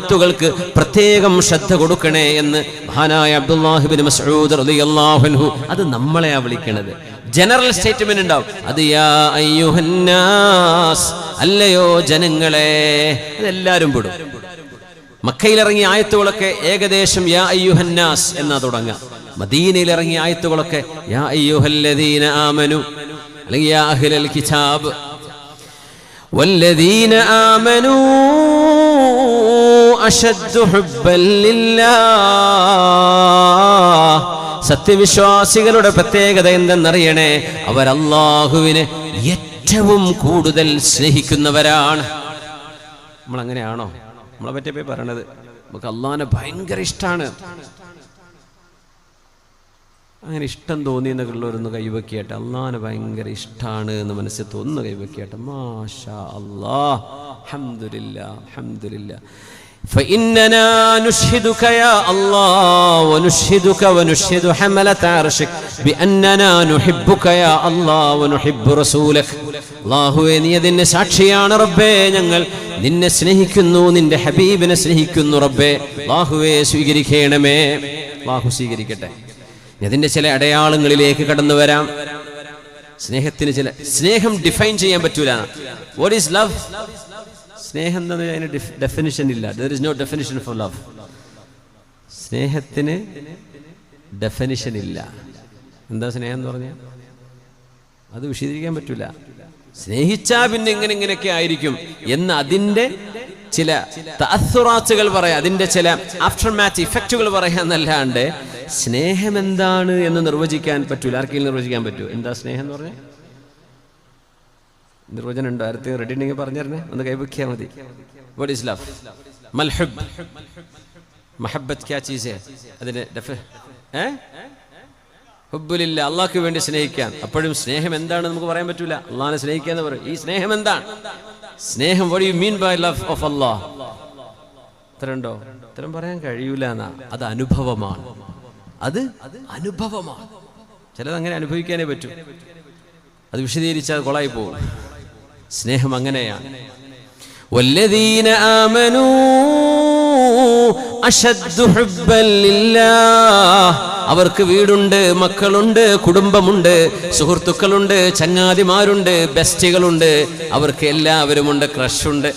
ആയത്തുകൾക്ക് പ്രത്യേകം ശ്രദ്ധ കൊടുക്കണേ എന്ന് മഹാനായ അബ്ദുല്ലാഹി ഇബ്നു മസ്ഊദ് റളിയല്ലാഹു അൻഹു അത് നമ്മളെയാ വിളിക്കണത്. ജനറൽ സ്റ്റേറ്റ്മെന്റ് ഉണ്ടാവും, അത് യാ അയ്യുഹന്നാസ്, അല്ലയോ ജനങ്ങളെ. അതെല്ലാവരും പെടും. മക്കയിലിറങ്ങിയ ആയത്തുകളൊക്കെ ഏകദേശം യാ അയ്യുഹന്നാസ് എന്നാ തുടങ്ങുക. മദീനയിലിറങ്ങിയ ആയത്തുകളൊക്കെ യാ അയ്യുഹല്ലദീന ആമനു അല്ലെങ്കിൽ യാ അഹ്ലൽ കിതാബ് വല്ലദീന ആമനു അശദ്ദു ഹുബ്ബൻ ലില്ലാഹ്. സത്യവിശ്വാസികളുടെ പ്രത്യേകത എന്തെന്നറിയണേ, അവർ അല്ലാഹുവിനെ ഏറ്റവും കൂടുതൽ സ്നേഹിക്കുന്നവരാണ്. നമ്മളങ്ങനെയാണോ? നമ്മളെ പറ്റിയപ്പോ പറയണത് നമുക്ക് അള്ളാഹിനെ ഭയങ്കര ഇഷ്ടമാണ്. അങ്ങനെ ഇഷ്ടം തോന്നി എന്നൊക്കെയുള്ളവരൊന്ന് കൈവക്കിയാട്ടെ. അള്ളാഹിനെ ഭയങ്കര ഇഷ്ടമാണ് എന്ന് മനസ്സിൽ തോന്നുന്നു കൈവക്കിയാട്ടെ. മാഷാ അല്ലാഹ്, അൽഹംദുലില്ലാഹ്, അൽഹംദുലില്ലാഹ്. فإننا نشهدك يا الله ونشهدك ونشهد حملة عرشك بأننا نحبك يا الله ونحب رسولك. അല്ലാഹുവേ, നീ അതിന്റെ സാക്ഷിയാണ് റബ്ബേ. ഞങ്ങൾ നിന്നെ സ്നേഹിക്കുന്നു, നിന്റെ ഹബീബിനെ സ്നേഹിക്കുന്നു റബ്ബേ. അല്ലാഹുവേ സ്വീകരിക്കണമേ. അല്ലാഹു സ്വീകരിക്കട്ടെ. അതിന്റെ ചില അടയാളങ്ങളിലേക്ക് കടന്നു വരാം. സ്നേഹത്തിന് ചില സ്നേഹം ഡിഫൈൻ ചെയ്യാൻ പറ്റൂല. What is love? സ്നേഹം എന്നതിന് അതിന് ഡെഫിനിഷൻ ഇല്ല. There is no definition for love. സ്നേഹത്തിന് ഡെഫിനിഷൻ ഇല്ല. എന്താ സ്നേഹം എന്ന് പറഞ്ഞാൽ അത് വിശദീകരിക്കാൻ പറ്റൂല. സ്നേഹിച്ചാ പിന്നെ ഇങ്ങനെയൊക്കെ ആയിരിക്കും എന്ന് അതിൻ്റെ ചില തഅസ്സുറാത്തുകൾ പറയാം, അതിൻ്റെ ചില ആഫ്റ്റർമാത്ത് ഇഫക്റ്റുകൾ പറയാന്നല്ലാണ്ട് സ്നേഹം എന്താണ് എന്ന് നിർവചിക്കാൻ പറ്റൂല. ആർക്കെങ്കിലും നിർവചിക്കാൻ പറ്റുമോ? എന്താ സ്നേഹം എന്ന് പറഞ്ഞാൽ? നിർവചനം ഉണ്ടോ? ആരത്തെ റെഡി ഉണ്ടെങ്കിൽ പറഞ്ഞിരുന്നേ, ഒന്ന് കൈവയ്ക്കിയാൽ മതി. What is love? മൽ ഹുബ്, മഹബ്ബത്ത് ക്യാ ചീസ് ഹൈ? അതിന്റെ ഹുബ്ബുലില്ല, അള്ളാഹ്ക്ക് വേണ്ടി സ്നേഹിക്കാൻ. അപ്പോഴും സ്നേഹം എന്താണെന്ന് നമുക്ക് പറയാൻ പറ്റൂല. അള്ളാഹിനെ സ്നേഹിക്കാന്ന് പറയും. ഈ സ്നേഹം എന്താണ്? സ്നേഹം what do you mean by love of Allah? ഉത്തരണ്ടോ? ഉത്തരം പറയാൻ കഴിയൂല എന്നാ. അത് അനുഭവമാണ്. അത് അനുഭവമാണ്. ചിലത് അങ്ങനെ അനുഭവിക്കാനേ പറ്റൂ. അത് വിശദീകരിച്ചാൽ കൊളായി പോകും. സ്നേഹം അങ്ങനെയാണ്. വല്ലദീന ആമനൂ അശദ്ദു ഹുബ്ബൻ ലില്ലാഹ്. അവർക്ക് വീടുണ്ട്, മക്കളുണ്ട്, കുടുംബമുണ്ട്, സുഹൃത്തുക്കളുണ്ട്, ചങ്ങാതിമാരുണ്ട്, ബെസ്റ്റുകളുണ്ട്, അവർക്ക് എല്ലാവരുമുണ്ട്, ക്രഷുണ്ട്.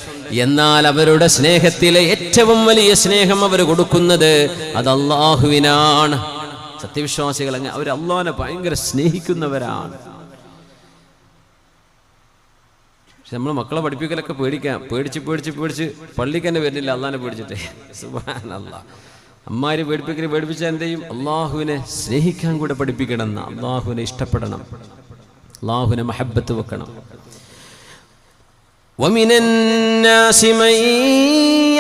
എന്നാൽ അവരുടെ സ്നേഹത്തിലെ ഏറ്റവും വലിയ സ്നേഹം അവർ കൊടുക്കുന്നത് അത് അല്ലാഹുവിനാണ്. സത്യവിശ്വാസികൾ അവർ അല്ലാഹുവിനെ ഭയങ്കര സ്നേഹിക്കുന്നവരാണ്. പക്ഷെ നമ്മൾ മക്കളെ പഠിപ്പിക്കലൊക്കെ പേടിച്ച് പള്ളിക്ക് തന്നെ വരുന്നില്ല അള്ളാഹിനെ പേടിച്ചിട്ടേ. സുബ്ഹാനല്ലാഹ്. അമ്മാര് പേടിപ്പിച്ചാൽ എന്ത് ചെയ്യും? അള്ളാഹുവിനെ സ്നേഹിക്കാൻ കൂടെ പഠിപ്പിക്കണം. അള്ളാഹുവിനെ ഇഷ്ടപ്പെടണം, അള്ളാഹുവിനെ മഹബ്ബത്ത് വെക്കണം. وَمِنَ النَّاسِ مَن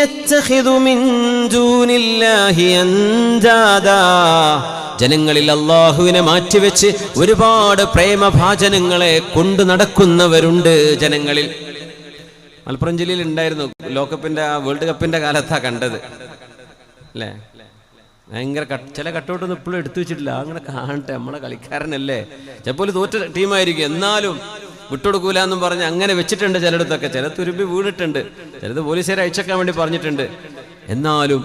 يَتَّخِذُ مِن دُونِ اللَّهِ أَندَادًا. ജനങ്ങളിൽ അള്ളാഹുവിനെ മാറ്റിവെച്ച് ഒരുപാട് പ്രേമഭാജനങ്ങളെ കൊണ്ടു നടക്കുന്നവരുണ്ട് ജനങ്ങളിൽ. മലപ്പുറം ജില്ലയിൽ ഉണ്ടായിരുന്നു. ലോകകപ്പിന്റെ വേൾഡ് കപ്പിന്റെ കാലത്താ കണ്ടത് അല്ലേ? ഭയങ്കര ചില കട്ടൗട്ടൊന്നും ഇപ്പോഴും എടുത്തു വെച്ചിട്ടില്ല. അങ്ങനെ കാണട്ടെ, നമ്മളെ കളിക്കാരനല്ലേ, ചിലപ്പോൾ തോറ്റ ടീമായിരിക്കും, എന്നാലും വിട്ടുകൊടുക്കൂല എന്നും പറഞ്ഞ് അങ്ങനെ വെച്ചിട്ടുണ്ട്. ചിലയിടത്തൊക്കെ ചില തുരുമ്പി വീണിട്ടുണ്ട്, ചിലത് പോലീസുകാരെ അയച്ചേക്കാൻ വേണ്ടി പറഞ്ഞിട്ടുണ്ട്. എന്നാലും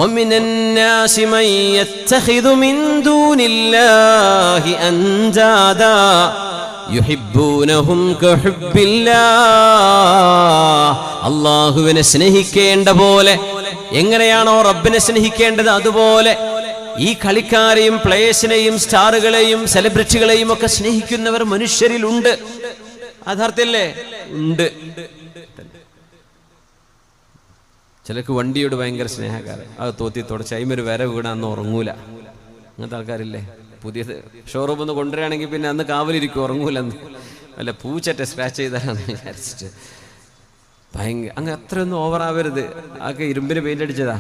وَمِنَ النَّاسِ مَن يَتَّخِذُ مِن دُونِ اللَّهِ أَندَادًا يُحِبُّونَهُمْ كَحُبِّ اللَّهِ. അല്ലാഹുവിനെ സ്നേഹിക്കേണ്ട പോലെ എങ്ങനെയാണോ റബ്ബിനെ സ്നേഹിക്കേണ്ടത് അതുപോലെ ഈ കളിക്കാരെയും പ്ലേയേഴ്സിനെയും സ്റ്റാറുകളെയും സെലിബ്രിറ്റികളെയും ഒക്കെ സ്നേഹിക്കുന്നവർ മനുഷ്യരിലുണ്ട്. യഥാർത്ഥല്ലേ? ഉണ്ട്. ചിലർക്ക് വണ്ടിയോട് ഭയങ്കര സ്നേഹക്കാരൻ, അത് തോത്തി തുടച്ച് അയിമൊരു വര വീണാന്ന് ഉറങ്ങൂല. അങ്ങനത്തെ ആൾക്കാരില്ലേ? പുതിയ ഷോറൂമിൽ നിന്ന് കൊണ്ടുവരികയാണെങ്കിൽ പിന്നെ അന്ന് കാവലിരിക്കും, ഉറങ്ങൂലെന്ന്. അല്ല, പൂച്ചറ്റ സ്ക്രാച്ച് ചെയ്താലാന്ന് വിചാരിച്ചിട്ട് ഭയങ്കര അങ്ങ് അത്രയൊന്നും ഓവറാവരുത്. ആകെ ഇരുമ്പിന് പെയിന്റ് അടിച്ചതാ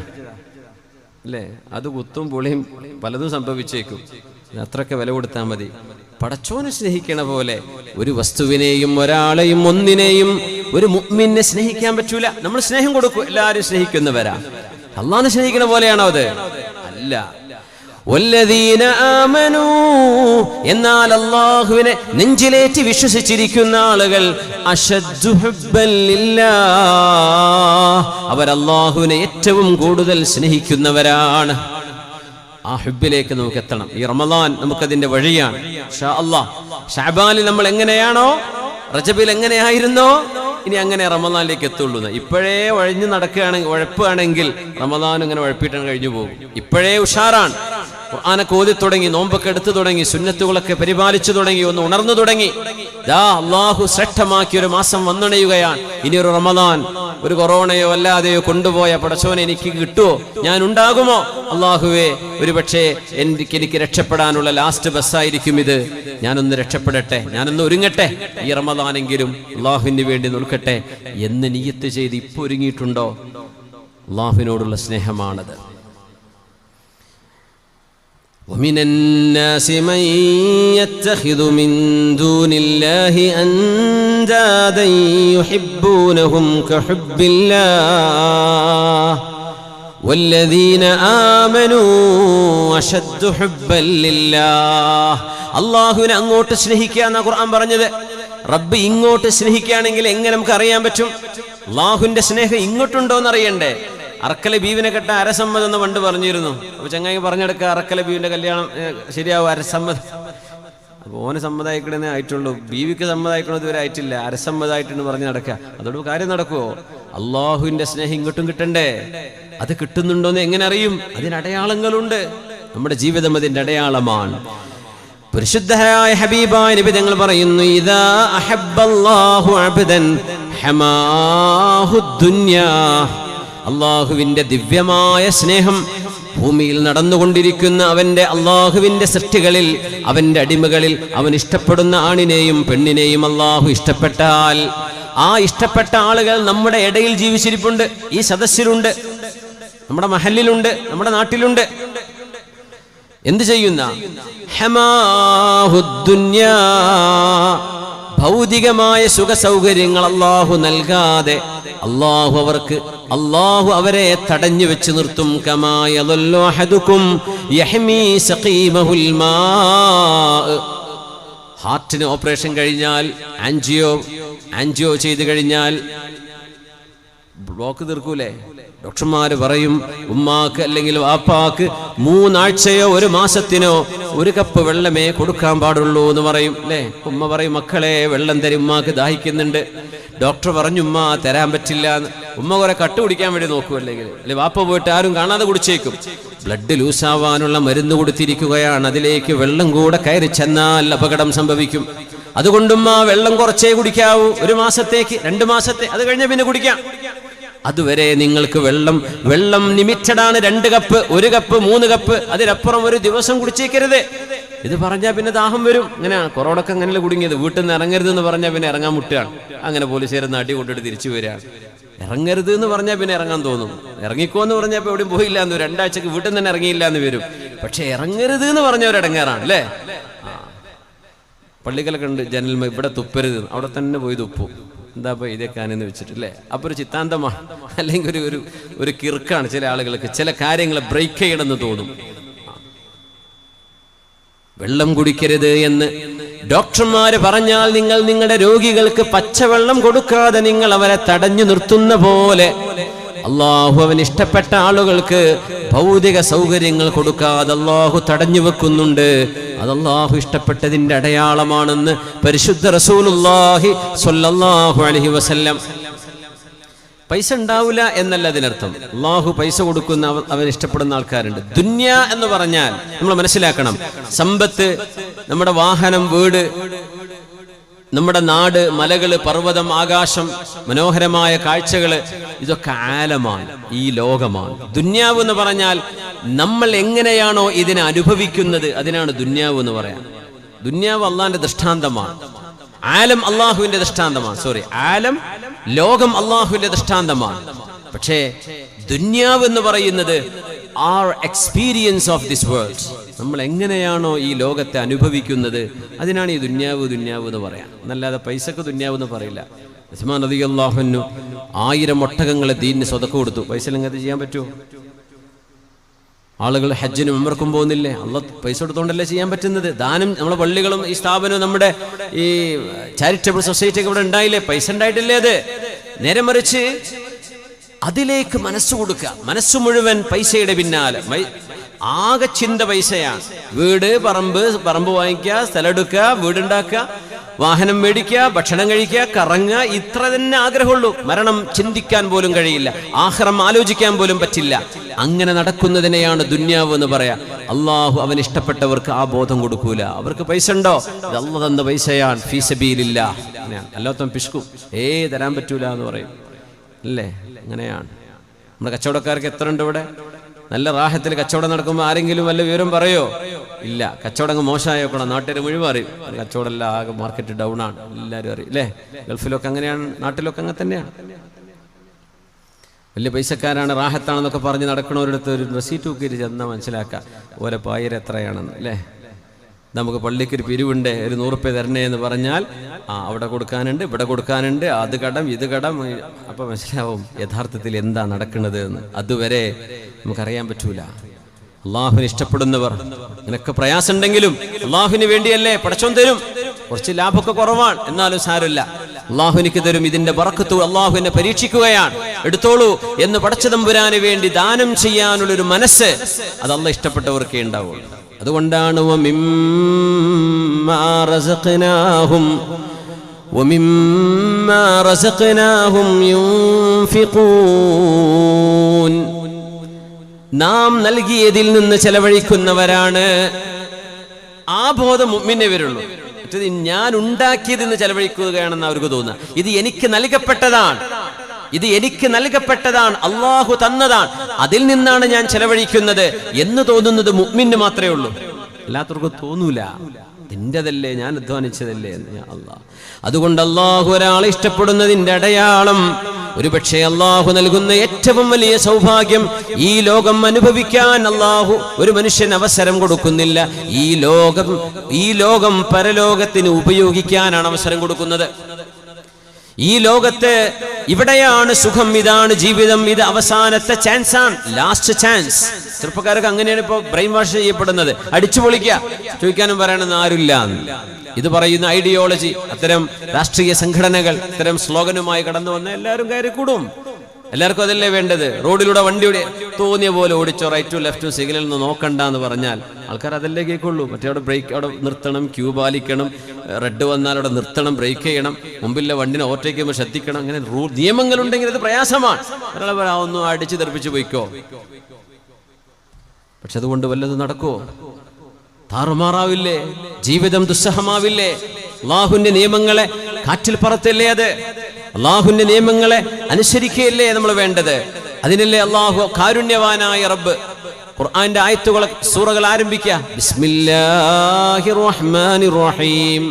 അല്ലേ? അത് കുത്തും പൊളിയും പലതും സംഭവിച്ചേക്കും. അത്രയൊക്കെ വില കൊടുത്താൽ മതി. പടച്ചോനെ സ്നേഹിക്കണ പോലെ ഒരു വസ്തുവിനെയും ഒരാളെയും ഒന്നിനെയും ഒരു മുഅ്മിനെ സ്നേഹിക്കാൻ പറ്റൂല. നമ്മൾ സ്നേഹം കൊടുക്കും, എല്ലാവരും സ്നേഹിക്കുന്നവരാ. അല്ലാഹുവിനെ സ്നേഹിക്കുന്ന പോലെയാണോ അത്? അല്ല. വല്ലദീന ആമനൂ, എന്നാൽ അല്ലാഹുവിനെ നെഞ്ചിലേറ്റി വിശ്വസിച്ചിരിക്കുന്ന ആളുകൾ അശദ്ദു ഹുബ്ബൻ ലില്ലാഹ്, അവർ അല്ലാഹുവിനെ ഏറ്റവും കൂടുതൽ സ്നേഹിക്കുന്നവരാണ്. ആ ഹുബ്ബിലേക്ക് നമുക്ക് എത്തണം. ഈ റമളാൻ നമുക്കതിന്റെ വഴിയാണ്. ഇൻഷാ അല്ലാഹ് ശഅബാനിൽ നമ്മൾ എങ്ങനെയാണോ, റജബിൽ എങ്ങനെയായിരുന്നോ, ഇനി അങ്ങനെ റമളാനിലേക്ക് എത്തുള്ളൂ. ഇപ്പോഴേ വഴിഞ്ഞു നടക്കുകയാണെങ്കിൽ, ഉഴപ്പാണെങ്കിൽ റമളാൻ ഇങ്ങനെ ഉഴപ്പിട്ടാണ് കഴിഞ്ഞു പോകും. ഇപ്പോഴേ ഉഷാറാണ്. ഖുർആനൊക്കെ ഓതി തുടങ്ങി, നോമ്പൊക്കെ എടുത്തു തുടങ്ങി, സുന്നത്തുകളൊക്കെ പരിപാലിച്ചു തുടങ്ങി, ഒന്ന് ഉണർന്നു തുടങ്ങി. ദാ അല്ലാഹു ശ്രേഷ്ഠമാക്കിയ ഒരു മാസം വന്നണയുകയാണ്. ഇനിയൊരു റമളാൻ ഒരു കൊറോണയോ അല്ലാതെയോ കൊണ്ടുപോയ പടച്ചോനെ എനിക്ക് കിട്ടുമോ, ഞാൻ ഉണ്ടാകുമോ? അല്ലാഹുവേ, ഒരു പക്ഷേ എനിക്ക് രക്ഷപ്പെടാനുള്ള ലാസ്റ്റ് ബസ്സായിരിക്കും ഇത്. ഞാനൊന്ന് രക്ഷപ്പെടട്ടെ, ഞാനൊന്ന് ഒരുങ്ങട്ടെ, ഈ റമളാനെങ്കിലും അല്ലാഹുവിന് വേണ്ടി നിൽക്കട്ടെ എന്ന് നിയ്യത്ത് ചെയ്ത് ഇപ്പോൾ ഒരുങ്ങിയിട്ടുണ്ടോ? അല്ലാഹുവിനോടുള്ള സ്നേഹമാണത്. ومن الناس من يتخذ من دون الله أندادا يحبونهم كحب الله والذين آمنوا أشد حبا لله. അല്ലാഹുവിനെ അങ്ങോട്ട് സ്നേഹിക്കുക എന്നാ ഖുർആൻ പറഞ്ഞത്. റബ്ബ് ഇങ്ങോട്ട് സ്നേഹിക്കുകയാണെങ്കിൽ എങ്ങനെ നമുക്ക് അറിയാൻ പറ്റും? അല്ലാഹുവിന്റെ സ്നേഹം ഇങ്ങോട്ടുണ്ടോ എന്ന് അറിയണ്ടേ? അറക്കലെ ബീവിനെ കെട്ട അരസമ്മതം എന്ന് പണ്ട് പറഞ്ഞിരുന്നു. അപ്പൊ ചങ്ങായി പറഞ്ഞെടുക്കുക, അറക്കലെ ബീവിന്റെ കല്യാണം ശരിയാവും, അരസമ്മതം. അപ്പൊ ഓന് സമ്മതമായിക്കണേ ആയിട്ടുള്ളൂ, ബീവിക്ക് സമ്മതമായിക്കണത് ഇതുവരെ ആയിട്ടില്ല, അരസമ്മതമായിട്ടെന്ന് പറഞ്ഞ് നടക്കുക. അതോട് കാര്യം നടക്കുവോ? അള്ളാഹുവിന്റെ സ്നേഹം ഇങ്ങോട്ടും കിട്ടണ്ടേ? അത് കിട്ടുന്നുണ്ടോന്ന് എങ്ങനെ അറിയും? അതിന് അടയാളങ്ങളുണ്ട്. നമ്മുടെ ജീവിതം അതിന്റെ അടയാളമാണ്. പരിശുദ്ധരായ ഹബീബായ നബി തങ്ങൾ പറയുന്നു, ഇദാ അഹബ്ബല്ലാഹു അബ്ദൻ ഹമാഹു ദുനിയാ. അള്ളാഹുവിന്റെ ദിവ്യമായ സ്നേഹം ഭൂമിയിൽ നടന്നുകൊണ്ടിരിക്കുന്ന അവന്റെ അള്ളാഹുവിന്റെ സൃഷ്ടികളിൽ, അവന്റെ അടിമകളിൽ അവൻ ഇഷ്ടപ്പെടുന്ന ആണിനെയും പെണ്ണിനെയും അള്ളാഹു ഇഷ്ടപ്പെട്ടാൽ, ആ ഇഷ്ടപ്പെട്ട ആളുകൾ നമ്മുടെ ഇടയിൽ ജീവിച്ചിരിപ്പുണ്ട്, ഈ സദസ്സിലുണ്ട്, നമ്മുടെ മഹല്ലിലുണ്ട്, നമ്മുടെ നാട്ടിലുണ്ട്. എന്ത് ചെയ്യുന്ന? ഹമാഹുദ്ദുന്യാ, ഭൗതികമായ സുഖ സൗകര്യങ്ങൾ അള്ളാഹു നൽകാതെ അള്ളാഹു അവരെ തടഞ്ഞു വെച്ച് നിർത്തും. കമായദല്ലു അഹദുകും യഹ്മീ സഖീമഹുൽ മാ. ഹാർട്ടിന് ഓപ്പറേഷൻ കഴിഞ്ഞാൽ, ആൻജിയോ ചെയ്തു കഴിഞ്ഞാൽ ബ്ലോക്ക് തീർക്കൂലേ? ഡോക്ടർമാര് പറയും, ഉമ്മാക്ക് അല്ലെങ്കിൽ വാപ്പാക്ക് 3 ആഴ്ചയോ 1 മാസത്തിനോ 1 കപ്പ് വെള്ളമേ കൊടുക്കാൻ പാടുള്ളൂ എന്ന് പറയും അല്ലേ? ഉമ്മ പറയും, മക്കളെ വെള്ളം തരും, ഉമ്മാക്ക് ദാഹിക്കുന്നുണ്ട്. ഡോക്ടർ പറഞ്ഞു ഉമ്മ തരാൻ പറ്റില്ല. ഉമ്മ കുറെ കട്ട് കുടിക്കാൻ വേണ്ടി നോക്കും, അല്ലെങ്കിൽ വാപ്പ പോയിട്ട് ആരും കാണാതെ കുടിച്ചേക്കും. ബ്ലഡ് ലൂസാവാനുള്ള മരുന്ന് കൊടുത്തിരിക്കുകയാണ്, അതിലേക്ക് വെള്ളം കൂടെ കയറി ചെന്നാൽ അപകടം സംഭവിക്കും. അതുകൊണ്ടുമ്മ വെള്ളം കുറച്ചേ കുടിക്കാവൂ, 1 മാസത്തേക്ക് 2 മാസത്തെ, അത് കഴിഞ്ഞ പിന്നെ കുടിക്കാം. അതുവരെ നിങ്ങൾക്ക് വെള്ളം ലിമിറ്റഡാണ്. 2 കപ്പ് 1 കപ്പ് 3 കപ്പ്, അതിനപ്പുറം ഒരു ദിവസം കുടിച്ചേക്കരുത്. ഇത് പറഞ്ഞാൽ പിന്നെ ദാഹം വരും. അങ്ങനെയാണ് കൊറോണക്ക് അങ്ങനെയല്ല കുടുങ്ങിയത്. വീട്ടിൽ നിന്ന് ഇറങ്ങരുത് എന്ന് പറഞ്ഞാൽ പിന്നെ ഇറങ്ങാൻ മുട്ടുകയാണ്. അങ്ങനെ പോലീസുകാരൻ നാട്ടി കൊണ്ടിട്ട് തിരിച്ചു വരികയാണ്. ഇറങ്ങരുത് എന്ന് പറഞ്ഞാൽ പിന്നെ ഇറങ്ങാൻ തോന്നും. ഇറങ്ങിക്കോ എന്ന് പറഞ്ഞാൽ ഇപ്പോൾ എവിടെയും പോയില്ല എന്ന്, 2 ആഴ്ചക്ക് വീട്ടിൽ നിന്ന് തന്നെ ഇറങ്ങിയില്ല എന്ന് വരും. പക്ഷെ ഇറങ്ങരുത് എന്ന് പറഞ്ഞവരടങ്ങാറാണ് അല്ലേ? പള്ളികളൊക്കെ ഉണ്ട്, ജനൽമ ഇവിടെ തുപ്പരുത്, അവിടെ തന്നെ പോയി തുപ്പും. എന്താ ഇപ്പൊ ഇതേക്കാനെന്ന് വെച്ചിട്ടില്ലേ? അപ്പൊ ഒരു ചിത്താന്തമാണ്, അല്ലെങ്കിൽ ഒരു കിർക്കാണ് ചില ആളുകൾക്ക്. ചില കാര്യങ്ങൾ ബ്രേക്ക് ചെയ്യണമെന്ന് തോന്നും. വെള്ളം കുടിക്കരുത് എന്ന് ഡോക്ടർമാര് പറഞ്ഞാൽ നിങ്ങൾ നിങ്ങളുടെ രോഗികൾക്ക് പച്ചവെള്ളം കൊടുക്കാതെ നിങ്ങൾ അവരെ തടഞ്ഞു നിർത്തുന്ന പോലെ അള്ളാഹു അവന് ഇഷ്ടപ്പെട്ട ആളുകൾക്ക് ഭൗതിക സൗകര്യങ്ങൾ കൊടുക്കാതെ അള്ളാഹു തടഞ്ഞു വെക്കുന്നുണ്ട്. അത് അള്ളാഹു ഇഷ്ടപ്പെട്ടതിന്റെ അടയാളമാണെന്ന് പരിശുദ്ധ റസൂലുള്ളാഹി സ്വല്ലല്ലാഹു അലൈഹി വസല്ലം. പൈസ ഉണ്ടാവില്ല എന്നല്ല അതിനർത്ഥം. അള്ളാഹു പൈസ കൊടുക്കുന്ന അവൻ ഇഷ്ടപ്പെടുന്ന ആൾക്കാരുണ്ട്. ദുന്യ എന്ന് പറഞ്ഞാൽ നമ്മൾ മനസ്സിലാക്കണം, സമ്പത്ത്, നമ്മുടെ വാഹനം, വീട്, നമ്മുടെ നാട്, മലകള്, പർവ്വതം, ആകാശം, മനോഹരമായ കാഴ്ചകള്, ഇതൊക്കെ ആലമാണ്, ഈ ലോകമാണ്. ദുന്യാവ് എന്ന് പറഞ്ഞാൽ നമ്മൾ എങ്ങനെയാണോ ഇതിനെ അനുഭവിക്കുന്നത് അതിനാണ് ദുന്യാവ് എന്ന് പറയാം. ദുന്യാവ് അള്ളാഹിന്റെ ദൃഷ്ടാന്തമാണ്, ആലം അള്ളാഹുവിന്റെ ദൃഷ്ടാന്തമാണ്. ആലം, ലോകം അള്ളാഹുവിന്റെ ദൃഷ്ടാന്തമാണ്. പക്ഷേ ദുന്യാവ് എന്ന് പറയുന്നത് our experience of this world, നമ്മൾ എങ്ങനെയാണോ ഈ ലോകത്തെ അനുഭവിക്കുന്നത് അതിനാണ് ഈ ദുന്യാവ് എന്ന് പറയാം. എന്നല്ലാതെ പൈസക്ക് ദുന്യാവ് എന്ന് പറയില്ല. ഉസ്മാൻ റളിയല്ലാഹു അൻഹു 1000 ഒട്ടകങ്ങളെ ദീനിന് സ്വതക്ക കൊടുത്തു. പൈസ ഇല്ലെങ്കിൽ അത് ചെയ്യാൻ പറ്റുമോ? ആളുകൾ ഹജ്ജിനും ഉംറക്കും പോകുന്നില്ലേ? അള്ളാഹ് പൈസ കൊടുത്തോണ്ടല്ലേ ചെയ്യാൻ പറ്റുന്നത്. ദാനം നമ്മളെ പള്ളികളും ഈ സ്ഥാപനവും നമ്മുടെ ഈ ചാരിറ്റബിൾ സൊസൈറ്റി ഒക്കെ ഇവിടെ ഉണ്ടായില്ലേ? പൈസ ഉണ്ടായിട്ടില്ലേ? അത് നേരെ മറിച്ച് അതിലേക്ക് മനസ്സ് കൊടുക്കുക. മനസ്സ് മുഴുവൻ പൈസയുടെ പിന്നാലെ, ആകെ ചിന്ത പൈസയാണ്. വീട്, പറമ്പ് വാങ്ങിക്കുക, സ്ഥലം എടുക്കുക, വീടുണ്ടാക്കുക, വാഹനം മേടിക്കുക, ഭക്ഷണം കഴിക്കുക, കറങ്ങുക, ഇത്ര തന്നെ ആഗ്രഹമുള്ളൂ. മരണം ചിന്തിക്കാൻ പോലും കഴിയില്ല, ആഖിറം ആലോചിക്കാൻ പോലും പറ്റില്ല. അങ്ങനെ നടക്കുന്നതിനെയാണ് ദുന്യാവ് എന്ന് പറയാ. അള്ളാഹു അവന് ഇഷ്ടപ്പെട്ടവർക്ക് ആ ബോധം കൊടുക്കൂല. അവർക്ക് പൈസ ഉണ്ടോ? ഇത് അള്ളാഹ് തന്ന പൈസയാണ്, ഫീ സബീലില്ലാഹ്. അങ്ങനെയാണ്. അല്ലാത്തവൻ പിശുക്കും, തരാൻ പറ്റൂല എന്ന് പറയും അല്ലേ? അങ്ങനെയാണ്. നമ്മുടെ കച്ചവടക്കാർക്ക് എത്ര ഉണ്ട് ഇവിടെ? നല്ല റാഹത്തിൽ കച്ചവടം നടക്കുമ്പോൾ ആരെങ്കിലും വല്ല വിവരം പറയോ? ഇല്ല. കച്ചവടം മോശമായോക്കണം, നാട്ടുകാർ മുഴുവൻ അറിയും. കച്ചവടമല്ല, ആകെ മാർക്കറ്റ് ഡൗൺ ആണ്, എല്ലാവരും അറിയും അല്ലേ? ഗൾഫിലൊക്കെ അങ്ങനെയാണ്, നാട്ടിലൊക്കെ അങ്ങനെ തന്നെയാണ്. വലിയ പൈസക്കാരാണ്, റാഹത്താണെന്നൊക്കെ പറഞ്ഞ് നടക്കണവരടുത്ത് ഒരു റെസീറ്റ് നോക്കിയിട്ട് ചെന്നാൽ മനസ്സിലാക്കാം ഓരോ പായര എത്രയാണെന്ന് അല്ലേ? നമുക്ക് പള്ളിക്ക് ഒരു പിരിവുണ്ട്, ഒരു 100 രൂപ തരണേ എന്ന് പറഞ്ഞാൽ അവിടെ കൊടുക്കാനുണ്ട്, ഇവിടെ കൊടുക്കാനുണ്ട്, അത് കടം ഇത് കടം. അപ്പം മനസ്സിലാവും യഥാർത്ഥത്തിൽ എന്താ നടക്കുന്നത് എന്ന്. അതുവരെ നമുക്കറിയാൻ പറ്റൂല. അള്ളാഹുവിന് ഇഷ്ടപ്പെടുന്നവർ, നിനക്ക് പ്രയാസമുണ്ടെങ്കിലും അള്ളാഹുവിന് വേണ്ടിയല്ലേ, പടച്ചോൻ തരും. കുറച്ച് ലാഭമൊക്കെ കുറവാണ്, എന്നാലും സാരമില്ല, അള്ളാഹു എനിക്ക് തരും. ഇതിന്റെ ബറക്കത്ത് അള്ളാഹു എന്നെ പരീക്ഷിക്കുകയാണ്, എടുത്തോളൂ എന്ന് പടച്ചതമ്പുരാന് വേണ്ടി ദാനം ചെയ്യാനുള്ളൊരു മനസ്സ് അത് അള്ളാഹ് ഇഷ്ടപ്പെട്ടവർക്കേ ഉണ്ടാവുള്ളൂ. അതുകൊണ്ടാണ് وَمِمَّا رَزَقْنَاهُمْ يُنْفِقُونَ. നാം നൽകിയതിൽ നിന്ന് ചെലവഴിക്കുന്നവരാണ്. ആ ബോധം മുഅ്മിനേ വരുള്ളൂ. മറ്റേത് ഞാൻ ഉണ്ടാക്കിയതിൽ നിന്ന് ചെലവഴിക്കുകയാണെന്ന് അവർക്ക് തോന്നുക. ഇത് എനിക്ക് നൽകപ്പെട്ടതാണ്, ഇത് എനിക്ക് നൽകപ്പെട്ടതാണ്, അള്ളാഹു തന്നതാണ്, അതിൽ നിന്നാണ് ഞാൻ ചെലവഴിക്കുന്നത് എന്ന് തോന്നുന്നത് മുഅ്മിന് മാത്രമേ ഉള്ളൂ. അല്ലാത്തവർക്ക് തോന്നൂല, നിന്റെതല്ലേ, ഞാൻ അധ്വാനിച്ചതല്ലേ എന്ന്. അള്ളാഹ് അതുകൊണ്ട് അള്ളാഹു ഒരാളെ ഇഷ്ടപ്പെടുന്നതിന്റെ അടയാളം, ഒരുപക്ഷെ അള്ളാഹു നൽകുന്ന ഏറ്റവും വലിയ സൗഭാഗ്യം, ഈ ലോകം അനുഭവിക്കാൻ അള്ളാഹു ഒരു മനുഷ്യന് അവസരം കൊടുക്കുന്നില്ല. ഈ ലോകം പരലോകത്തിന് ഉപയോഗിക്കാനാണ് അവസരം കൊടുക്കുന്നത്. ഈ ലോകത്ത് ഇവിടെയാണ് സുഖം, ഇതാണ് ജീവിതം, ഇത് അവസാനത്തെ ചാൻസ് ആണ്, ലാസ്റ്റ് ചാൻസ്. ചെറുപ്പക്കാർക്ക് അങ്ങനെയാണ് ഇപ്പോൾ ബ്രെയിൻ വാഷ് ചെയ്യപ്പെടുന്നത്. അടിച്ചു പൊളിക്കുക, ചോദിക്കാനും പറയണമെന്ന് ആരുമില്ല. ഇത് പറയുന്ന ഐഡിയോളജി, അത്തരം രാഷ്ട്രീയ സംഘടനകൾ ഇത്തരം സ്ലോഗനുമായി കടന്നു വന്ന എല്ലാവരും കയറി കൂടും. എല്ലാവർക്കും അതല്ലേ വേണ്ടത്. റോഡിലൂടെ വണ്ടിയുടെ തോന്നിയ പോലെ ഓടിച്ചോ, റൈറ്റും ലെഫ്റ്റും സിഗ്നൽ ഒന്ന് നോക്കണ്ട എന്ന് പറഞ്ഞാൽ ആൾക്കാർ അതല്ലേ കേൾക്കുള്ളൂ. മറ്റേ അവിടെ ബ്രേക്ക്, അവിടെ നിർത്തണം, ക്യൂ പാലിക്കണം, റെഡ് വന്നാൽ അവിടെ നിർത്തണം, ബ്രേക്ക് ചെയ്യണം, മുമ്പിലെ വണ്ടിനെ ഓവർടേക്ക് ചെയ്യുമ്പോൾ ശ്രദ്ധിക്കണം. അങ്ങനെ നിയമങ്ങളുണ്ടെങ്കിൽ അത് പ്രയാസമാണ്. ഒരാളെ ഒന്നും അടിച്ച് തെറിപ്പിച്ച് പോയിക്കോ. പക്ഷെ അതുകൊണ്ട് വല്ലതും നടക്കുമോ? താറുമാറാവില്ലേ? ജീവിതം ദുസ്സഹമാവില്ലേ? അല്ലാഹുവിന്റെ നിയമങ്ങളെ കാറ്റിൽ പറത്തല്ലേ? അത് അള്ളാഹുവിന്റെ നിയമങ്ങളെ അനുസരിക്കുകയല്ലേ നമ്മൾ വേണ്ടത്? അതിനല്ലേ അള്ളാഹു കാരുണ്യവാനായ റബ്ബ് ഖുർആന്റെ ആയത്തുകൾ, സൂറകൾ ആരംഭിക്കുക ബിസ്മില്ലാഹിർ റഹ്മാനിർ റഹീം.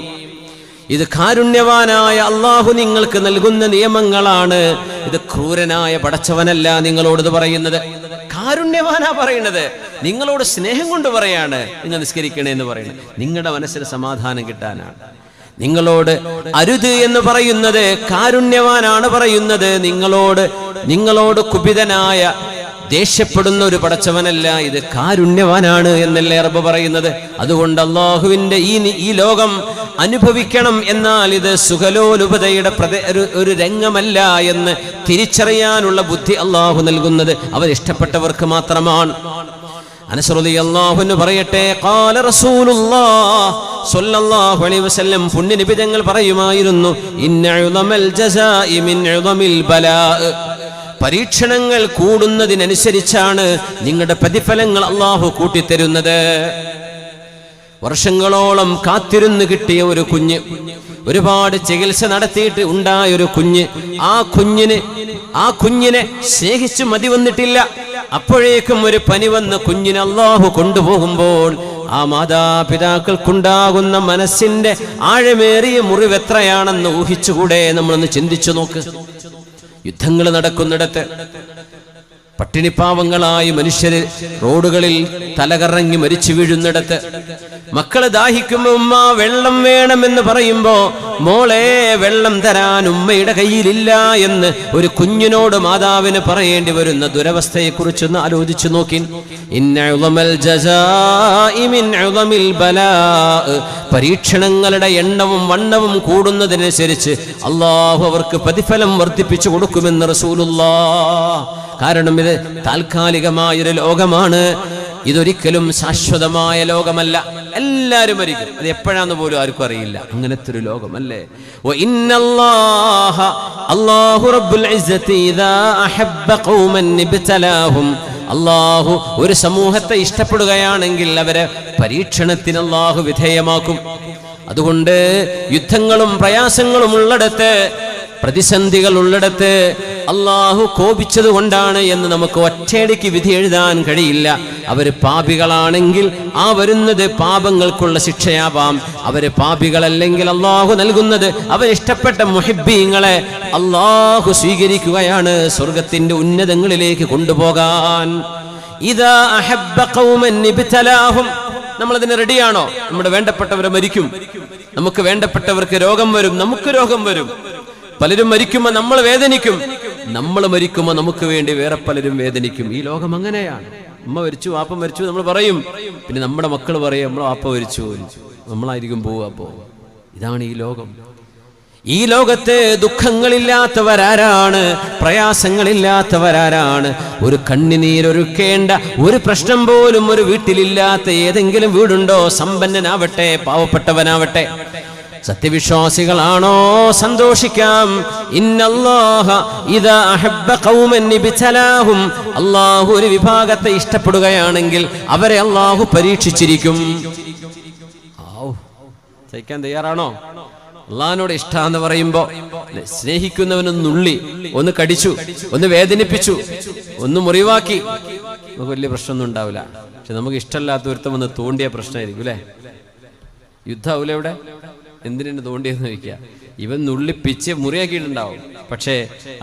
ഇത് കാരുണ്യവാനായ അള്ളാഹു നിങ്ങൾക്ക് നൽകുന്ന നിയമങ്ങളാണ്. ഇത് ക്രൂരനായ പടച്ചവനല്ല നിങ്ങളോട് ഇത് പറയുന്നത്, കാരുണ്യവാനാ പറയുന്നത്. നിങ്ങളോട് സ്നേഹം കൊണ്ട് പറയാണ് നിങ്ങൾ നിസ്കരിക്കണേ എന്ന് പറയുന്നത്. നിങ്ങളുടെ മനസ്സിന് സമാധാനം കിട്ടാനാണ്. നിങ്ങളോട് അരുത് എന്ന് പറയുന്നത് കാരുണ്യവാനാണ് പറയുന്നത്. നിങ്ങളോട് കുപിതനായ ദേഷ്യപ്പെടുന്ന ഒരു പടച്ചവനല്ല, ഇത് കാരുണ്യവാനാണ് എന്നല്ലേ റബ്ബ് പറയുന്നത്. അതുകൊണ്ട് അള്ളാഹുവിന്റെ ഈ ലോകം അനുഭവിക്കണം, എന്നാൽ ഇത് സുഖലോലുപതയുടെ ഒരു രംഗമല്ല എന്ന് തിരിച്ചറിയാനുള്ള ബുദ്ധി അള്ളാഹു നൽകുന്നത് അവർ ഇഷ്ടപ്പെട്ടവർക്ക് മാത്രമാണ്. അനസ് റളിയല്ലാഹു അൻഹു പറയട്ടെ, ഖാല റസൂലുള്ളാഹി സ്വല്ലല്ലാഹു അലൈഹി വസല്ലം, പുണ്യനബി തങ്ങൾ പറയുമായിരുന്നു, ഇന്ന ഉളമൽ ജസാഇ മിൻ ഉളമിൽ ബലാ. പരീക്ഷണങ്ങൾ കൂടുന്നതിനനുസരിച്ചാണ് നിങ്ങളുടെ പ്രതിഫലങ്ങൾ അള്ളാഹു കൂട്ടിത്തരുന്നത്. വർഷങ്ങളോളം കാത്തിരുന്ന് കിട്ടിയ ഒരു കുഞ്ഞ്, ഒരുപാട് ചികിത്സ നടത്തിയിട്ട് ഉണ്ടായൊരു കുഞ്ഞ്, ആ കുഞ്ഞിനെ സ്നേഹിച്ചു മതി വന്നിട്ടില്ല. അപ്പോഴേക്കും ഒരു പനി വന്ന് കുഞ്ഞിനെ അള്ളാഹു കൊണ്ടുപോകുമ്പോൾ ആ മാതാപിതാക്കൾക്കുണ്ടാകുന്ന മനസ്സിന്റെ ആഴമേറിയ മുറിവെത്രയാണെന്ന് ഊഹിച്ചുകൂടെ? നമ്മളൊന്ന് ചിന്തിച്ചു നോക്ക്. യുദ്ധങ്ങൾ നടക്കുന്നിടത്ത് പട്ടിണിപ്പാവങ്ങളായി മനുഷ്യര് റോഡുകളിൽ തലകറങ്ങി മരിച്ചു വീഴുന്നിടത്ത് മക്കള് ദാഹിക്കുമ്പോ ഉമ്മ വെള്ളം വേണമെന്ന് പറയുമ്പോ മോളെ വെള്ളം തരാൻ ഉമ്മയുടെ കയ്യിലില്ല എന്ന് ഒരു കുഞ്ഞിനോട് മാതാവിന് പറയേണ്ടി വരുന്ന ദുരവസ്ഥയെ കുറിച്ചൊന്ന് ആലോചിച്ചു നോക്കി. പരീക്ഷണങ്ങളുടെ എണ്ണവും വണ്ണവും കൂടുന്നതിനനുസരിച്ച് അള്ളാഹു അവർക്ക് പ്രതിഫലം വർദ്ധിപ്പിച്ചു കൊടുക്കുമെന്ന് റസൂലുള്ളാഹ്. കാരണം ഇത് താൽക്കാലികമായൊരു ലോകമാണ്, ഇതൊരിക്കലും ശാശ്വതമായ ലോകമല്ല. എല്ലാവരും മരിക്കും, അത് എപ്പോഴാന്ന് പോലും ആർക്കും അറിയില്ല. അങ്ങനത്തെ ഒരു ലോകമല്ലേ. അള്ളാഹു ഒരു സമൂഹത്തെ ഇഷ്ടപ്പെടുകയാണെങ്കിൽ അവരെ പരീക്ഷണത്തിന് അള്ളാഹു വിധേയമാക്കും. അതുകൊണ്ട് യുദ്ധങ്ങളും പ്രയാസങ്ങളും ഉള്ളിടത്ത്, പ്രതിസന്ധികൾ ഉള്ളിടത്ത് അള്ളാഹു കോപിച്ചത് കൊണ്ടാണ് എന്ന് നമുക്ക് ഒറ്റയടിക്ക് വിധി എഴുതാൻ കഴിയില്ല. അവര് പാപികളാണെങ്കിൽ ആ വരുന്നത് പാപങ്ങൾക്കുള്ള ശിക്ഷയാവാം. അവര് പാപികളല്ലെങ്കിൽ അള്ളാഹു നൽകുന്നത് അവരിഷ്ടപ്പെട്ട മുഹിബ്ബീങ്ങളെ അള്ളാഹു സ്വീകരിക്കുകയാണ് സ്വർഗത്തിന്റെ ഉന്നതങ്ങളിലേക്ക് കൊണ്ടുപോകാൻ. ഇദാ അഹബ്ബ ഖൗമൻ ഇബ്തലാഹും. നമ്മളതിന് റെഡിയാണോ? നമ്മുടെ വേണ്ടപ്പെട്ടവരെ മരിക്കും, നമുക്ക് വേണ്ടപ്പെട്ടവർക്ക് രോഗം വരും, നമുക്ക് രോഗം വരും. പലരും മരിക്കുമ്പോൾ നമ്മൾ വേദനിക്കും, നമ്മൾ മരിക്കുമ്പോൾ നമുക്ക് വേണ്ടി വേറെ പലരും വേദനിക്കും. ഈ ലോകം അങ്ങനെയാണ്. ഉമ്മ മരിച്ചു, വാപ്പ മരിച്ചു നമ്മൾ പറയും, പിന്നെ നമ്മുടെ മക്കൾ പറയും നമ്മൾ വാപ്പ മരിച്ചു, നമ്മളായിരിക്കും പോവുക. അപ്പോ ഇതാണ് ഈ ലോകം. ഈ ലോകത്ത് ദുഃഖങ്ങളില്ലാത്തവരാരാണ്? പ്രയാസങ്ങളില്ലാത്തവരാരാണ്? ഒരു കണ്ണുനീരൊരുക്കേണ്ട ഒരു പ്രശ്നം പോലും ഒരു വീട്ടിലില്ലാത്ത ഏതെങ്കിലും വീടുണ്ടോ? സമ്പന്നനാവട്ടെ പാവപ്പെട്ടവനാവട്ടെ, സത്യവിശ്വാസികളാണോ? സന്തോഷിക്കാം. ഇന്നല്ലാഹ ഇദാ അഹബ്ബ ഖൗമൻ ഇബ്തലാഹും. അല്ലാഹു ഒരു വിഭാഗത്തെ ഇഷ്ടപ്പെടുകയാണെങ്കിൽ അവരെ അല്ലാഹു പരീക്ഷിച്ചിരിക്കും. സഹിക്കാൻ തയ്യാറാണോ? അള്ളാഹിനോട് ഇഷ്ടാന്ന് പറയുമ്പോ സ്നേഹിക്കുന്നവനൊന്നുള്ളി, ഒന്ന് കടിച്ചു, ഒന്ന് വേദനിപ്പിച്ചു, ഒന്ന് മുറിവാക്കി, നമുക്ക് വലിയ പ്രശ്നമൊന്നും ഉണ്ടാവില്ല. പക്ഷെ നമുക്ക് ഇഷ്ടമല്ലാത്ത ഒരുത്തം വന്ന് തോണ്ടിയ പ്രശ്നമായിരിക്കും അല്ലേ? യുദ്ധാവൂല ഇവിടെ എന്തിനാണ് തോണ്ടിയെന്ന് ചോദിക്കുക. ഇവൻ നുള്ളിപ്പിച്ച് മുറിയാക്കിയിട്ടുണ്ടാവും, പക്ഷേ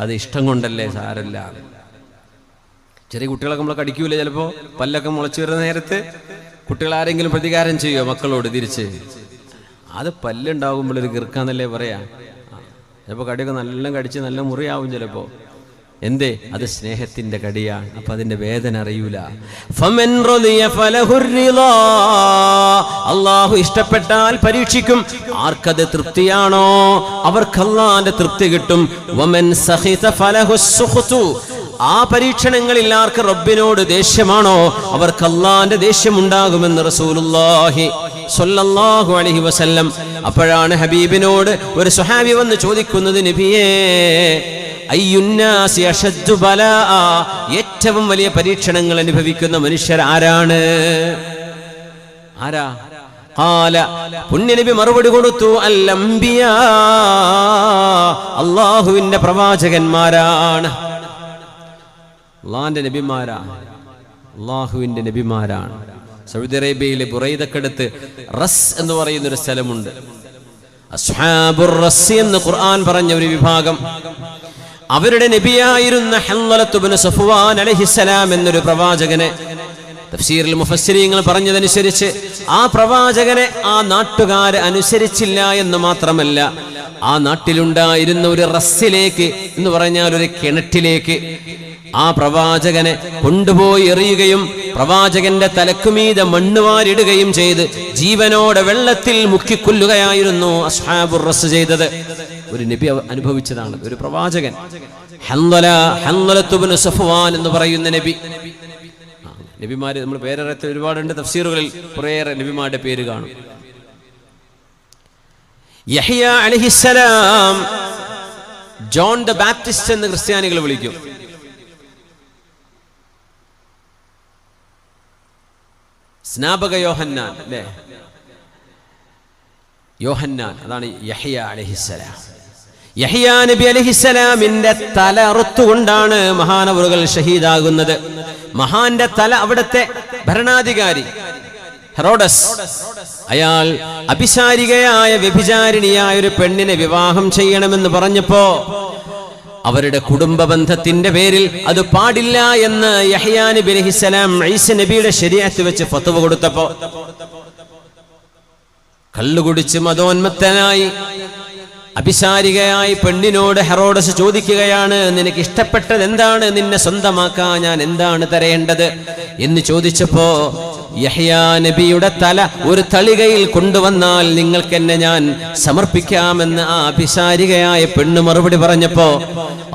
അത് ഇഷ്ടം കൊണ്ടല്ലേ, സാരല്ല. ചെറിയ കുട്ടികളൊക്കെ നമ്മളെ കടിക്കൂലേ? ചിലപ്പോ പല്ലൊക്കെ മുളച്ചു വരുന്ന നേരത്ത് കുട്ടികൾ ആരെങ്കിലും പ്രതികാരം ചെയ്യുമോ മക്കളോട് തിരിച്ച്? അത് പല്ലുണ്ടാകുമ്പോഴൊരു ഗിർക്കാന്നല്ലേ പറയാ. ചിലപ്പോ കടിയൊക്കെ നല്ല കടിച്ച് നല്ല മുറിയാവും ചിലപ്പോ. എന്തേ? അത് സ്നേഹത്തിന്റെ കടിയാണ്. അപ്പൊ അതിന്റെ വേദന അറിയൂല. അള്ളാഹു ഇഷ്ടപ്പെട്ടാൽ പരീക്ഷിക്കും. ആർക്കത് തൃപ്തിയാണോ അവർക്ക് അള്ളാന്റെ തൃപ്തി കിട്ടും. ആ പരീക്ഷണങ്ങളിൽ ആർക്ക് റബ്ബിനോട് ദേഷ്യമാണോ അവർക്ക് അള്ളാന്റെ ദേഷ്യം ഉണ്ടാകുമെന്ന് റസൂലുള്ളാഹി സ്വല്ലല്ലാഹു അലൈഹി വസല്ലം. അപ്പോഴാണ് ഹബീബിനോട് ഒരു സ്വഹാബി വന്ന് ചോദിക്കുന്നത്, നബിയേ അയ്യുന്നാസി അശദ്ദു ബലാഅ, ഏറ്റവും വലിയ പരീക്ഷണങ്ങൾ അനുഭവിക്കുന്ന മനുഷ്യർ ആരാണ്? ആരാ? ഖാല, പുണ്യനബി മറുപടി കൊടുത്തു, അൽ അംബിയാ, അല്ലാഹുവിന്റെ പ്രവാചകന്മാരാണ്, അല്ലാഹുവിന്റെ നബിമാരാണ്, അല്ലാഹുവിന്റെ നബിമാരാണ്. സൗദി അറേബ്യയിലെ ബുറൈദക്കടുത്ത് റസ് എന്ന് പറയുന്ന ഒരു സ്ഥലമുണ്ട്. അസ്ഹാബുർ റസ് എന്ന് ഖുർആൻ പറഞ്ഞ ഒരു വിഭാഗം, അവരുടെ നബിയായിരുന്ന ഹൻളലത്ത് ഇബ്നു സഫ്വാൻ അലൈഹിസ്സലാം എന്നൊരു പ്രവാചകനെ തഫ്സീറിൽ മുഫസ്സിരീങ്ങൾ പറഞ്ഞതനുസരിച്ച് ആ പ്രവാചകനെ ആ നാട്ടുകാര് അനുസരിച്ചില്ല എന്ന് മാത്രമല്ല, ആ നാട്ടിലുണ്ടായിരുന്ന ഒരു റസ്സിലേക്ക് എന്ന് പറഞ്ഞാൽ ഒരു കിണറ്റിലേക്ക് ആ പ്രവാചകനെ കൊണ്ടുപോയി എറിയുകയും പ്രവാചകന്റെ തലക്കുമീതെ മണ്ണ് വാരിടുകയും ചെയ്ത് ജീവനോടെ വെള്ളത്തിൽ മുക്കിക്കൊല്ലുകയായിരുന്നു അസ്ഹാബുർ റസ് ചെയ്തത്. ഒരു നബി അനുഭവിച്ചതാണ്, ഒരു പ്രവാചകൻ. ഹൻളലത്ത് ഇബ്നു സഫ്വാൻ എന്ന് പറയുന്ന നബി. നബിമാര് നമ്മൾ പേരറിയാത്ത ഒരുപാടുണ്ട്. തഫ്സീറുകളിൽ കുറേയേറെ നബിമാരുടെ പേര് കാണും. യഹ്യ അലൈഹിസ്സലാം, ജോൺ ദ ബാപ്റ്റിസ്റ്റ് എന്ന് ക്രിസ്ത്യാനികൾ വിളിക്കും. സ്നാപക യോഹന്നാൻ അല്ലേ? യോഹന്നാൻ, അതാണ് യഹ്യ അലൈഹിസ്സലാം. യഹ്യ നബി അലൈഹിസ്സലാമിന്റെ തല അറുത്തുകൊണ്ടാണ് മഹാനവറുകൾ ഷഹീദാകുന്നത്. മഹാന്റെ തല അവിടുത്തെ ഭരണാധികാരി ഹെറോഡസ്, അയാൾ അഭിസാരികയായ വ്യഭിചാരിണിയായ ഒരു പെണ്ണിനെ വിവാഹം ചെയ്യണമെന്ന് പറഞ്ഞപ്പോ അവരുടെ കുടുംബ ബന്ധത്തിന്റെ പേരിൽ അത് പാടില്ല എന്ന് യഹ്യാ നബി അലൈഹിസ്സലാം ഈസ നബിയുടെ ശരീഅത്ത് വെച്ച് ഫത്വ കൊടുത്തപ്പോ കള്ളുകുടിച്ച് മതോന്മത്തനായി അഭിസാരികയായി പെണ്ണിനോട് ഹെറോഡസ് ചോദിക്കുകയാണ്, നിനക്ക് ഇഷ്ടപ്പെട്ടത് എന്താണ്, നിന്നെ സ്വന്തമാക്കാൻ ഞാൻ എന്താണ് തരേണ്ടത് എന്ന് ചോദിച്ചപ്പോ യഹ്യാ നബിയുടെ തല ഒരു തളികയിൽ കൊണ്ടുവന്നാൽ നിങ്ങൾക്ക് എന്നെ ഞാൻ സമർപ്പിക്കാമെന്ന് ആ അഭിസാരികയായ പെണ്ണ് മറുപടി പറഞ്ഞപ്പോ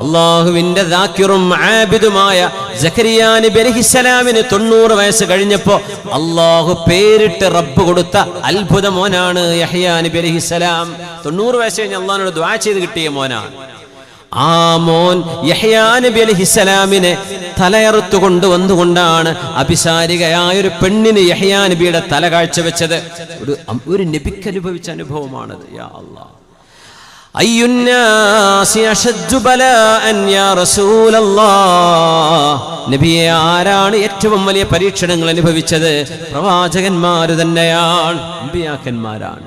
അള്ളാഹുവിന്റെ ദാക്കിറും ആബിദുമായ സക്കരിയാ നബി അലൈഹിസ്സലാമിന് 90 വയസ്സ് കഴിഞ്ഞപ്പോ അള്ളാഹു പേരിട്ട് റബ്ബ് കൊടുത്ത അത്ഭുത മോനാണ് യഹ്യാ നബി അലൈഹിസ്സലാം. 90 വയസ്സ് കഴിഞ്ഞ് അള്ളാഹിനോട് ദുആ ചെയ്ത് കിട്ടിയ മോനാണ്. ആ മോൻ യഹ്യാ നബി അലൈഹിസ്സലാമിനെ തലയറുത്തു കൊണ്ടുവന്നുകൊണ്ടാണ് അഭിസാരികയായ ഒരു പെണ്ണിന് യഹ്യാ നബിയുടെ തല കാഴ്ചവെച്ചത്. ഒരു നബിക്ക് അനുഭവിച്ച അനുഭവമാണത്. യാ അല്ലാഹ്, അയ്യുന്നാസി അശദ്ദു ബലാഅൻ യാ റസൂലല്ലാഹ്, നബിയെ ആരാണ് ഏറ്റവും വലിയ പരീക്ഷണങ്ങൾ അനുഭവിച്ചത്? പ്രവാചകന്മാര് തന്നെയാണ്, അമ്പിയാക്കന്മാരാണ്.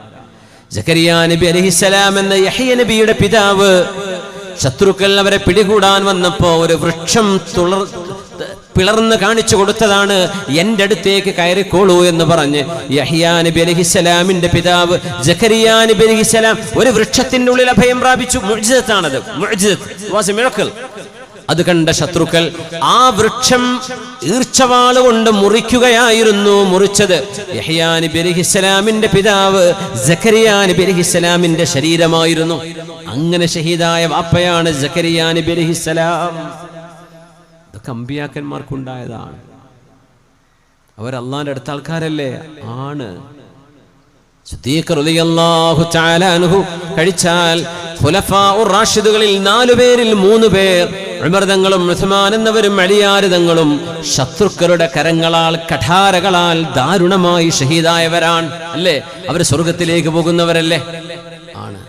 സക്കരിയാ നബി അലൈഹിസ്സലാം എന്ന യഹ്യ നബിയുടെ പിതാവ് ശത്രുക്കൾ അവരെ പിടികൂടാൻ വന്നപ്പോ ഒരു വൃക്ഷം പിളർന്ന് കാണിച്ചു കൊടുത്തതാണ്, എന്റെ അടുത്തേക്ക് കയറിക്കോളൂ എന്ന് പറഞ്ഞ് യഹ്യാ നബി അലൈഹിസ്സലാമിന്റെ പിതാവ് സക്കരിയാ നബി അലൈഹിസ്സലാം ഒരു വൃക്ഷത്തിന്റെ ഉള്ളിൽ അഭയം പ്രാപിച്ചു. മുഅ്ജിസത്താണത്, മുഅ്ജിസത്ത് വാസ് എ മിറക്കിൾ. അത് കണ്ട ശത്രുക്കൾ ആ വൃക്ഷം ഈർച്ചവാള് കൊണ്ട് മുറിക്കുകയായിരുന്നു. മുറിച്ചത് യഹ്യാ നബി അലൈഹിസ്സലാമിന്റെ പിതാവ് സക്കരിയാ നബി അലൈഹിസ്സലാമിന്റെ ശരീരമായിരുന്നു. അങ്ങനെ ഷഹീദായ വാപ്പയാണ് സക്കരിയാ നബി അലൈഹിസ്സലാം. ഇതൊക്കെ അമ്പിയാക്കന്മാർക്കുണ്ടായതാണ്. അവർ അള്ളാന്റെ അടുത്ത ആൾക്കാരല്ലേ? ആണ്. സിദ്ദീഖ് റളിയല്ലാഹു തആല അൻഹു കഴിച്ചാൽ ഖുലഫാഉർ റാഷിദുകളിൽ 4 പേരിൽ 3 പേർ ഉമർ തങ്ങളും ഉസ്മാൻ എന്നവരും അലിയാർ തങ്ങളും ശത്രുക്കളുടെ കരങ്ങളാൽ കഠാരകളാൽ ദാരുണമായി ഷഹീദായവരാണ്. അല്ലേ? അവർ സ്വർഗത്തിലേക്ക് പോകുന്നവരല്ലേ? ആണ്.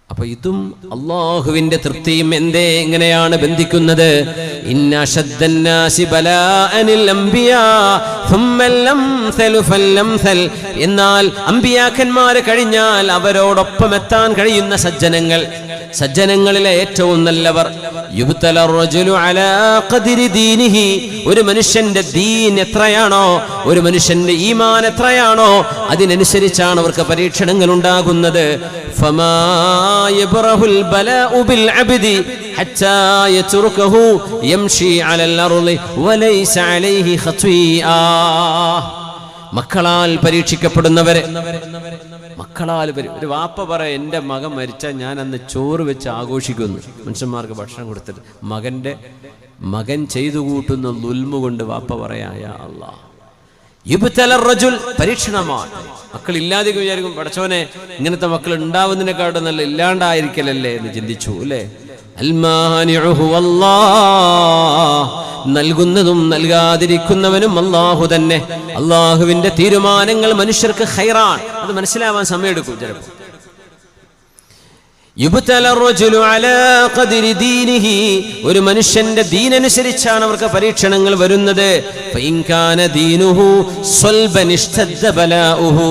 അപ്പൊ ഇതും അള്ളാഹുവിന്റെ തൃപ്തിയും എങ്ങനെയാണ് ബന്ധിക്കുന്നത്? ഇന്ന അശദ്ദന്നാസി ബലാഅനിൽ അംബിയാ സുമ്മൽ അംസലു ഫല്ലംസൽ. എന്നാൽ അമ്പിയാക്കന്മാരെ കഴിഞ്ഞാൽ അവരോടൊപ്പം എത്താൻ കഴിയുന്ന സജ്ജനങ്ങളിലെ ഏറ്റവും നല്ലവർ യുബ്തല റജുലു അലാ ഖദ്രി ദീനിഹി. ഒരു മനുഷ്യന്റെ ദീൻ എത്രയാണോ, ഒരു മനുഷ്യന്റെ ഈമാൻ എത്രയാണോ അതിനനുസരിച്ചാണ് അവർക്ക് പരീക്ഷണങ്ങൾ ഉണ്ടാകുന്നത്. ഫമാ യബ്റഹുൽ ബലാഉ ബിൽ അബ്ദി ഹത്താ യത്റുകഹു യംശി അലൽ അർളി വലൈസ അലൈഹി ഖത്വീആ. മക്കളാൽ പരീക്ഷിക്കപ്പെടുന്നവരെ, മക്കളാൽ ഒരു വാപ്പ പറയും, എൻ്റെ മകൻ മരിച്ചാൽ ഞാൻ അന്ന് ചോറ് വെച്ച് ആഘോഷിക്കുന്നു. മനുഷ്യന്മാർക്ക് ഭക്ഷണം കൊടുത്തിട്ട് മകൻ ചെയ്തു കൂട്ടുന്ന ദുൽമ കൊണ്ട് വാപ്പ പറയാ, യാ അല്ലാഹ് യുബ്തല റജുൽ, പരീക്ഷണമാണ്. മക്കൾ ഇല്ലാതെ വിചാരിക്കും, പടച്ചോനെ ഇങ്ങനത്തെ മക്കൾ ഉണ്ടാവുന്നതിനെക്കാട്ടും നല്ല ഇല്ലാണ്ടായിരിക്കലല്ലേ എന്ന് ചിന്തിച്ചു. അല്ലേ? അൽമാനിഉഹു അല്ലാഹ്, നൽകുന്നതും നൽകാതിരിക്കുന്നവനും അല്ലാഹു തന്നെ. അല്ലാഹുവിന്റെ തീരുമാനങ്ങൾ മനുഷ്യർക്ക് ഖൈറാണ്. അത് മനസ്സിലാവാൻ സമയമെടുക്കും ചിലപ്പോൾ. യുബ്തല റജുലു അലാ ഖദ്രി ദീനിഹി, ഒരു മനുഷ്യന്റെ ദീനനുസരിച്ചാണ് അവർക്ക് പരീക്ഷണങ്ങൾ വരുന്നത്. ഫഇൻ കാന ദീനുഹു സ്വൽബൻ ഇഷ്തദ്ദ ബലാഉഹു.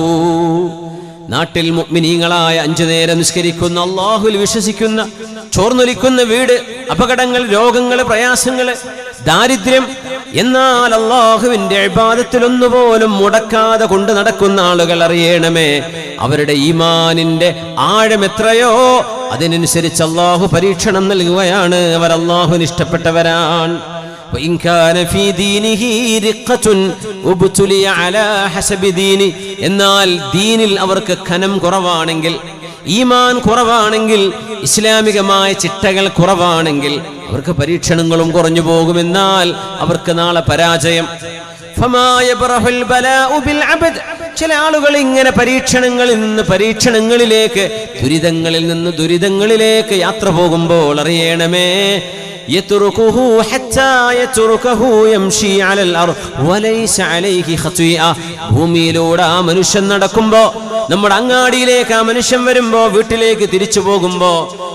നാട്ടിൽ മുഅ്മിനീങ്ങളായ 5 നേരം നിസ്കരിക്കുന്ന, അല്ലാഹുവിൽ വിശ്വസിക്കുന്ന, ചോർന്നൊലിക്കുന്ന വീട്, അപകടങ്ങൾ, രോഗങ്ങൾ, പ്രയാസങ്ങൾ, ദാരിദ്ര്യം, എന്നാൽ അല്ലാഹുവിന്റെ ഇബാദത്തിൽ ഒന്നുപോലും മുടക്കാതെ കൊണ്ട് നടക്കുന്ന ആളുകൾ അറിയണമേ, അവരുടെ ഈമാനിന്റെ ആഴം എത്രയോ അതിനനുസരിച്ച് അല്ലാഹു പരീക്ഷണം നൽകുകയാണ്. അവർ അല്ലാഹുവിന് ഇഷ്ടപ്പെട്ടവരാണ്. എന്നാൽ ദീനിൽ അവർക്ക് ഖനം കുറവാണെങ്കിൽ, ഈമാൻ കുറവാണെങ്കിൽ, ഇസ്ലാമികമായ ചിട്ടകൾ കുറവാണെങ്കിൽ അവർക്ക് പരീക്ഷണങ്ങളും കുറഞ്ഞു പോകുമെന്നാൽ അവർക്ക് നാളെ പരാജയം. ചില ആളുകൾ ഇങ്ങനെ പരീക്ഷണങ്ങളിൽ നിന്ന് പരീക്ഷണങ്ങളിലേക്ക്, ദുരിതങ്ങളിൽ നിന്ന് ദുരിതങ്ങളിലേക്ക് യാത്ര പോകുമ്പോൾ അറിയണമേ, ഭൂമിയിലൂടെ ആ മനുഷ്യൻ നടക്കുമ്പോ, നമ്മുടെ അങ്ങാടിയിലേക്ക് ആ മനുഷ്യൻ വരുമ്പോ, വീട്ടിലേക്ക് തിരിച്ചു പോകുമ്പോ,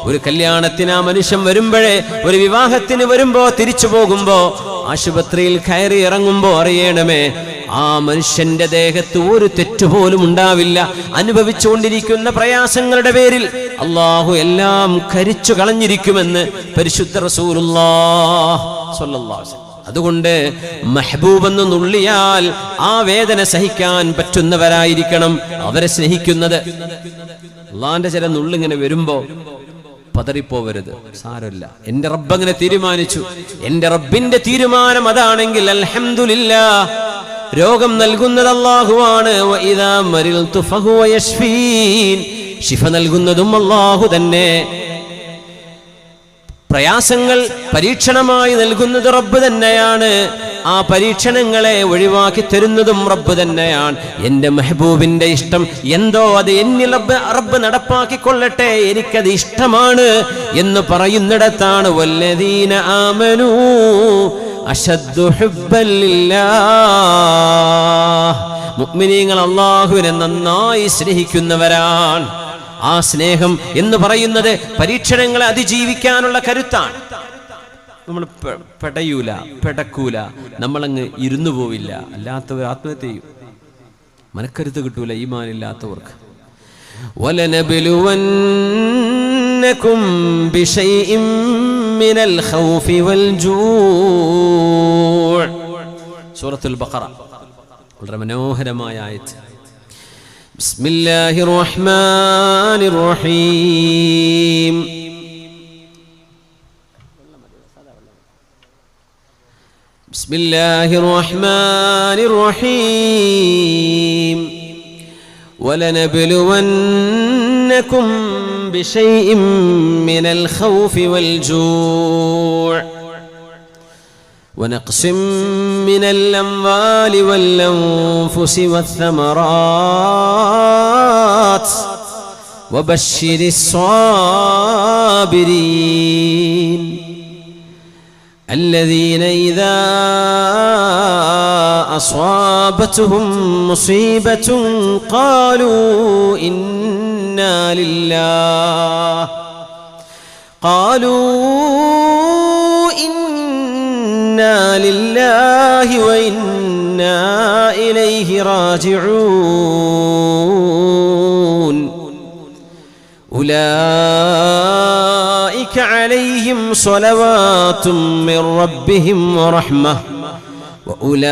ഒരു കല്യാണത്തിന് ആ മനുഷ്യൻ വരുമ്പോഴേ, ഒരു വിവാഹത്തിന് വരുമ്പോ, തിരിച്ചു പോകുമ്പോ, ആശുപത്രിയിൽ കയറി ഇറങ്ങുമ്പോ അറിയണമേ, ആ മനുഷ്യന്റെ ദേഹത്ത് ഒരു തെറ്റുപോലും ഉണ്ടാവില്ല. അനുഭവിച്ചുകൊണ്ടിരിക്കുന്ന പ്രയാസങ്ങളുടെ പേരിൽ അള്ളാഹു എല്ലാം കരിച്ചു കളഞ്ഞിരിക്കുമെന്ന് പരിശുദ്ധ റസൂലുള്ളാഹി സ്വല്ലല്ലാഹു അലൈഹി വസല്ലം. അതുകൊണ്ട് മെഹബൂബ് എന്ന് നുള്ളിയാൽ ആ വേദന സഹിക്കാൻ പറ്റുന്നവരായിരിക്കണം അവരെ സ്നേഹിക്കുന്നത്. അള്ളാന്റെ ചില നുള്ളിങ്ങനെ വരുമ്പോ പതറിപ്പോവരുത്, സാരമില്ല, എന്റെ റബ്ബ് അങ്ങനെ തീരുമാനിച്ചു, എന്റെ റബ്ബിന്റെ തീരുമാനം അതാണെങ്കിൽ അൽഹംദുലില്ലാഹ്. രോഗം നൽകുന്നത് അല്ലാഹുവാണ്. വഇദാ മരിൽതു ഫഹുവ യശ്ഫീൻ, ശിഫ നൽകുന്നതും അല്ലാഹു തന്നെ. പ്രയാസങ്ങൾ പരീക്ഷണമായി നൽകുന്നത് റബ്ബ് തന്നെയാണ്. ആ പരീക്ഷണങ്ങളെ ഒഴിവാക്കി തരുന്നതും റബ്ബ് തന്നെയാണ്. എന്റെ മെഹബൂബിന്റെ ഇഷ്ടം എന്തോ അത് എന്നിൽ റബ്ബ് നടപ്പാക്കിക്കൊള്ളട്ടെ, എനിക്കത് ഇഷ്ടമാണ് എന്ന് പറയുന്നിടത്താണ് വല്ലദീന ആമനൂ അശദ്ദു ഹുബ്ബൻ ലില്ലാഹ്. മുഅ്മിനീങ്ങൾ അല്ലാഹുവിനെ നന്നായി സ്നേഹിക്കുന്നവരാണ്. ആ സ്നേഹം എന്ന് പറയുന്നത് പരീക്ഷണങ്ങളെ അതിജീവിക്കാനുള്ള കരുത്താണ്. നമ്മൾ പെടയൂല, പെടക്കൂല, നമ്മളങ്ങ് ഇരുന്നു പോവില്ല. അല്ലാത്തവർ ആത്മഹത്യ ചെയ്യും. മനക്കരുത്ത് കിട്ടൂല ഈമാനില്ലാത്തവർക്ക്. വലനബ്ലുവന്നകും ബിശൈഇൻ മിനൽ ഖൗഫി വൽ ജൂഅ്. സൂറത്തുൽ ബഖറ വളരെ മനോഹരമായ ആയത്ത്. بسم الله الرحمن الرحيم. بسم الله الرحمن الرحيم. ولنبلونكم بشيء من الخوف والجوع ونقص من الأموال والأنفس والثمرات وبشر الصابرين الذين إذا أصابتهم مصيبة قالوا إنا لله وإنا إليه راجعون أولئك عليهم صلوات من ربهم ورحمة وأولئك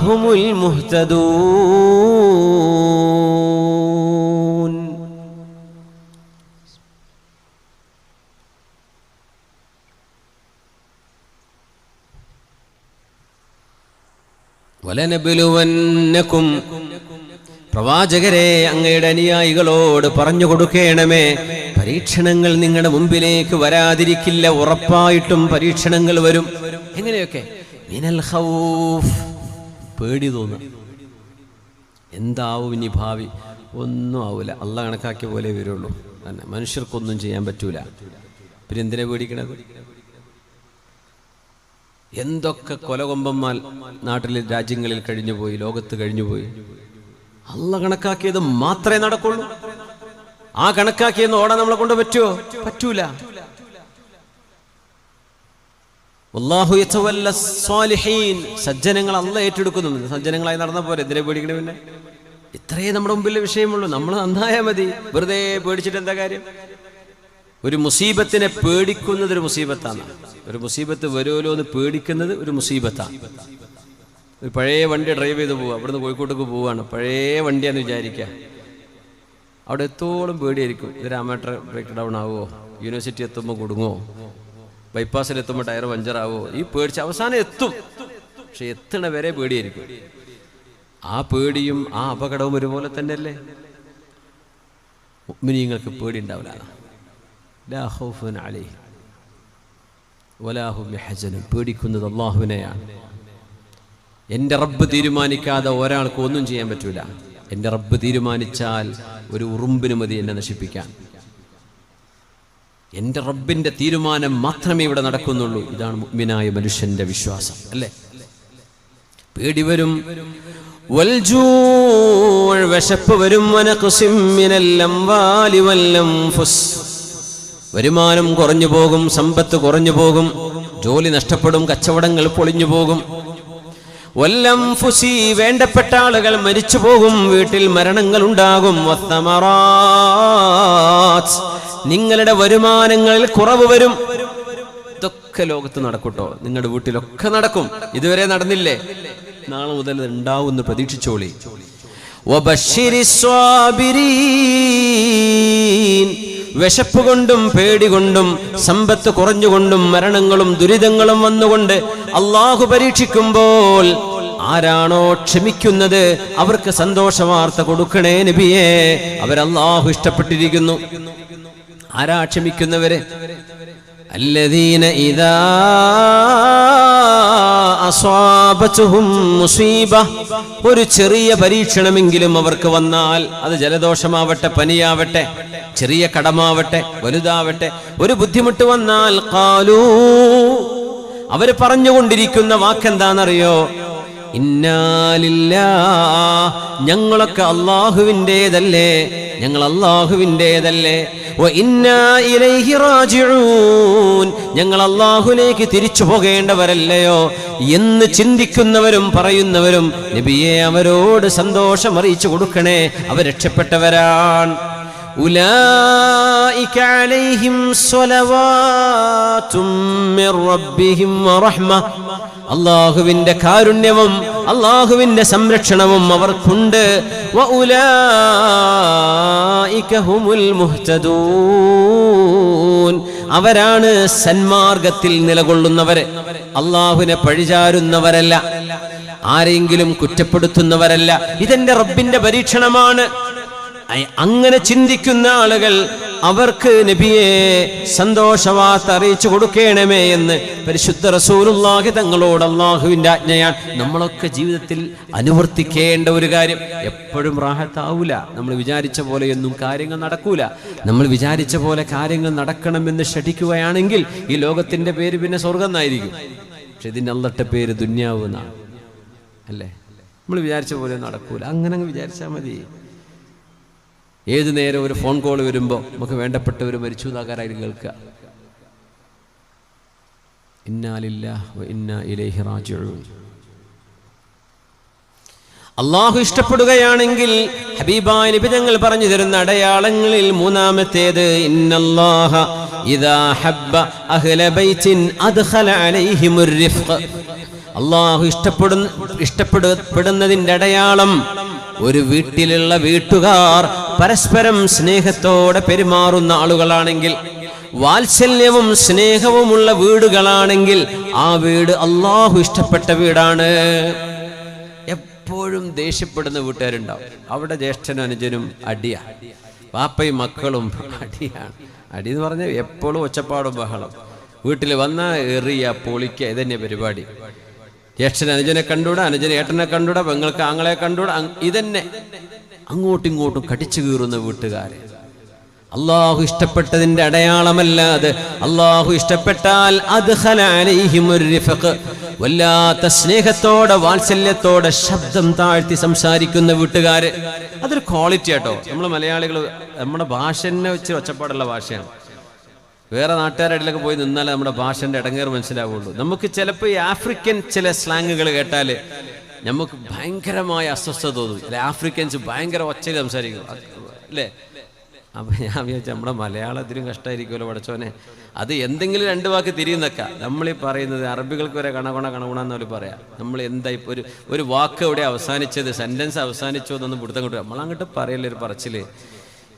هم المهتدون. വലനബ്ലുവന്നകും, പ്രവാചകരെ അങ്ങയുടെ അനുയായികളോട് പറഞ്ഞു കൊടുക്കണമേ, പരീക്ഷണങ്ങൾ നിങ്ങളുടെ മുമ്പിലേക്ക് വരാതിരിക്കില്ല. ഉറപ്പായിട്ടും പരീക്ഷണങ്ങൾ വരും. എങ്ങനെയൊക്കെ? മിനൽ ഖൗഫ്, പേടി തോന്നും. എന്താവും ഇനി ഭാവി? ഒന്നും ആവൂല, അള്ളാഹ് കണക്കാക്കിയ പോലെ വരുള്ളൂ. തന്നെ മനുഷ്യർക്കൊന്നും ചെയ്യാൻ പറ്റൂല. പിന്നെ എന്തിനാ പേടിക്കണത്? എന്തൊക്കെ കൊലകൊമ്പന്മാർ നാട്ടിലെ രാജ്യങ്ങളിൽ കഴിഞ്ഞുപോയി, ലോകത്ത് കഴിഞ്ഞുപോയി. അള്ളാഹ് കണക്കാക്കിയത് മാത്രമേ നടക്കുള്ളൂ. ആ കണക്കാക്കിയെന്ന് ഓടാൻ നമ്മളെ കൊണ്ട് പറ്റുമോ? പറ്റൂല. വല്ലാഹു യതവല്ല സ്വാലിഹീൻ, സജ്ജനങ്ങൾ അള്ളാഹ് ഏറ്റെടുക്കുന്നു. സജ്ജനങ്ങളായി നടന്ന പോലെ എന്തിനെ പേടിക്കണേ? പിന്നെ ഇത്രയേ നമ്മുടെ മുമ്പിലെ വിഷയമുള്ളൂ. നമ്മൾ നന്നായാൽ മതി. വെറുതെ പേടിച്ചിട്ട് എന്താ കാര്യം? ഒരു മുസീബത്തിനെ പേടിക്കുന്നത് ഒരു മുസീബത്താണ്. ഒരു മുസീബത്ത് വരുമല്ലോ എന്ന് പേടിക്കുന്നത് ഒരു മുസീബത്താണ്. ഒരു പഴയ വണ്ടി ഡ്രൈവ് ചെയ്ത് പോവുക, അവിടുന്ന് കോഴിക്കോട്ടേക്ക് പോവുകയാണ്. പഴയ വണ്ടിയാന്ന് വിചാരിക്കുക. അവിടെ എത്തോളം പേടിയായിരിക്കും. ഇത് രാമേട്ടർ ബ്രേക്ക് ഡൗൺ ആവുമോ, യൂണിവേഴ്സിറ്റി എത്തുമ്പോൾ കുടുങ്ങോ, ബൈപ്പാസിൽ എത്തുമ്പോൾ ടയർ പഞ്ചറാവോ, ഈ പേടിച്ച് അവസാനം എത്തും. പക്ഷെ എത്തണ വരെ പേടിയായിരിക്കും. ആ പേടിയും ആ അപകടവും ഒരുപോലെ തന്നെയല്ലേ? മുഅ്മിനീങ്ങൾക്ക് പേടി ഉണ്ടാവില്ല. ലാ ഖൗഫുൻ അലൈഹിം വലാ ഹും യഹ്സനൂൻ. പേടിക്കുന്നത് അല്ലാഹുവിനെയാണ്. എൻ്റെ റബ്ബ് തീരുമാനിക്കാതെ ഒരാൾക്ക് ഒന്നും ചെയ്യാൻ പറ്റൂല. എൻ്റെ റബ്ബ് തീരുമാനിച്ചാൽ ഒരു ഉറുമ്പിന് മതി എന്നെ നശിപ്പിക്കാൻ. എൻ്റെ റബ്ബിൻ്റെ തീരുമാനം മാത്രമേ ഇവിടെ നടക്കുന്നുള്ളൂ. ഇതാണ് മുഅ്മിനായ മനുഷ്യന്റെ വിശ്വാസം, അല്ലേ? പേടി വരും, വിശപ്പ് വരും, ഒരു വരുമാനം കുറഞ്ഞു പോകും, സമ്പത്ത് കുറഞ്ഞു പോകും, ജോലി നഷ്ടപ്പെടും, കച്ചവടങ്ങൾ പൊളിഞ്ഞു പോകും. വല്ലംഫുസി, വേണ്ടപ്പെട്ട ആളുകൾ മരിച്ചു പോകും, വീട്ടിൽ മരണങ്ങൾ ഉണ്ടാകും. വത്തമറാത്ത്, നിങ്ങളുടെ വരുമാനങ്ങളിൽ കുറവ് വരും. ഇതൊക്കെ ലോകത്ത് നടക്കൂട്ടോ, നിങ്ങളുടെ വീട്ടിലൊക്കെ നടക്കും. ഇതുവരെ നടന്നില്ലേ? നാളെ മുതൽ ഉണ്ടാവുമെന്ന് പ്രതീക്ഷിച്ചോളി. വിശപ്പ് കൊണ്ടും പേടി കൊണ്ടും സമ്പത്ത് കുറഞ്ഞുകൊണ്ടും മരണങ്ങളും ദുരിതങ്ങളും വന്നുകൊണ്ട് അള്ളാഹു പരീക്ഷിക്കുമ്പോൾ ആരാണോ ക്ഷമിക്കുന്നത് അവർക്ക് സന്തോഷ വാർത്ത കൊടുക്കണേ നബിയേ. അവരല്ലാഹു ഇഷ്ടപ്പെട്ടിരിക്കുന്നു. ആരാ ക്ഷമിക്കുന്നവര്? الذين إذا أصابتهم مصيبة, ഒരു ചെറിയ പരീക്ഷണമെങ്കിലും അവർക്ക് വന്നാൽ, അത് ജലദോഷമാവട്ടെ, പനിയാവട്ടെ, ചെറിയ കടമാവട്ടെ, വലുതാവട്ടെ, ഒരു ബുദ്ധിമുട്ട് വന്നാൽ ഖാലൂ, അവർ പറഞ്ഞുകൊണ്ടിരിക്കുന്ന വാക്കെന്താണെന്നറിയോ? ഇന്നാ ലില്ലാഹ്, ഞങ്ങളൊക്കെ അല്ലാഹുവിൻ്റെതല്ലേ, ഞങ്ങൾ അല്ലാഹുവിൻ്റെതല്ലേ. വ ഇന്നാ ഇലൈഹി റാജിഊൻ, ഞങ്ങൾ അല്ലാഹുവിലേക്ക് തിരിച്ചു പോകേണ്ടവരല്ലയോ എന്ന് ചിന്തിക്കുന്നവരും പറയുന്നവരും നബിയെ അവരോട് സന്തോഷം അറിയിച്ചു കൊടുക്കണേ, അവർ രക്ഷപ്പെട്ടവരാണ്. ഉലൈക അലൈഹിം സ്വലവാതും മിർ റബ്ബിഹിം വറഹ്മ, അല്ലാഹുവിന്റെ കാരുണ്യവും അല്ലാഹുവിന്റെ സംരക്ഷണവും അവർക്കുണ്ട്. വഉലൈക ഹുമുൽ മുഹ്തദൂൻ, അവരാണ് സന്മാർഗത്തിൽ നിലകൊള്ളുന്നവര്. അല്ലാഹുവിനെ പഴിചാരുന്നവരല്ല, ആരെങ്കിലും കുറ്റപ്പെടുത്തുന്നവരല്ല. ഇതെന്റെ റബ്ബിന്റെ പരീക്ഷണമാണ്. അങ്ങനെ ചിന്തിക്കുന്ന ആളുകൾ അവർക്ക് നബിയെ സന്തോഷവാർത്ത അറിയിച്ചു കൊടുക്കണമേ എന്ന് പരിശുദ്ധ റസൂലുള്ളാഹി തങ്ങളോട് അല്ലാഹുവിന്റെ ആജ്ഞയാണ്. നമ്മളൊക്കെ ജീവിതത്തിൽ അനുവർത്തിക്കേണ്ട ഒരു കാര്യം. എപ്പോഴും റാഹത്താവൂല, നമ്മൾ വിചാരിച്ച പോലെയൊന്നും കാര്യങ്ങൾ നടക്കൂല. നമ്മൾ വിചാരിച്ച പോലെ കാര്യങ്ങൾ നടക്കണമെന്ന് ഷഠിക്കുകയാണെങ്കിൽ ഈ ലോകത്തിന്റെ പേര് പിന്നെ സ്വർഗം എന്നായിരിക്കും. പക്ഷെ ഇതിൻ്റെ അള്ളട്ട പേര് ദുന്യാവ് എന്നാണ്, അല്ലേ? നമ്മൾ വിചാരിച്ച പോലെ നടക്കൂല. അങ്ങനെ വിചാരിച്ചാൽ മതി. ഏതു നേരം ഒരു ഫോൺ കോൾ വരുമ്പോൾ നമുക്ക് വേണ്ടപ്പെട്ടവർ മരിച്ചു എന്നാകാരായിരിക്കും കേൾക്കുക. ഇന്നാ ലില്ലാഹി വ ഇന്നാ ഇലൈഹി റാജിഊൻ. അല്ലാഹു ഇഷ്ടപ്പെടുകയാണെങ്കിൽ ഹബീബായ നബി തങ്ങൾ പറഞ്ഞു തരുന്ന അടയാളങ്ങളിൽ മൂന്നാമത്തേത്, ഇന്നല്ലാഹ ഇദാ ഹബ്ബ അഹ്ല ബൈത്തിൻ അദ്ഖല അലൈഹിമുർ റിഫ്ഖ്. അല്ലാഹു ഇഷ്ടപ്പെടുന്നതിൻ്റെ അടയാളം, ഒരു വീട്ടിലുള്ള വീട്ടുകാർ പരസ്പരം സ്നേഹത്തോടെ പെരുമാറുന്ന ആളുകളാണെങ്കിൽ, വാത്സല്യവും സ്നേഹവുമുള്ള വീടുകളാണെങ്കിൽ ആ വീട് അല്ലാഹു ഇഷ്ടപ്പെട്ട വീടാണ്. എപ്പോഴും ദേഷ്യപ്പെടുന്ന വീട്ടുകാരുണ്ടാവും. അവിടെ ജ്യേഷ്ഠനും അനുജനും അടിയാ, പാപ്പയും മക്കളും അടിയാണ്. അടി എന്ന് പറഞ്ഞാൽ എപ്പോഴും ഒച്ചപ്പാടും ബഹളം. വീട്ടിൽ വന്നാൽ എറിയ പൊളിക്കുക, ഇതന്നെ പരിപാടി. ജ്യേഷ്ഠൻ അനുജനെ കണ്ടൂടാ, അനുജന് ഏട്ടനെ കണ്ടൂടാ, പെങ്ങൾക്ക് ആങ്ങളെ കണ്ടൂടാ, ഇതന്നെ. അങ്ങോട്ടും ഇങ്ങോട്ടും കടിച്ചു കീറുന്ന വീട്ടുകാരെ അല്ലാഹു ഇഷ്ടപ്പെട്ടതിന്റെ അടയാളമല്ലാതെ, അല്ലാഹു ഇഷ്ടപ്പെട്ടാൽ അദ്ഖല അലൈഹിമുർ റിഫഖ്, വല്ലാത്ത സ്നേഹത്തോടെ വാത്സല്യത്തോടെ ശബ്ദം താഴ്ത്തി സംസാരിക്കുന്ന വീട്ടുകാര്, അതൊരു ക്വാളിറ്റി ആട്ടോ. നമ്മൾ മലയാളികൾ നമ്മുടെ ഭാഷ തന്നെ വെച്ച് ഒച്ചപ്പാടുള്ള ഭാഷയാണ്. വേറെ നാട്ടുകാരുടെ ഇടയിലൊക്കെ പോയി നിന്നാലേ നമ്മുടെ ഭാഷൻ്റെ ഇടങ്ങേറ് മനസ്സിലാവുള്ളൂ. നമുക്ക് ചിലപ്പോൾ ഈ ആഫ്രിക്കൻ ചില സ്ലാങ്ങുകൾ കേട്ടാൽ നമുക്ക് ഭയങ്കരമായ അസ്വസ്ഥത തോന്നും. അല്ലെ, ആഫ്രിക്കൻസ് ഭയങ്കര ഒച്ചയിൽ സംസാരിക്കും, അല്ലേ? അപ്പം ഞാൻ വിചാരിച്ചു നമ്മുടെ മലയാളത്തിലും കഷ്ടമായിരിക്കുമല്ലോ പഠിച്ചോനെ. അത് എന്തെങ്കിലും രണ്ട് വാക്ക് തിരിയുന്നൊക്കെ നമ്മളീ പറയുന്നത് അറബികൾക്ക് വരെ കണകുണെന്ന് പറയാം. നമ്മൾ എന്താ ഇപ്പോൾ ഒരു വാക്ക് എവിടെ അവസാനിച്ചത്, സെൻറ്റൻസ് അവസാനിച്ചോ എന്നൊന്നും പിടുത്തം കിട്ടുക. നമ്മളങ്ങോട്ട് പറയല്ലേ ഒരു പറച്ചിൽ.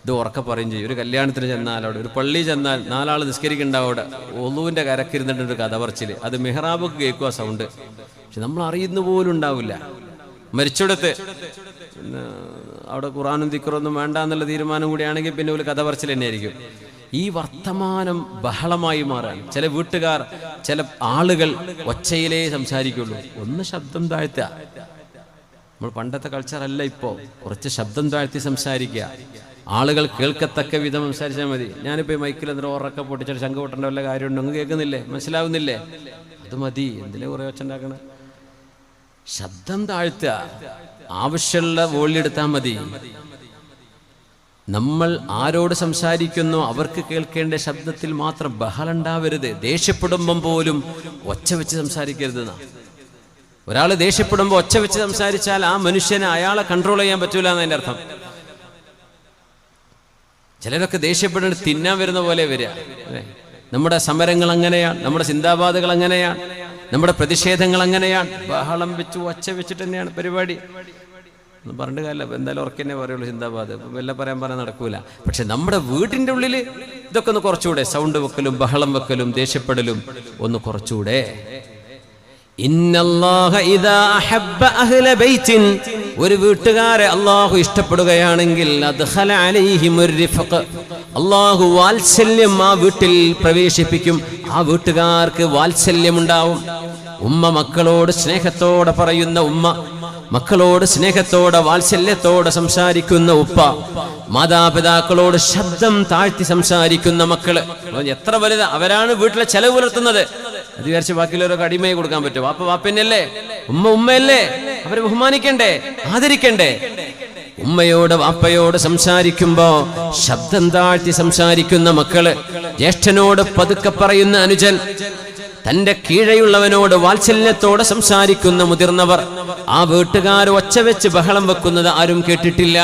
ഇത് ഉറക്കെ പറയും ചെയ്യും. ഒരു കല്യാണത്തിന് ചെന്നാൽ അവിടെ, ഒരു പള്ളി ചെന്നാൽ 4 ആൾ നിസ്കരിക്കുന്നുണ്ടാവും. അവിടെ ഒളുവിൻ്റെ കരക്കിരുന്നിട്ടൊരു കഥ പറച്ചിൽ, അത് മെഹ്റാബൊക്കെ കേൾക്കുക സൗണ്ട്. പക്ഷെ നമ്മൾ അറിയുന്ന പോലും ഉണ്ടാവില്ല. മരിച്ചെടുത്ത് അവിടെ ഖുർആനും ദിക്റൊന്നും വേണ്ട എന്നുള്ള തീരുമാനം കൂടിയാണെങ്കിൽ പിന്നെ ഒരു കഥ പറച്ചിൽ തന്നെയായിരിക്കും. ഈ വർത്തമാനം ബഹളമായി മാറാൻ ചില വീട്ടുകാർ, ചില ആളുകൾ ഒച്ചയിലേ സംസാരിക്കുള്ളൂ. ഒന്ന് ശബ്ദം താഴ്ത്തുക. നമ്മൾ പണ്ടത്തെ കൾച്ചറല്ല ഇപ്പോൾ. കുറച്ച് ശബ്ദം താഴ്ത്തി സംസാരിക്കുക, ആളുകൾ കേൾക്കത്തക്ക വിധം സംസാരിച്ചാൽ മതി. ഞാനിപ്പോൾ ഈ മൈക്കിൽ എന്തെങ്കിലും ഉറക്കെ പൊട്ടിച്ചിട്ട് ശംഖ് പൊട്ടേണ്ട വല്ല കാര്യമുണ്ടോ? ഒന്നും കേൾക്കുന്നില്ലേ, മനസ്സിലാവുന്നില്ലേ? അത് മതി. എന്തിനാ കുറേ ഒച്ച ഉണ്ടാക്കണ? ശബ്ദം താഴ്ത്തുക, ആവശ്യമുള്ള വോളിയം എടുത്താൽ മതി. നമ്മൾ ആരോട് സംസാരിക്കുന്നോ അവർക്ക് കേൾക്കേണ്ട ശബ്ദത്തിൽ മാത്രം ബഹളുണ്ടാവരുത്. ദേഷ്യപ്പെടുമ്പം പോലും ഒച്ച വെച്ച് സംസാരിക്കരുതെന്നാ. ഒരാൾ ദേഷ്യപ്പെടുമ്പോൾ ഒച്ച വെച്ച് സംസാരിച്ചാൽ ആ മനുഷ്യനെ അയാളെ കൺട്രോൾ ചെയ്യാൻ പറ്റൂല എന്നതിൻ്റെ അർത്ഥം. ചിലരൊക്കെ ദേഷ്യപ്പെടുന്നത് തിന്നാൻ വരുന്ന പോലെ വരിക. നമ്മുടെ സമരങ്ങൾ അങ്ങനെയാണ്, നമ്മുടെ ചിന്താബാധകൾ അങ്ങനെയാണ്, നമ്മുടെ പ്രതിഷേധങ്ങൾ അങ്ങനെയാണ്. ബഹളം വെച്ച് ഒച്ച വെച്ചിട്ട് തന്നെയാണ് പരിപാടി. ഒന്നും പറഞ്ഞിട്ട് കാര്യമില്ല, എന്തായാലും ഉറക്കന്നെ പറയുള്ളൂ ചിന്താബാധ. വല്ല പറയാൻ നടക്കൂല. പക്ഷെ നമ്മുടെ വീട്ടിൻ്റെ ഉള്ളിൽ ഇതൊക്കെ ഒന്ന് കുറച്ചുകൂടെ, സൗണ്ട് വെക്കലും ബഹളം വെക്കലും ദേഷ്യപ്പെടലും ഒന്ന് കുറച്ചുകൂടെ. ഇന്നല്ലാഹ ഇദാ അഹബ്ബ അഹ്ല ബൈത്തിൻ, ഒരു വീട്ടുകാരെ അല്ലാഹു ഇഷ്ടപ്പെടുകയാണെങ്കിൽ അദ്ഖല അലൈഹിമുർ റിഫഖ്, അല്ലാഹു വാത്സല്യം ആ വീട്ടിൽ പ്രവേശിപ്പിക്കും. ആ വീട്ടുകാർക്ക് വാത്സല്യമുണ്ടാവും. ഉമ്മ മക്കളോട് സ്നേഹത്തോടെ പറയുന്ന ഉമ്മ, മക്കളോട് സ്നേഹത്തോടെ വാത്സല്യത്തോടെ സംസാരിക്കുന്ന ഉപ്പ, മാതാപിതാക്കളോട് ശബ്ദം താഴ്ത്തി സംസാരിക്കുന്ന മക്കള്, എത്ര വലുത്. അവരാണ് വീട്ടിലെ ചെലവ് പുലർത്തുന്നത്. അത് വിചാരിച്ച് ബാക്കിയുള്ളവരൊക്കെ അടിമയെ കൊടുക്കാൻ പറ്റും. വാപ്പ വാപ്പന്നല്ലേ, ഉമ്മ ഉമ്മയല്ലേ, അവരെ ബഹുമാനിക്കണ്ടേ, ആദരിക്കണ്ടേ. ഉമ്മയോട് വാപ്പയോട് സംസാരിക്കുമ്പോ ശബ്ദം താഴ്ത്തി സംസാരിക്കുന്ന മക്കള്, ജ്യേഷ്ഠനോട് പതുക്കെ പറയുന്ന അനുജൻ, തന്റെ കീഴെയുള്ളവനോട് വാത്സല്യത്തോടെ സംസാരിക്കുന്ന മുതിർന്നവർ, ആ വീട്ടുകാർ ഒച്ച വെച്ച് ബഹളം വെക്കുന്നത് ആരും കേട്ടിട്ടില്ല.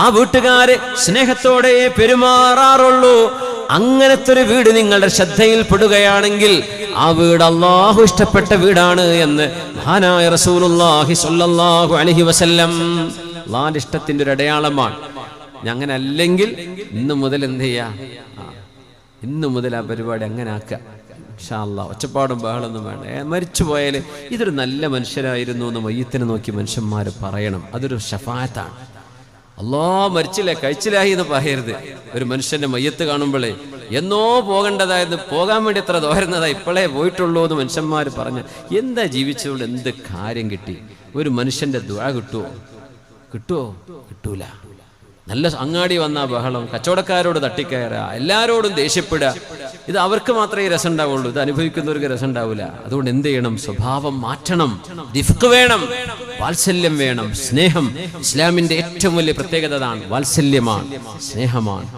ആ വീട്ടുകാര് സ്നേഹത്തോടെ പെരുമാറാറുള്ളൂ. അങ്ങനത്തെ ഒരു വീട് നിങ്ങളുടെ ശ്രദ്ധയിൽപ്പെടുകയാണെങ്കിൽ ആ വീട് അല്ലാഹു ഇഷ്ടപ്പെട്ട വീടാണ് എന്ന് മഹാനായ റസൂലുള്ളാഹി സ്വല്ലല്ലാഹു അലൈഹി വസല്ലം അല്ലാഹുവിന്റെ ഇഷ്ടത്തിന്റെ ഒരു അടയാളമാണ്. അങ്ങനെ അല്ലെങ്കിൽ ഇന്ന് മുതൽ എന്ത് ചെയ്യാ, ഇന്ന് മുതൽ ആ പരിപാടി അങ്ങനെ ആക്കുക. ഇൻഷാ അല്ലാഹ് ഒച്ചപ്പാടും ബഹളൊന്നും വേണ്ട. മരിച്ചു പോയാൽ ഇതൊരു നല്ല മനുഷ്യരായിരുന്നു എന്ന് മയ്യത്തിനെ നോക്കി മനുഷ്യന്മാർ പറയണം. അതൊരു ശഫാഅത്താണ്. അല്ലാ മരിച്ചില്ലേ കഴിച്ചില്ലായി എന്ന് പറയരുത്. ഒരു മനുഷ്യന്റെ മയ്യത്ത് കാണുമ്പോഴേ എന്നോ പോകേണ്ടതായിരുന്നു, പോകാൻ വേണ്ടി എത്ര ദോരുന്നതാ, ഇപ്പോഴേ പോയിട്ടുള്ളൂ എന്ന് മനുഷ്യന്മാർ പറഞ്ഞ എന്താ ജീവിച്ചതുകൊണ്ട് എന്ത് കാര്യം കിട്ടി? ഒരു മനുഷ്യന്റെ ദുആ കിട്ടുമോ? കിട്ടൂല. നല്ല അങ്ങാടി വന്ന ബഹളം, കച്ചവടക്കാരോട് തട്ടിക്കയറുക, എല്ലാരോടും ദേഷ്യപ്പെടുക, ഇത് അവർക്ക് മാത്രമേ രസം ഉണ്ടാവുള്ളൂ, ഇത് അനുഭവിക്കുന്നവർക്ക് രസം ഉണ്ടാവില്ല. അതുകൊണ്ട് എന്ത് ചെയ്യണം? സ്വഭാവം മാറ്റണം. റിഫ്ഖ് വേണം, വാത്സല്യം വേണം, സ്നേഹം. ഇസ്ലാമിന്റെ ഏറ്റവും വലിയ പ്രത്യേകത അതാണ്, വാത്സല്യമാണ്, സ്നേഹമാണ്.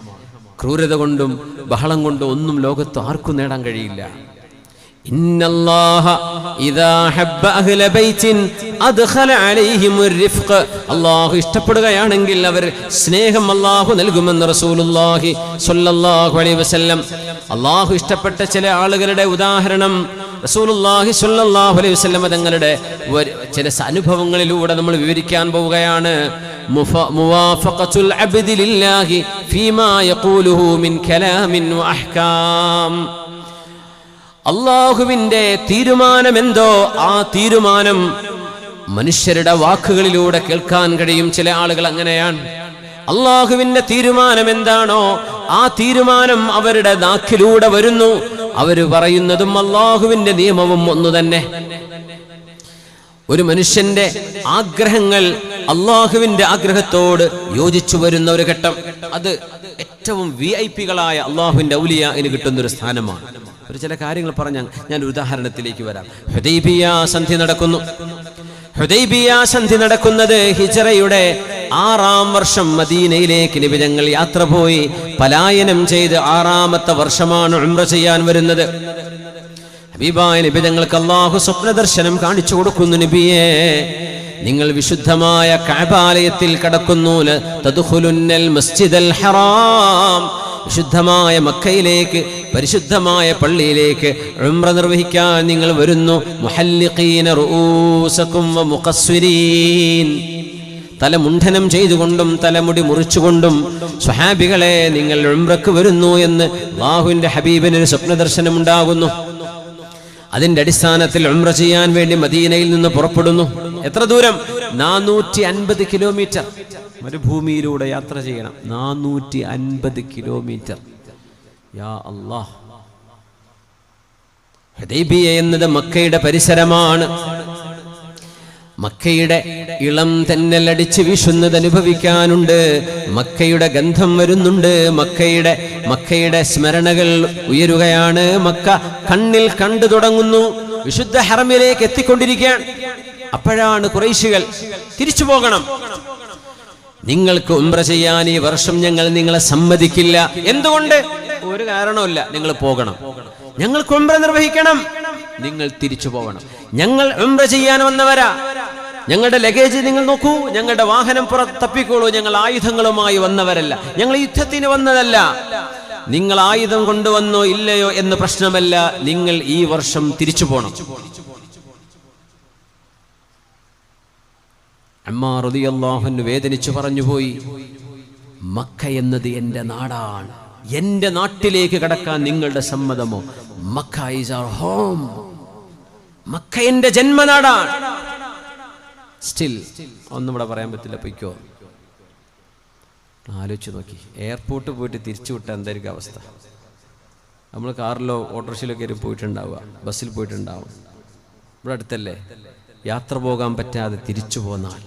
ക്രൂരത കൊണ്ടും ബഹളം കൊണ്ടും ഒന്നും ലോകത്ത് ആർക്കും നേടാൻ കഴിയില്ല. ഇന്നല്ലാഹ ഇദാ ഹബ്ബ അഹ്ല ബൈത്തിൻ അദ്ഖല അലൈഹിമുർ റിഫ്ഖ്, അല്ലാഹു ഇഷ്ടപ്പെടുകയാണെങ്കിൽ അവർ സ്നേഹം അല്ലാഹു നൽകുമെന്ന് റസൂലുള്ളാഹി സ്വല്ലല്ലാഹു അലൈഹി വസല്ലം. അല്ലാഹു ഇഷ്ടപ്പെട്ട ചില ആളുകളുടെ ഉദാഹരണം റസൂലുള്ളാഹി സ്വല്ലല്ലാഹു അലൈഹി വസല്ലം തങ്ങളുടെ ചില അനുഭവങ്ങളിലൂടെ നമ്മൾ വിവരിക്കാൻ പോവുകയാണ്. മുവാഫഖത്തുൽ അബ്ദി ലില്ലാഹി ഫീമാ യഖൂലുഹു മിൻ കലാമിൻ വഅഹ്കാം. അല്ലാഹുവിന്റെ തീരുമാനമെന്തോ ആ തീരുമാനം മനുഷ്യരുടെ വാക്കുകളിലൂടെ കേൾക്കാൻ കഴിയും. ചില ആളുകൾ അങ്ങനെയാണ്. അല്ലാഹുവിന്റെ തീരുമാനം എന്താണോ ആ തീരുമാനം അവരുടെ നാക്കിലൂടെ വരുന്നു. അവര് പറയുന്നതും അല്ലാഹുവിന്റെ നിയമവും ഒന്നു തന്നെ. ഒരു മനുഷ്യന്റെ ആഗ്രഹങ്ങൾ അല്ലാഹുവിന്റെ ആഗ്രഹത്തോട് യോജിച്ചു വരുന്ന ഒരു ഘട്ടം, അത് ഏറ്റവും VIP-കളായ അല്ലാഹുവിന്റെ ഔലിയാഇന് കിട്ടുന്നൊരു സ്ഥാനമാണ്. ഒരു ചില കാര്യങ്ങൾ പറഞ്ഞാൽ ഞാൻ ഒരു ഉദാഹരണത്തിലേക്ക് വരാം. ഹുദൈബിയ സന്ധി നടക്കുന്നു. ഹുദൈബിയ സന്ധി നടക്കുന്നത് ഹിജ്റയുടെ 6-ാം വർഷം മദീനയിലേക്ക് നബി തങ്ങൾ യാത്ര പോയി പലായനം ചെയ്ത് 6-ാമത്തെ വർഷമാണ് ഉംറ ചെയ്യാൻ വരുന്നത്. ഹബീബായ നബി തങ്ങൾക്ക് അല്ലാഹു സ്വപ്ന ദർശനം കാണിച്ചു കൊടുക്കുന്നു. നബിയേ, നിങ്ങൾ വിശുദ്ധമായ കഅബാലയത്തിൽ കടക്കുന്നു. തദ്ഖുലുന്നൽ മസ്ജിദൽ ഹറാം, വിശുദ്ധമായ മക്കയിലേക്ക്, പരിശുദ്ധമായ പള്ളിയിലേക്ക് ഉംറ നിർവഹിക്കാൻ നിങ്ങൾ വരുന്നു. മുഹല്ലിഖീന റൂസകും വ മുഖസ്സിരീൻ, തലമുണ്ഡനം ചെയ്തുകൊണ്ടും തലമുടി മുറിച്ചുകൊണ്ടും സ്വഹാബികളെ നിങ്ങൾ ഉംറക്ക് വരുന്നു എന്ന് അല്ലാഹുവിന്റെ ഹബീബിന് ഒരു സ്വപ്ന ദർശനം ഉണ്ടാകുന്നു. അതിന്റെ അടിസ്ഥാനത്തിൽ ഉംറ ചെയ്യാൻ വേണ്ടി മദീനയിൽ നിന്ന് പുറപ്പെടുന്നു. എത്ര ദൂരം? 450 കിലോമീറ്റർ മരുഭൂമിയിലൂടെ യാത്ര ചെയ്യണം. 450 കിലോമീറ്റർ. യാ അല്ലാഹ്. ഹുദൈബിയ എന്നത് മക്കയുടെ പരിസരമാണ്. മക്കയുടെ ഇളം തെന്നൽ അടിച്ച് വീശുന്നത് അനുഭവിക്കാനുണ്ട്. മക്കയുടെ ഗന്ധം വരുന്നുണ്ട്. മക്കയുടെ സ്മരണകൾ ഉയരുകയാണ്. മക്ക കണ്ണിൽ കണ്ടു തുടങ്ങുന്നു. വിശുദ്ധ ഹറമിലേക്ക് എത്തിക്കൊണ്ടിരിക്കുകയാണ്. അപ്പോഴാണ് ഖുറൈശികൾ തിരിച്ചു പോകണം. നിങ്ങൾക്ക് ഉംറ ചെയ്യാൻ ഈ വർഷം ഞങ്ങൾ നിങ്ങളെ സമ്മതിക്കില്ല. എന്തുകൊണ്ട്? ഒരു കാരണവുമില്ല. നിങ്ങൾ പോകണം, ഞങ്ങൾക്ക് ഉംറ നിർവഹിക്കണം, നിങ്ങൾ തിരിച്ചു പോകണം. ഞങ്ങൾ ഉംറ ചെയ്യാൻ വന്നവരാ, ഞങ്ങളുടെ ലഗേജ് നിങ്ങൾ നോക്കൂ, ഞങ്ങളുടെ വാഹനം തപ്പിക്കോളൂ, ഞങ്ങൾ ആയുധങ്ങളുമായി വന്നവരല്ല, ഞങ്ങൾ യുദ്ധത്തിന് വന്നതല്ല. നിങ്ങൾ ആയുധം കൊണ്ടുവന്നോ ഇല്ലയോ എന്ന് പ്രശ്നമല്ല, നിങ്ങൾ ഈ വർഷം തിരിച്ചു പോകണം. അമ്മാർ റളിയല്ലാഹു അൻഹു വേദനിച്ചു പറഞ്ഞുപോയി, മക്ക എന്നത് എൻ്റെ നാടാണ്, എൻ്റെ നാട്ടിലേക്ക് കടക്കാൻ നിങ്ങളുടെ സമ്മതമോ? Mecca is our home, Mecca എൻ്റെ ജന്മനാടാണ്. സ്റ്റിൽ ഒന്നും ഇവിടെ പറയാൻ പറ്റില്ല, പൊയ്ക്കോ. ആലോചിച്ച് നോക്കി, എയർപോർട്ടിൽ പോയിട്ട് തിരിച്ചു വിട്ടാൽ എന്തായിരിക്കും അവസ്ഥ? നമ്മൾ കാറിലോ ഓട്ടോറിക്ഷയിലോ കയറി പോയിട്ടുണ്ടാവുക, ബസ്സിൽ പോയിട്ടുണ്ടാവും, ഇവിടെ അടുത്തല്ലേ, യാത്ര പോകാൻ പറ്റാതെ തിരിച്ചു പോന്നാൽ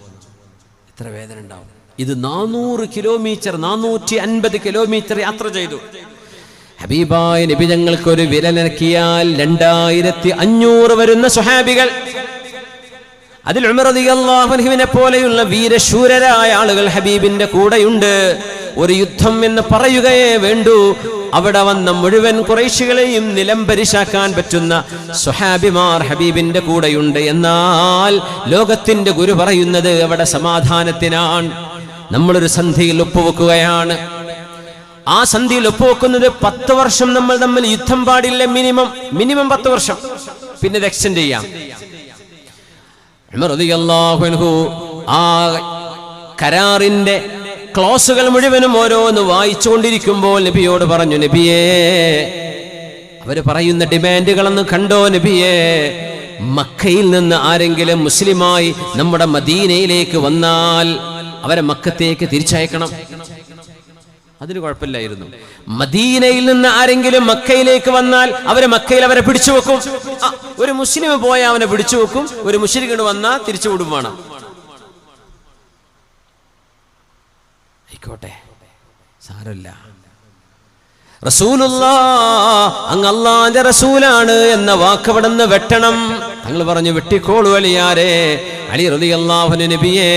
എത്ര വേദന ഉണ്ടാവും. ഇത് 400 കിലോമീറ്റർ 450 കിലോമീറ്റർ യാത്ര ചെയ്തു. ഹബീബായ നബി ഞങ്ങൾക്ക് ഒരു വിരലനക്കിയാൽ 2500 വരുന്ന സ്വഹാബികൾ, അതിൽ ഉമർ റളിയല്ലാഹു അൻഹുവിനെ പോലെയുള്ള വീരശൂരരായ ആളുകൾ ഹബീബിന്റെ കൂടെയുണ്ട്. ഒരു യുദ്ധം എന്ന് പറയുകയേ വേണ്ടൂ, അവിടെ വന്ന മുഴുവൻ ഖുറൈശികളെയും നിലംപരിശാക്കാൻ പറ്റുന്ന സ്വഹാബിമാർ ഹബീബിന്റെ കൂടെയുണ്ട്. എന്നാൽ ലോകത്തിന്റെ ഗുരു പറയുന്നത് അവിടെ സമാധാനത്തിനാണ്. നമ്മളൊരു സന്ധിയിൽ ഒപ്പുവെക്കുകയാണ്. ആ സന്ധിയിൽ ഒപ്പുവെക്കുന്നത് 10 വർഷം നമ്മൾ തമ്മിൽ യുദ്ധം പാടില്ല, മിനിമം 10 വർഷം, പിന്നെ ഇത് എക്സ്റ്റെൻഡ് ചെയ്യാം. ഉമർ റളിയല്ലാഹു അൻഹു ആ കരാറിന്റെ ക്ലോസുകൾ മുഴുവനും ഓരോന്ന് വായിച്ചുകൊണ്ടിരിക്കുമ്പോൾ നബിയോട് പറഞ്ഞു, നബിയേ, അവര് പറയുന്ന ഡിമാൻഡുകളൊന്ന് കണ്ടോ നബിയേ? മക്കയിൽ നിന്ന് ആരെങ്കിലും മുസ്ലിമായി നമ്മുടെ മദീനയിലേക്ക് വന്നാൽ അവരെ മക്കത്തേക്ക് തിരിച്ചയക്കണം. അതിന് കുഴപ്പമില്ലായിരുന്നു. മദീനയിൽ നിന്ന് ആരെങ്കിലും മക്കയിലേക്ക് വന്നാൽ അവരെ പിടിച്ചു വെക്കും. ഒരു മുസ്ലിം പോയാൽ അവനെ പിടിച്ചു വെക്കും, ഒരു മുശ്രിക് വന്നാൽ തിരിച്ചു വിടും വേണം. ആയിക്കോട്ടെ, സാരമില്ല. അങ്ങ് അല്ലാഹുവിന്റെ റസൂലാണ് എന്ന വാക്ക് അവിടെ നിന്ന് വെട്ടണം. തങ്ങൾ പറഞ്ഞു, വെട്ടിക്കോളൂ അലിയാരെ. അലി റളിയല്ലാഹു അൻഹു, നബിയേ,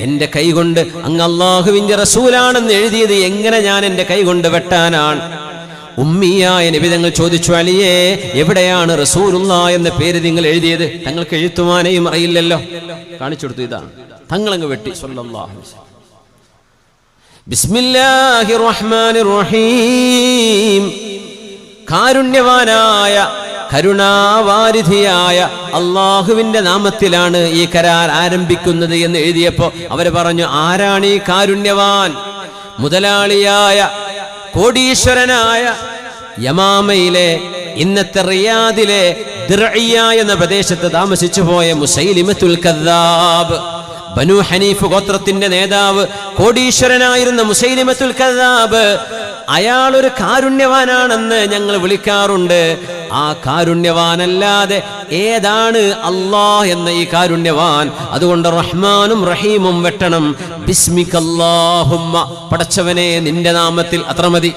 എന്റെ കൈ കൊണ്ട് അങ്ങ് അല്ലാഹുവിന്റെ റസൂലാണെന്ന് എഴുതിയത് എങ്ങനെ ഞാൻ എന്റെ കൈ കൊണ്ട് വെട്ടാനാണ്? ഉമ്മിയായ നബി തങ്ങൾ ചോദിച്ചു, അലിയേ, എവിടെയാണ് റസൂലുള്ളാഹ് എന്ന പേര് നിങ്ങൾ എഴുതിയത്? തങ്ങൾക്ക് എഴുത്തുവാനെയും അറിയില്ലല്ലോ. കാണിച്ചു കൊടുത്തു, ഇതാണ്. തങ്ങളങ്ങ് വെട്ടി. സ്വല്ലല്ലാഹു അലൈഹി വസല്ലം. ബിസ്മില്ലാഹിർ റഹ്മാനിർ റഹീം. കാരുണ്യവാനായ കരുണാവാരിധിയായ അള്ളാഹുവിന്റെ നാമത്തിലാണ് ഈ കരാർ ആരംഭിക്കുന്നത് എന്ന് എഴുതിയപ്പോ അവര് പറഞ്ഞു, ആരാണ് ഈ കാരുണ്യവാൻ? മുതലാളിയായ കോടീശ്വരനായ യമാമയിലെ, ഇന്നത്തെ റിയാദിലെ ദിർഇയ എന്ന പ്രദേശത്ത് താമസിച്ചു പോയ മുസൈലിമത്തുൽ കദ്ദാബ്, ബനു ഹനീഫ് ഗോത്രത്തിന്റെ നേതാവ്, കോടീശ്വരനായിരുന്ന മുസൈലിമത്തുൽ കദ്ദാബ്, അയാൾ ഒരു കാരുണ്യവാനാണെന്ന് ഞങ്ങൾ വിളിക്കാറുണ്ട്. ആ കാരുണ്യവാനല്ലാതെ ഏതാണ് അല്ലാഹ് എന്ന ഈ കാരുണ്യവാൻ? അതുകൊണ്ട് റഹ്മാനും റഹീമും വെട്ടണം. ബിസ്മിക്കല്ലാഹുമ്മ, പടച്ചവനെ നിന്റെ നാമത്തിൽ. അത്ര മതി.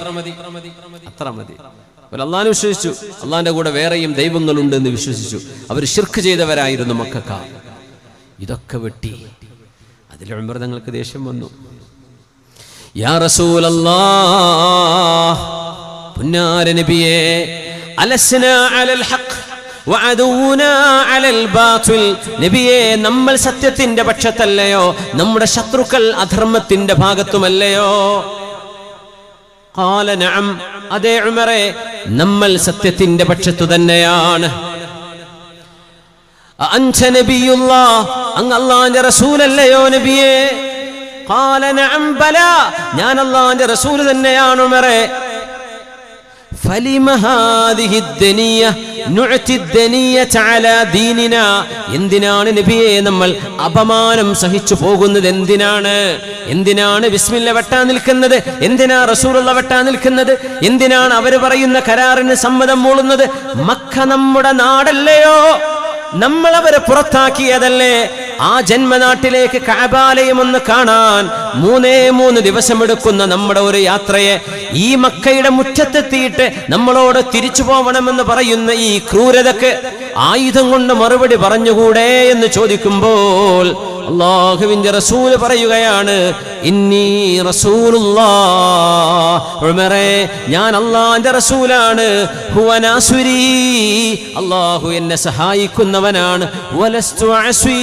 അല്ലാഹുവിനെ വിശ്വസിച്ചു, അല്ലാഹുവിന്റെ കൂടെ വേറെയും ദൈവങ്ങളുണ്ട് എന്ന് വിശ്വസിച്ചു. അവർ ശിർക്ക് ചെയ്തവരായിരുന്നു മക്കക്കാർ. ഇതൊക്കെ വെട്ടി. അതിൽ ഉമർ തങ്ങൾക്ക് ദേഷ്യം വന്നു. യാ റസൂലല്ലാഹ്, പുന്നാര നബിയേ, അലസ്നാ അലൽ ഹഖ് വഅദൂനാ അലൽ ബാതിൽ. നബിയേ, നമ്മൾ സത്യത്തിന്റെ പക്ഷത്തല്ലയോ? നമ്മുടെ ശത്രുക്കൾ അധർമ്മത്തിന്റെ ഭാഗത്തുമല്ലയോ? ഖാല നഅം, അതേ ഉമറേ, നമ്മൾ സത്യത്തിന്റെ പക്ഷത്തു തന്നെയാണ്. അൻത നബിയുല്ലാഹ്, അങ്ങ് അല്ലാഹുവിന്റെ റസൂലല്ലയോ നബിയേ? ഖാല നഅം ബലാ, ഞാൻ അല്ലാഹുവിന്റെ റസൂൽ തന്നെയാണ് ഉമറേ. ഫലിമ ഹാദിഹി ദനിയ നുഅതി ദനിയത അലാ ദീനിനാ. എന്തിനാണ് നബിയേ നമ്മൾ അപമാനം സഹിച്ചു പോകുന്നത്? എന്തിനാണ് ബിസ്മില്ല വെട്ടാൻ നിൽക്കുന്നത്? എന്തിനാ റസൂലുള്ള വെട്ടാൻ നിൽക്കുന്നത്? എന്തിനാണ് അവർ പറയുന്ന കരാറിന് സമ്മതം മൂളുന്നത്? മക്ക നമ്മുടെ നാടല്ലയോ? നമ്മൾ അവരെ പുറത്താക്കിയതല്ലേ? ആ ജന്മനാട്ടിലേക്ക് കഅബാലയം ഒന്ന് കാണാൻ 3 ദിവസം എടുക്കുന്ന നമ്മുടെ ഒരു യാത്രയെ ഈ മക്കയുടെ മുറ്റത്തെത്തിയിട്ട് നമ്മളോട് തിരിച്ചു പോവണമെന്ന് പറയുന്ന ഈ ക്രൂരതക്ക് ആയുധം കൊണ്ട് മറുപടി പറഞ്ഞുകൂടെ എന്ന് ചോദിക്കുമ്പോൾ അല്ലാഹുവിന്റെ റസൂൽ പറയുകയാണ്, ഇന്നി റസൂലുള്ളാഹ്, ഉമറേ ഞാൻ അല്ലാഹുവിന്റെ റസൂലാണ്, ഹുവ നാസുരി, അല്ലാഹു എന്നെ സഹായിക്കുന്നവനാണ്, വലസ്തു അസ്വീ,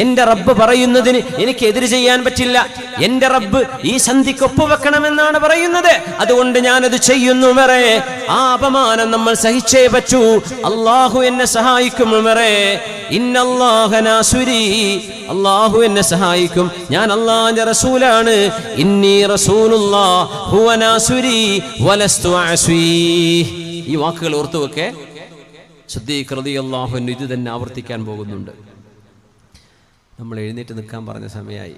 എന്റെ റബ്ബ് പറയുന്നതിന് എനിക്ക് എതിര് ചെയ്യാൻ പറ്റില്ല. എന്റെ റബ്ബ് ഈ സന്ധിക്ക് ഒപ്പുവെക്കണമെന്നാണ് പറയുന്നത്, അതുകൊണ്ട് ഞാനത് ചെയ്യുന്നു ഉമറേ. ആ അപമാനം നമ്മൾ സഹിച്ചേ പറ്റൂ. അല്ലാഹു എന്നെ സഹായിക്കും ഉമറേ. ഇന്നല്ലാഹ നാസുരി, അല്ലാഹു എന്നെ സഹായിക്കും, ഞാൻ അല്ലാഹുവിന്റെ റസൂലാണ്. ഇന്നി റസൂലുള്ളാഹ് ഹുവ നാസുരി വലസ്തു അസ്വീ. ഈ വാക്കുകൾ ഓർത്തു വെക്കേ. സിദ്ദീഖ് റളിയല്ലാഹു അൻഹു ഇത് തന്നെ ആവർത്തിക്കാൻ പോകുന്നുണ്ട്. നമ്മൾ എഴുന്നേറ്റ് നിൽക്കാൻ പറഞ്ഞ സമയമായി.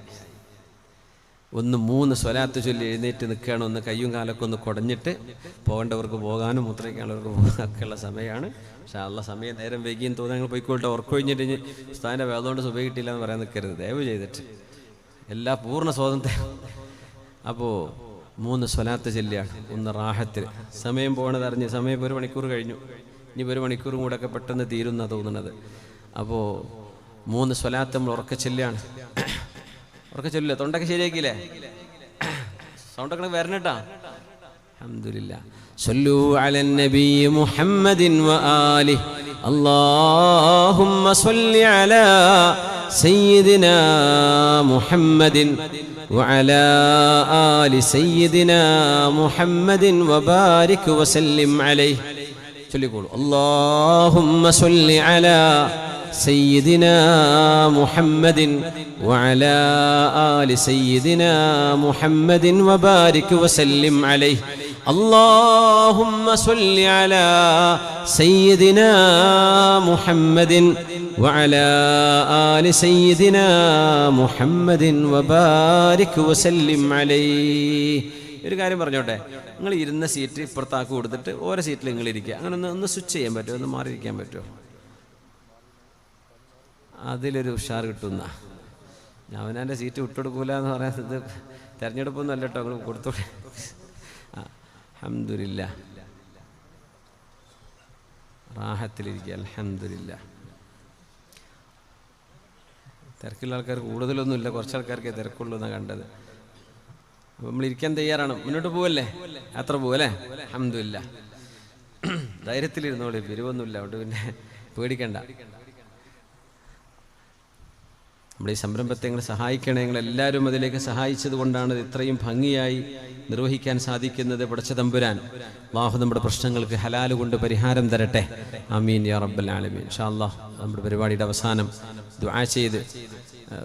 3 സ്വലാത്ത് ചൊല്ലി എഴുന്നേറ്റ് നിൽക്കുകയാണ്. ഒന്ന് കയ്യും കാലൊക്കെ ഒന്ന് കുടഞ്ഞിട്ട് പോകേണ്ടവർക്ക് പോകാനും മൂത്രയ്ക്കാനുള്ളവർക്ക് പോകാനൊക്കെയുള്ള സമയമാണ്. പക്ഷേ അള്ള സമയം നേരം വൈകിയും തോന്നുന്നു. ഞങ്ങൾ പോയിക്കോട്ടെ, ഉറക്കൊഴിഞ്ഞിട്ട് ഉസ്താദിൻ്റെ വേദോണ്ട് സുബഹി കിട്ടിയില്ല എന്ന് പറയാൻ നിൽക്കരുത്, ദയവ് ചെയ്തിട്ട്. എല്ലാ പൂർണ്ണ സ്വാതന്ത്ര്യം. അപ്പോൾ 3 സ്വലാത്ത് ചൊല്ലിയാണ്. ഒന്ന് റാഹത്തിൽ, സമയം പോകണത് അറിഞ്ഞ്, സമയം 1 മണിക്കൂർ കഴിഞ്ഞു, ഇനി 1 മണിക്കൂറും കൂടെ ഒക്കെ പെട്ടെന്ന് തീരുന്നാണ് തോന്നുന്നത്. അപ്പോൾ 3 സ്വലാത്ത് നമ്മൾ ഉറക്കെ ചൊല്ലിയാണ്. ഉറക്കെ ചൊല്ലില്ല, തൊണ്ടൊക്കെ ശരിയാക്കിയില്ലേ? സൗണ്ടൊക്കെ വരണട്ടാ. അൽഹംദുലില്ലാ. സല്ലു അലൻ നബി മുഹമ്മദിൻ വആലിഹി അല്ലാഹുമ്മ സല്ലി അലാ സയ്യിദിനാ മുഹമ്മദിൻ വഅലാ ആലി സയ്യിദിനാ മുഹമ്മദിൻ വബാരിക് വസല്ലിം അലൈഹി. ചൊല്ലിക്കോളൂ. അല്ലാഹുമ്മ സല്ലി അലാ സയ്യിദിനാ മുഹമ്മദിൻ വഅലാ ആലി സയ്യിദിനാ മുഹമ്മദിൻ വബാരിക് വസല്ലിം അലൈഹി. اللهم صل على سيدنا محمد وعلى آل سيدنا محمد وبارك وسلم عليه. ഒരു കാര്യം പറഞ്ഞോട്ടെ, നിങ്ങൾ ഇരുന്ന സീറ്റ് ഇപ്പുറത്താക്കി കൊടുത്തിട്ട് ഓരോ സീറ്റിൽ നിങ്ങൾ ഇരിക്കുക. അങ്ങനെ ഒന്ന് സ്വിച്ച് ചെയ്യാൻ പറ്റുമോ? ഒന്ന് മാറിയിരിക്കാൻ പറ്റുമോ? അതിലൊരു ഉഷാർ കിട്ടുന്ന. അവനാൻ്റെ സീറ്റ് വിട്ടുകൊടുക്കൂല എന്ന് പറയുന്നത് തിരഞ്ഞെടുപ്പൊന്നും അല്ല കേട്ടോ, നിങ്ങൾ കൊടുത്തോളെ. അൽഹംദുലില്ലാ, റാഹത്തിലിരിക്കുക. അൽഹംദുലില്ലാ. തിരക്കുള്ള ആൾക്കാർ കൂടുതലൊന്നുമില്ല, കുറച്ച് ആൾക്കാർക്ക് തിരക്കുള്ളൂ എന്നാണ് കണ്ടത്. അപ്പം നമ്മളിരിക്കാൻ തയ്യാറാണ്. മുന്നോട്ട് പോവല്ലേ? യാത്ര പോവല്ലേ? അൽഹംദുലില്ലാ. ധൈര്യത്തിലിരുന്നോളി, പിരിവൊന്നുമില്ല, അതുകൊണ്ട് പിന്നെ പേടിക്കണ്ട. നമ്മുടെ ഈ സംരംഭത്തെ നിങ്ങൾ സഹായിക്കണേ. നിങ്ങളെല്ലാവരും അതിലേക്ക് സഹായിച്ചത് കൊണ്ടാണ് ഇത് ഇത്രയും ഭംഗിയായി നിർവഹിക്കാൻ സാധിക്കുന്നത്. പടച്ച തമ്പുരാൻ അല്ലാഹു നമ്മുടെ പ്രശ്നങ്ങൾക്ക് ഹലാൽ കൊണ്ട് പരിഹാരം തരട്ടെ. ആമീൻ യാ റബ്ബൽ ആലമീൻ. ഇൻഷാ അല്ലാഹ് നമ്മുടെ പരിപാടിയുടെ അവസാനം ദുആ ചെയ്ത്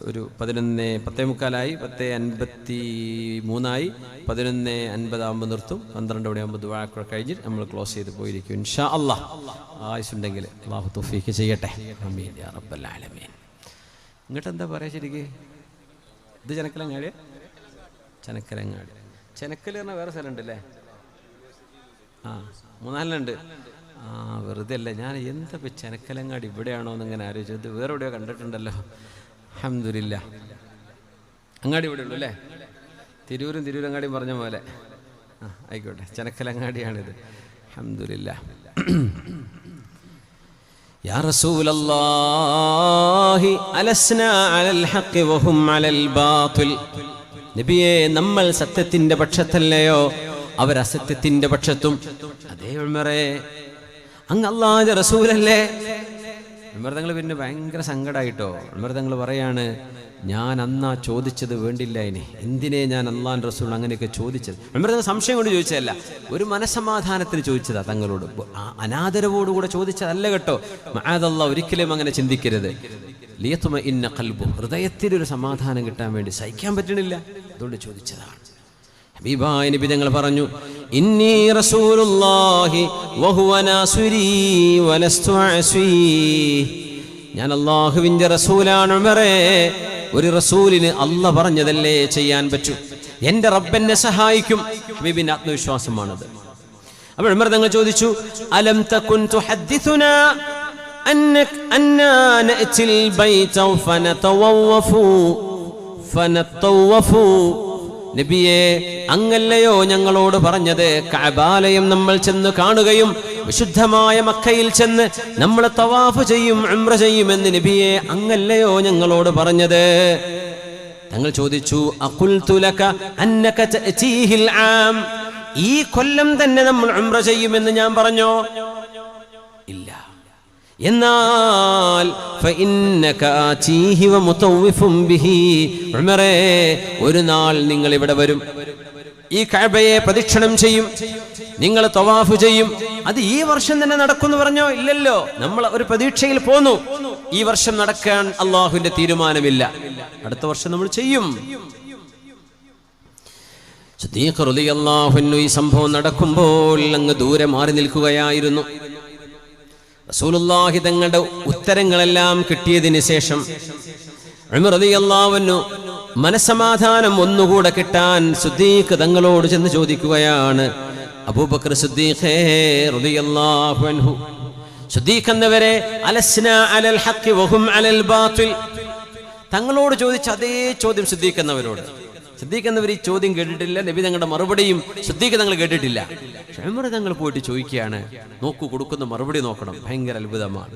ഒരു 11:45 10:53 11:50 നിർത്തും. 12 മണിയാകുമ്പോൾ ദുആ കഴിഞ്ഞ് നമ്മൾ ക്ലോസ് ചെയ്ത് പോയിരിക്കും ഇൻഷാ അല്ലാഹ്. ആയുസ്സുണ്ടെങ്കിൽ അല്ലാഹു തൗഫീഖ് ചെയ്യട്ടെ. ആമീൻ യാ റബ്ബൽ ആലമീൻ. ഇങ്ങോട്ട് എന്താ പറയുക ശരിക്ക്? ഇത് ചെനക്കലങ്ങാടി? ചെനക്കലങ്ങാടി. ചെനക്കൽ പറഞ്ഞാൽ വേറെ സ്ഥലം ഉണ്ടല്ലേ? 3-4 വെറുതെ അല്ലേ. ഞാൻ എന്താ ഇപ്പം ചെനക്കലങ്ങാടി ഇവിടെയാണോ എന്നിങ്ങനെ ആലോചിച്ചു. ഇത് വേറെ എവിടെയോ കണ്ടിട്ടുണ്ടല്ലോ. അൽഹംദുലില്ലാ. അങ്ങാടി ഇവിടെ ഉള്ളൂ അല്ലേ? തിരൂരങ്ങാടിയും പറഞ്ഞ പോലെ. ആയിക്കോട്ടെ, ചെനക്കലങ്ങാടിയാണിത്. അൽഹംദുലില്ലാ. യാ റസൂലല്ലാഹി അലസ്നാ അലൽ ഹഖ് വഹും അലൽ ബാതിൽ. നബിയേ, നമ്മൾ സത്യത്തിന്റെ പക്ഷത്തല്ലയോ, അവർ അസത്യത്തിന്റെ പക്ഷത്തും. അതേ ഉമറേ, അങ്ങ് അല്ലാഹുവിന്റെ റസൂലല്ലേ? ഉമർ തങ്ങൾ പിന്നെ ഭയങ്കര സങ്കടമായിട്ടോ. ഉമർ തങ്ങൾ പറയാണ്, ഞാൻ അന്നാ ചോദിച്ചത് വേണ്ടില്ല, ഇനി എന്തിനെ ഞാൻ അല്ലാഹുവിന്റെ റസൂൽ അങ്ങനെയൊക്കെ ചോദിച്ചത്? ഉമർ തങ്ങൾ സംശയം കൊണ്ട് ചോദിച്ചതല്ല, ഒരു മനസ്സമാധാനത്തിന് ചോദിച്ചതാ തങ്ങളോട്. അനാദരവോടുകൂടെ ചോദിച്ചതല്ല കേട്ടോ. മഅദല്ലാഹ്, ഒരിക്കലും അങ്ങനെ ചിന്തിക്കരുത്. ലിയത്മഇന്ന ഖൽബു, ഹൃദയത്തിലൊരു സമാധാനം കിട്ടാൻ വേണ്ടി, സഹിക്കാൻ പറ്റണില്ല, അതുകൊണ്ട് ചോദിച്ചതാണ്. ഹബീബായ നബി തങ്ങൾ പറഞ്ഞു, ഇന്നി റസൂലുള്ളാഹി വഹുവ നാസുരി വലസ്തു അസ്വീ. ഞാൻ അല്ലാഹുവിന്റെ റസൂലാണ് ഉമറേ. ഒരു റസൂലിന് അല്ലാഹ് പറഞ്ഞതല്ലേ ചെയ്യാൻ പറ്റൂ. എന്റെ റബ്ബ് എന്നെ സഹായിക്കും. ഹബീബിന്റെ ആത്മവിശ്വാസമാണത്. അപ്പോൾ ഉമർ തങ്ങൾ ചോദിച്ചു, അലം തകുൻ തുഹദ്ദിസുനാ അന്നാ നഅതിൽ ബൈത ഫനതവഫു. നബിയേ, അങ്ങല്ലയോ ഞങ്ങളോട് പറഞ്ഞത് കഅബാലയം നമ്മൾ ചെന്ന് കാണുകയും വിശുദ്ധമായ മക്കയിൽ ചെന്ന് നമ്മൾ തവാഫ് ചെയ്യും, ഉംറ ചെയ്യുമെന്ന് നബിയെ അങ്ങല്ലയോ ഞങ്ങളോട് പറഞ്ഞത്? തങ്ങൾ ചോദിച്ചു, അഖുൽതു ലക അന്നക തഅതീഹിൽ ആം, ഈ കൊല്ലം തന്നെ നമ്മൾ ഉംറ ചെയ്യുമെന്ന് ഞാൻ പറഞ്ഞോ? ഇല്ല. എന്നാൽ ഫഇന്നക ആതീഹി വമുതവ്വിഫും ബിഹി, ഉമറേ ഒരു നാൾ നിങ്ങൾ ഇവിടെ വരും, ഈ കഅബയെ പ്രദക്ഷിണം ചെയ്യും, നിങ്ങൾ തവാഫ് ചെയ്യും. അത് ഈ വർഷം തന്നെ നടക്കുമെന്ന് പറഞ്ഞോ? ഇല്ലല്ലോ. നമ്മൾ ഒരു പ്രതീക്ഷയിൽ പോന്നു. ഈ വർഷം നടക്കാൻ അള്ളാഹുവിന്റെ തീരുമാനമില്ല, അടുത്ത വർഷം നമ്മൾ ചെയ്യും. സിദ്ദീഖ് റളിയല്ലാഹു അൻഹു ഈ സംഭവം നടക്കുമ്പോൾ അങ്ങ് ദൂരെ മാറി നിൽക്കുകയായിരുന്നു. റസൂലുള്ളാഹി തങ്ങളുടെ ഉത്തരങ്ങളെല്ലാം കിട്ടിയതിന് ശേഷം ഉമർ റളിയല്ലാഹു അൻഹു മനസ്സമാധാനം ഒന്നുകൂടെ കിട്ടാൻ സിദ്ദീഖ് തങ്ങളോട് ചെന്ന് ചോദിക്കുകയാണ്, അബൂബക്കർ സിദ്ദീഖേ റളിയല്ലാഹു അൻഹു, സിദ്ദീഖ് എന്നവരെ അലസ്നാ അലൽ ഹഖ് വഹും അലൽ ബാത്തിൽ, തങ്ങളോട് ചോദിച്ച അതേ ചോദ്യം സിദ്ദീഖ് എന്നവരോട്. സിദ്ദീഖ് എന്നവർ ഈ ചോദ്യം കേട്ടിട്ടില്ല, നബി തങ്ങളുടെ മറുപടിയും സിദ്ദീഖ് തങ്ങൾ കേട്ടിട്ടില്ല. ഉമർ തങ്ങൾ പോയിട്ട് ചോദിക്കുകയാണ്, നോക്കൂ, കൊടുക്കുന്ന മറുപടി നോക്കണം, ഭയങ്കര അത്ഭുതമാണ്.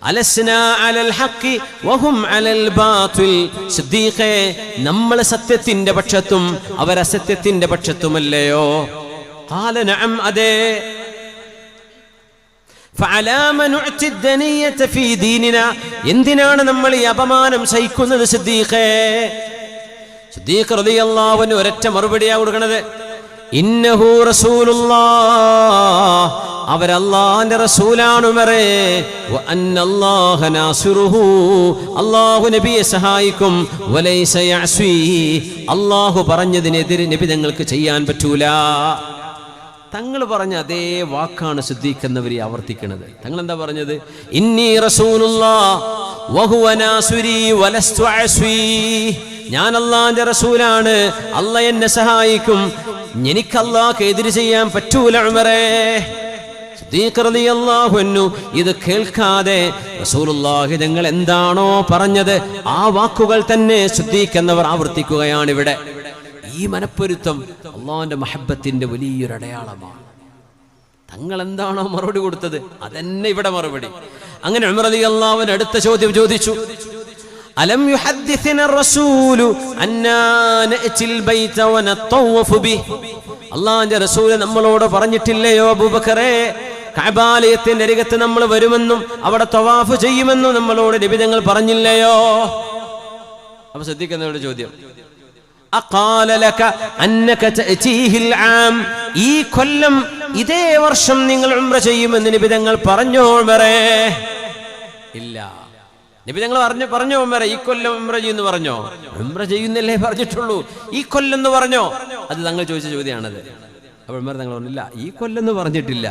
അലസ്നാ അലൽ ഹഖ് വഹും അലൽ ബാത്തിൽ, സിദ്ദീഖേ നമ്മൾ സത്യത്തിന്റെ പക്ഷത്തും അവർ അസത്യത്തിന്റെ പക്ഷത്തുമല്ലയോ? ഖാല നഅം, അതെ. ഫഅലാമ നുഅതി ദനിയത ഫീ ദീനിനാ, എന്തിനാണ് നമ്മൾ ഈ അപമാനം സഹിക്കുന്നത് സിദ്ദീഖേ? സിദ്ദീഖ് റളിയല്ലാഹു അൻഹു ഒരൊറ്റ മറുപടിയാ കൊടുക്കുന്നത്, ഇന്നഹു റസൂലുള്ളാഹ്, അവർ അല്ലാഹുവിന്റെ റസൂലാണ് ഉമറേ, വ അന്നല്ലാഹ നാസിറുഹു, അല്ലാഹു നബിയെ സഹായിക്കും, വലൈസ യഅസി, അല്ലാഹു പറഞ്ഞതിനെതിരെ നബി തങ്ങൾക്ക് ചെയ്യാൻ പറ്റൂല. തങ്ങൾ പറഞ്ഞ അതേ വാക്കാണ് സിദ്ദീഖ് എന്നവർ ആവർത്തിക്കുന്നത്. തങ്ങൾ എന്താ പറഞ്ഞത്? ഇന്നി റസൂലുള്ളാഹ് വഹുവ നാസിരി വലസ്തു അസ്വി, ഞാൻ അല്ലാഹുവിന്റെ റസൂലാണ്, അല്ലാഹ് എന്നെ സഹായിക്കും, എനിക്ക് അല്ലാഹുക്ക് എതിര് ചെയ്യാൻ പറ്റൂല ഉമറേ. സിദ്ദീഖ് റളിയല്ലാഹു അൻഹു ഇത് കേൾക്കാതെ റസൂലുള്ളാഹി തങ്ങൾ എന്താണോ പറഞ്ഞത് ആ വാക്കുകൾ തന്നെ സിദ്ദീഖ് എന്നവർ ആവർത്തിക്കുകയാണ് ഇവിടെ. ഈ മനപ്പൊരുത്തം അള്ളാഹുവിന്റെ മഹബത്തിന്റെ വലിയൊരു അടയാളമാണ്. തങ്ങൾ എന്താണോ മറുപടി കൊടുത്തത് അതന്നെ ഇവിടെ മറുപടി. അങ്ങനെ ഉമർ റളിയല്ലാഹു അൻഹു അടുത്ത ചോദ്യം ചോദിച്ചു, അലം യുഹദ്ദിഥന റസൂലു അന്നാ നഅതിൽ ബൈത വനതവഫു ബിഹി, അല്ലാഹുവിന്റെ റസൂൽ നമ്മളോട് പറഞ്ഞിട്ടില്ലയോ അബൂബക്കറേ, കഅബാലയത്തിന്റെ അരികത്ത് നമ്മൾ വരുമെന്നും അവിടെ തവാഫ് ചെയ്യുമെന്നും നമ്മളോട് നബി തങ്ങൾ പറഞ്ഞില്ലയോ? അപ്പോൾ ശ്രദ്ധിക്കുന്നവരുടെ ചോദ്യം, അഖാല ലക അന്നക തഅതീഹിൽ ആം, ഈ കൊല്ലം ഇതേ വർഷം നിങ്ങൾ ഉംറ ചെയ്യുമെന്ന് നബി തങ്ങൾ പറഞ്ഞോ ഉമറേ? ഇല്ല. നബി തങ്ങൾ പറഞ്ഞോ ഉമറേ ഈ കൊല്ലം ഉംറ ചെയ്യുമെന്ന് പറഞ്ഞോ? ഉംറ ചെയ്യുന്നല്ലേ പറഞ്ഞിട്ടുള്ളൂ, ഈ കൊല്ലം എന്ന് പറഞ്ഞോ? അത് തങ്ങൾ ചോദിച്ച ചോദ്യമാണത്. അപ്പോൾ ഉമർ തങ്ങൾ പറഞ്ഞില്ല, ഈ കൊല്ലം എന്ന് പറഞ്ഞിട്ടില്ല.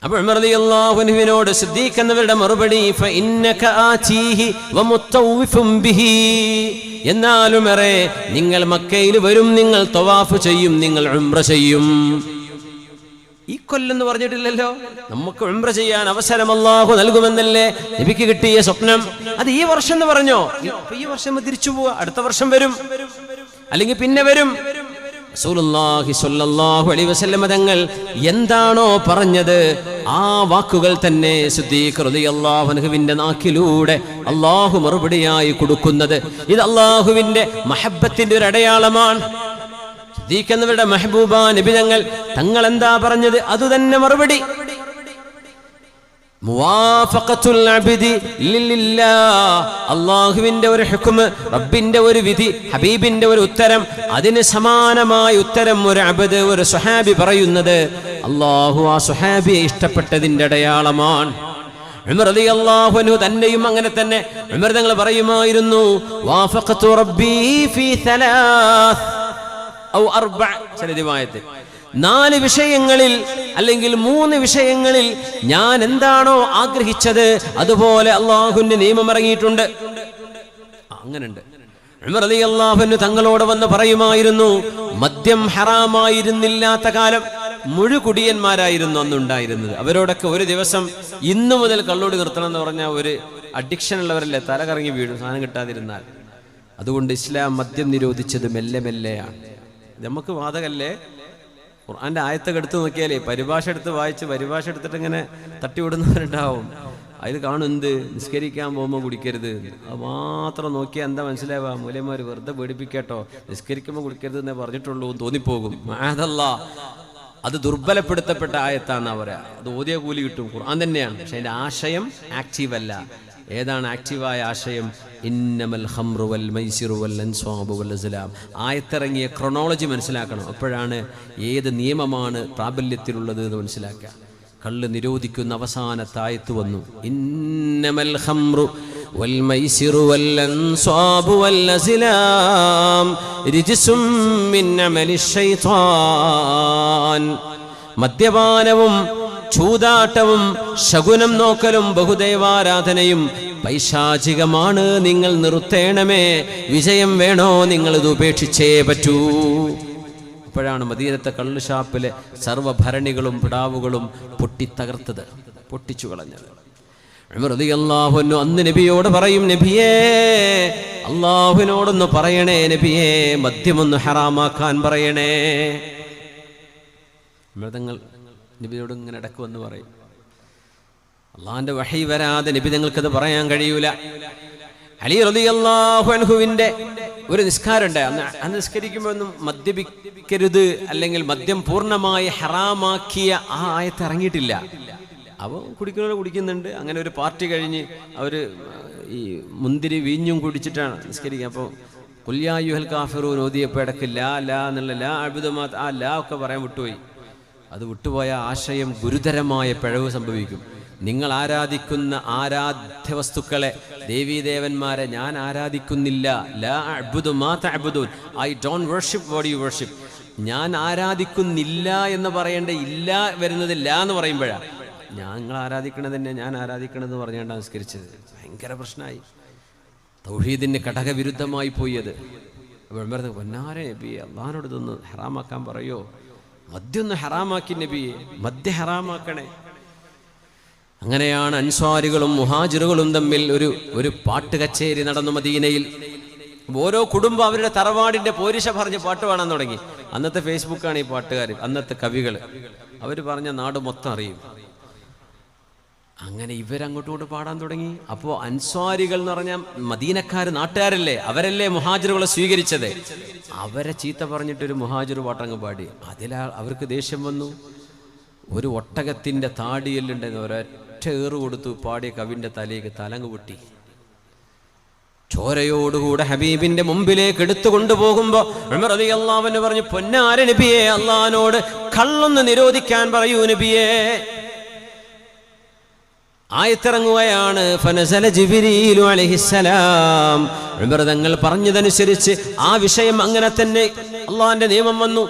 അപ്പോൾ ഉമർ റളിയല്ലാഹു അൻഹുവിനോട് സിദ്ദീഖ് എന്നവരുടെ മറുപടി, ഫഇന്നക ആതീഹി വമുതവ്വിഫും ബിഹി, എന്നാൽ ഉമറേ നിങ്ങൾ മക്കയിൽ വരും, നിങ്ങൾ തവാഫ് ചെയ്യും, നിങ്ങൾ ഉംറ ചെയ്യും. ഈ കൊല്ലം എന്ന് പറഞ്ഞിട്ടില്ലല്ലോ. നമുക്ക് ഉംറ ചെയ്യാൻ അവസരം അല്ലാഹു നൽകുമെന്നല്ലേ നബിക്ക് കിട്ടിയ സ്വപ്നം. അത് ഈ വർഷം എന്ന് പറഞ്ഞോ? ഈ വർഷം തിരിച്ചു പോവാ, അടുത്ത വർഷം വരും, അല്ലെങ്കിൽ പിന്നെ വരും. റസൂലുള്ളാഹി സ്വല്ലല്ലാഹു അലൈഹി വസല്ലം തങ്ങൾ എന്താണോ പറഞ്ഞത് ആ വാക്കുകൾ തന്നെ സിദ്ദീഖ് റളിയല്ലാഹു അൻഹുവിന്റെ നാക്കിലൂടെ അല്ലാഹു മറുപടിയായി കൊടുക്കുന്നത്. ഇത് അല്ലാഹുവിന്റെ മഹബ്ബത്തിന്റെ ഒരു അടയാളമാണ്. സിദ്ദീഖ് എന്നവരുടെ മെഹബൂബ നബി തങ്ങൾ എന്താ പറഞ്ഞത് അതുതന്നെ മറുപടി. മുവാഫഖത്തുൽ അബ്ദി ലില്ലാഹ്, അല്ലാഹുവിന്റെ ഒരു ഹുക്മ്, റബ്ബിന്റെ ഒരു വിധി, ഹബീബിന്റെ ഒരു ഉത്തരം, അതിന് സമാനമായ ഉത്തരം ഒരു അബ്ദ്, ഒരു സ്വഹാബി പറയുന്നത് അല്ലാഹു ആ സ്വഹാബിയെ ഇഷ്ടപ്പെട്ടതിന്റെ അടയാളമാണ്. ഉമർ റളിയല്ലാഹു അൻഹു തന്നെയും അങ്ങനെ തന്നെ ഉമർ തങ്ങൾ പറയുമായിരുന്നു, വാഫഖതു റബ്ബി ഫീ സലാസ് ഔ അർബഅ, ചില റിവായത്തിൽ 4 വിഷയങ്ങളിൽ അല്ലെങ്കിൽ 3 വിഷയങ്ങളിൽ ഞാൻ എന്താണോ ആഗ്രഹിച്ചത് അതുപോലെ അള്ളാഹുവിന്റെ നിയമം ഇറങ്ങിയിട്ടുണ്ട്. അങ്ങനെയുണ്ട്. ഉമർ റളിയല്ലാഹു അൻഹു തങ്ങളോട് വന്ന് പറയുമായിരുന്നു, മദ്യം ഹറാമായിരുന്നില്ലാത്ത കാലം മുഴുകുടിയന്മാരായിരുന്നു അന്നുണ്ടായിരുന്നത്. അവരോടൊക്കെ ഒരു ദിവസം ഇന്നു മുതൽ കള്ളോടി നിർത്തണം എന്ന് പറഞ്ഞാൽ ഒരു അഡിക്ഷൻ ഉള്ളവരല്ലേ, തല കറങ്ങി വീഴും സാധനം കിട്ടാതിരുന്നാൽ. അതുകൊണ്ട് ഇസ്ലാം മദ്യം നിരോധിച്ചത് മെല്ലെ മെല്ലെയാണ്. നമുക്ക് വാദകല്ലേ, ഖുർആൻ്റെ ആയത്തൊക്കെ എടുത്ത് നോക്കിയാലേ പരിഭാഷ എടുത്ത് വായിച്ച് പരിഭാഷ എടുത്തിട്ട് ഇങ്ങനെ തട്ടിവിടുന്നവരുണ്ടാവും. അതിൽ കാണും എന്ത് നിസ്കരിക്കാൻ പോകുമ്പോൾ കുടിക്കരുത്. അത് മാത്രം നോക്കിയാൽ എന്താ മനസ്സിലാവുക? മൂലന്മാർ വെറുതെ പേടിപ്പിക്കട്ടോ, നിസ്കരിക്കുമ്പോൾ കുടിക്കരുത് എന്നേ പറഞ്ഞിട്ടുള്ളൂ എന്ന് തോന്നിപ്പോകും. മഅദല്ലാ, അത് ദുർബലപ്പെടുത്തപ്പെട്ട ആയത്താന്നാ പറയാ. അത് ഓതിയ കൂലി കിട്ടും, ഖുർആൻ തന്നെയാണ്. പക്ഷെ അതിൻ്റെ ആശയം ആക്റ്റീവ് അല്ല. ഏതാണ് ആക്റ്റീവായ ആശയം? ഇന്നമൽ ഖംറു വൽ മൈസിറു വൽ അൻസ്വാബു വൽ അസ്ലാം. ആയത്തിറങ്ങിയ ക്രൊണോളജി മനസ്സിലാക്കണം. അപ്പോഴാണ് ഏത് നിയമമാണ് പ്രാബല്യത്തിലുള്ളത് എന്ന് മനസ്സിലാക്കുക. കള്ള് നിരോധിക്കുന്ന അവസാനത്തെ ആയത്ത് വന്നു, ഇന്നമൽ ഖംറു വൽ മൈസിറു വൽ അൻസ്വാബു വൽ അസ്ലാം റിജ്സും മിൻ അമലിശ് ശൈത്താൻ. മദ്യപാനവും ചൂതാട്ടവും ശകുനം നോക്കലും ബഹുദൈവാരാധനയും പൈശാചികമാണ്, നിങ്ങൾ നിർത്തേണമേ. വിജയം വേണോ, നിങ്ങൾ ഇത് ഉപേക്ഷിച്ചേ പറ്റൂ. അപ്പോഴാണ് മദീനത്തെ കള്ളുഷാപ്പിലെ സർവ്വഭരണികളും പിടാവുകളും പൊട്ടിത്തകർത്തത്, പൊട്ടിച്ചു കളഞ്ഞത്. ഉമർ റളിയല്ലാഹു അൻഹു അന്ന് നബിയോട് പറയും, നബിയേ, അല്ലാഹുവിനോടൊന്ന് പറയണേ നബിയേ, മദ്യമൊന്ന് ഹറാമാക്കാൻ പറയണേ. മൃതങ്ങൾ നബിയോട് ഇങ്ങനെ ഇടക്ക് വന്ന് പറയും. അള്ളാഹിന്റെ വഹി വരാതെ നബി തങ്ങൾക്കത് പറയാൻ കഴിയൂല. അലി റളിയല്ലാഹു അൻഹുവിന്റെ ഒരു നിസ്കാരമുണ്ട്. അന്ന് നിസ്കരിക്കുമ്പോൾ ഒന്നും മദ്യപിക്കരുത് അല്ലെങ്കിൽ മദ്യം പൂർണ്ണമായി ഹറാമാക്കിയ ആ ആയത്ത് ഇറങ്ങിയിട്ടില്ല. അപ്പോൾ കുടിക്കുന്നവർ കുടിക്കുന്നുണ്ട്. അങ്ങനെ ഒരു പാർട്ടി കഴിഞ്ഞ് അവർ ഈ മുന്തിരി വീഞ്ഞും കുടിച്ചിട്ടാണ് നിസ്കരിക്കുക. അപ്പോൾ ഖുൽ യാ അയ്യുഹൽ കാഫിറൂൻ ഓതിയപ്പോൾ ഇടയ്ക്ക് ലാ ലാ എന്നുള്ള ലാ അഅ്ബുദു മാ, ആ ലാ ഒക്കെ പറയാൻ വിട്ടുപോയി. അത് വിട്ടുപോയ ആശയം ഗുരുതരമായ പിഴവ് സംഭവിക്കും. നിങ്ങൾ ആരാധിക്കുന്ന ആരാധ്യ വസ്തുക്കളെ, ദേവീദേവന്മാരെ ഞാൻ ആരാധിക്കുന്നില്ല. ലാ അഅ്ബുദു മാ തഅ്ബുദൂൻ, I don't worship what you worship. ഞാൻ ആരാധിക്കുന്നില്ല എന്ന് പറയേണ്ട, ഇല്ല വരുന്നത് ലാ എന്ന് പറയുമ്പോഴാണ് ഞങ്ങൾ ആരാധിക്കണത് തന്നെ ഞാൻ ആരാധിക്കണമെന്ന് പറഞ്ഞുകൊണ്ടാണ് സംസ്കരിച്ചത്. ഭയങ്കര പ്രശ്നമായി, തൗഹീദിന് ഘടകവിരുദ്ധമായി പോയത്. അപ്പോൾ പൊന്നാരെ നബിയെ, അള്ളാഹിനോട് ഇതൊന്ന് ഹറാമാക്കാൻ പറയോ? മദ്യം ഒന്ന് ഹറാമാക്കി നബിയെ, മദ്യ ഹറാമാക്കണേ. അങ്ങനെയാണ് അൻസ്വാരികളും മുഹാജിറുകളും തമ്മിൽ ഒരു പാട്ട് കച്ചേരി നടന്നു മദീനയിൽ. ഓരോ കുടുംബം അവരുടെ തറവാടിന്റെ പോരിശ പറഞ്ഞ് പാട്ട് പാടാൻ തുടങ്ങി. അന്നത്തെ ഫേസ്ബുക്കാണ് ഈ പാട്ടുകാർ, അന്നത്തെ കവികൾ. അവർ പറഞ്ഞ നാട് മൊത്തം അറിയും. അങ്ങനെ ഇവരങ്ങോട്ടും ഇങ്ങോട്ട് പാടാൻ തുടങ്ങി. അപ്പോൾ അൻസ്വാരികൾ എന്ന് പറഞ്ഞാൽ മദീനക്കാർ, നാട്ടുകാരല്ലേ, അവരല്ലേ മുഹാജിറുകളെ സ്വീകരിച്ചത്. അവരെ ചീത്ത പറഞ്ഞിട്ടൊരു മുഹാജിർ പാട്ടങ്ങ് പാടി. അവർക്ക് ദേഷ്യം വന്നു. ഒരു ഒട്ടകത്തിൻ്റെ താടിയെല്ലുണ്ടെന്ന് ഒരൊറ്റ ഏറ് കൊടുത്തു പാടിയ കവിൻ്റെ തലയ്ക്ക് തലങ്ങ് പൊട്ടി. ചോരയോടുകൂടെ ഹബീബിന്റെ മുമ്പിലേക്ക് എടുത്തു കൊണ്ടുപോകുമ്പോൾ ഉമർ റളിയല്ലാഹു അൻഹു പറഞ്ഞു, പൊന്നാര നബിയെ, അള്ളാഹിനോട് കള്ളൊന്ന് നിരോധിക്കാൻ പറയൂ നബിയെ. ആയത്തിറങ്ങുകയാണ്, ഫനസല ജിബ്രീലു അലൈഹിസ്സലാം. ഉമർ തങ്ങൾ പറഞ്ഞതനുസരിച്ച് ആ വിഷയം അങ്ങനെ തന്നെ അള്ളാഹിന്റെ നിയമം വന്നു.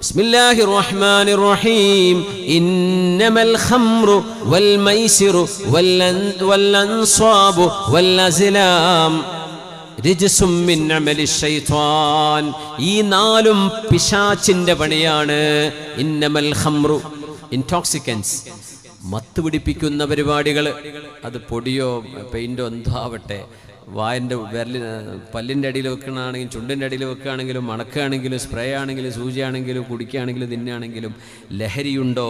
ബിസ്മില്ലാഹിർ റഹ്മാനിർ റഹീം. ഇന്നമൽ ഖംറു വൽ മൈസിറു വൽ അൻസ്വാബു വൽ അസ്ലാം റിജ്സും മിൻ അമലിശ് ശൈത്താൻ. ഈ നാലും പിശാചിന്റെ പണിയാണ്. ഇന്നമൽ ഖംറു, ഇൻടോക്സിക്കൻസ്, മത്ത് പിടിപ്പിക്കുന്ന പരിപാടികൾ, അത് പൊടിയോ പെയിന്റോ എന്തോ ആവട്ടെ, വായൻ്റെ പല്ലിൻ്റെ അടിയിൽ വെക്കണമെങ്കിലും ചുണ്ടിൻ്റെ അടിയിൽ വെക്കുകയാണെങ്കിലും മണക്കുകയാണെങ്കിലും സ്പ്രേ ആണെങ്കിലും സൂചിയാണെങ്കിലും കുടിക്കുകയാണെങ്കിലും തിന്നുകയാണെങ്കിലും ലഹരിയുണ്ടോ?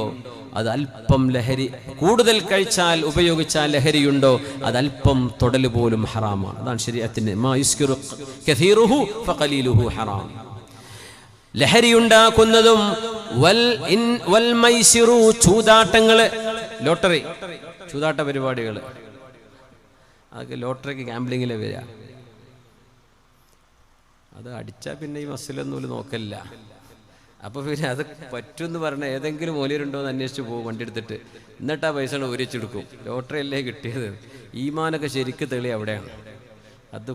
അത് അല്പം ലഹരി കൂടുതൽ കഴിച്ചാൽ ഉപയോഗിച്ചാൽ ലഹരിയുണ്ടോ? അതല്പം തൊടൽ പോലും ഹറാമാണ്. അതാണ് ശരീഅത്തിന് മാ യുസ്കിറു കസീറുഹു ഫഖലീലുഹു ഹറാം. ലഹരി ഉണ്ടാക്കുന്നതും വൽ മൈസിറു, ചൂതാട്ടങ്ങൾ, ലോട്ടറി, ചൂതാട്ട പരിപാടികൾ, അതൊക്കെ ലോട്ടറിക്ക് ഗാംബ്ലിങ്ങിലെ വരിക. അത് അടിച്ചാൽ പിന്നെ ഈ മസിലൊന്നും നോക്കലില്ല. അപ്പോൾ പിന്നെ അത് പറ്റുമെന്ന് പറഞ്ഞാൽ ഏതെങ്കിലും മൂല്യരുണ്ടോ എന്ന് അന്വേഷിച്ച് പോകും വണ്ടി എടുത്തിട്ട്. എന്നിട്ട് ആ പൈസ ഉരിച്ചെടുക്കും. ലോട്ടറി അല്ലേ കിട്ടിയത്. ഈമാനൊക്കെ ശരിക്കും തെളി അവിടെയാണ്. അത്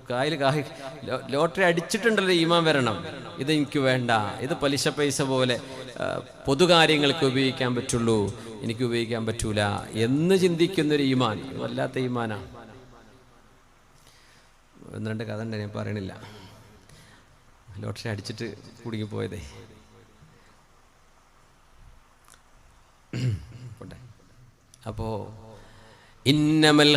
ലോട്ടറി അടിച്ചിട്ടുണ്ടല്ലോ ഈമാൻ വരണം. ഇതെനിക്ക് വേണ്ട, ഇത് പലിശ പൈസ പോലെ പൊതുകാര്യങ്ങൾക്ക് ഉപയോഗിക്കാൻ പറ്റുള്ളൂ, എനിക്ക് ഉപയോഗിക്കാൻ പറ്റൂല എന്ന് ചിന്തിക്കുന്നൊരു ഈമാൻ വല്ലാത്ത ഈമാനാണ്. ഒന്ന് രണ്ട് കഥ ഉണ്ട്, ഞാൻ പറയണില്ല. ലോട്ടറി അടിച്ചിട്ട് കുടുങ്ങിപ്പോയതേ. അപ്പോ ഇന്നമൽ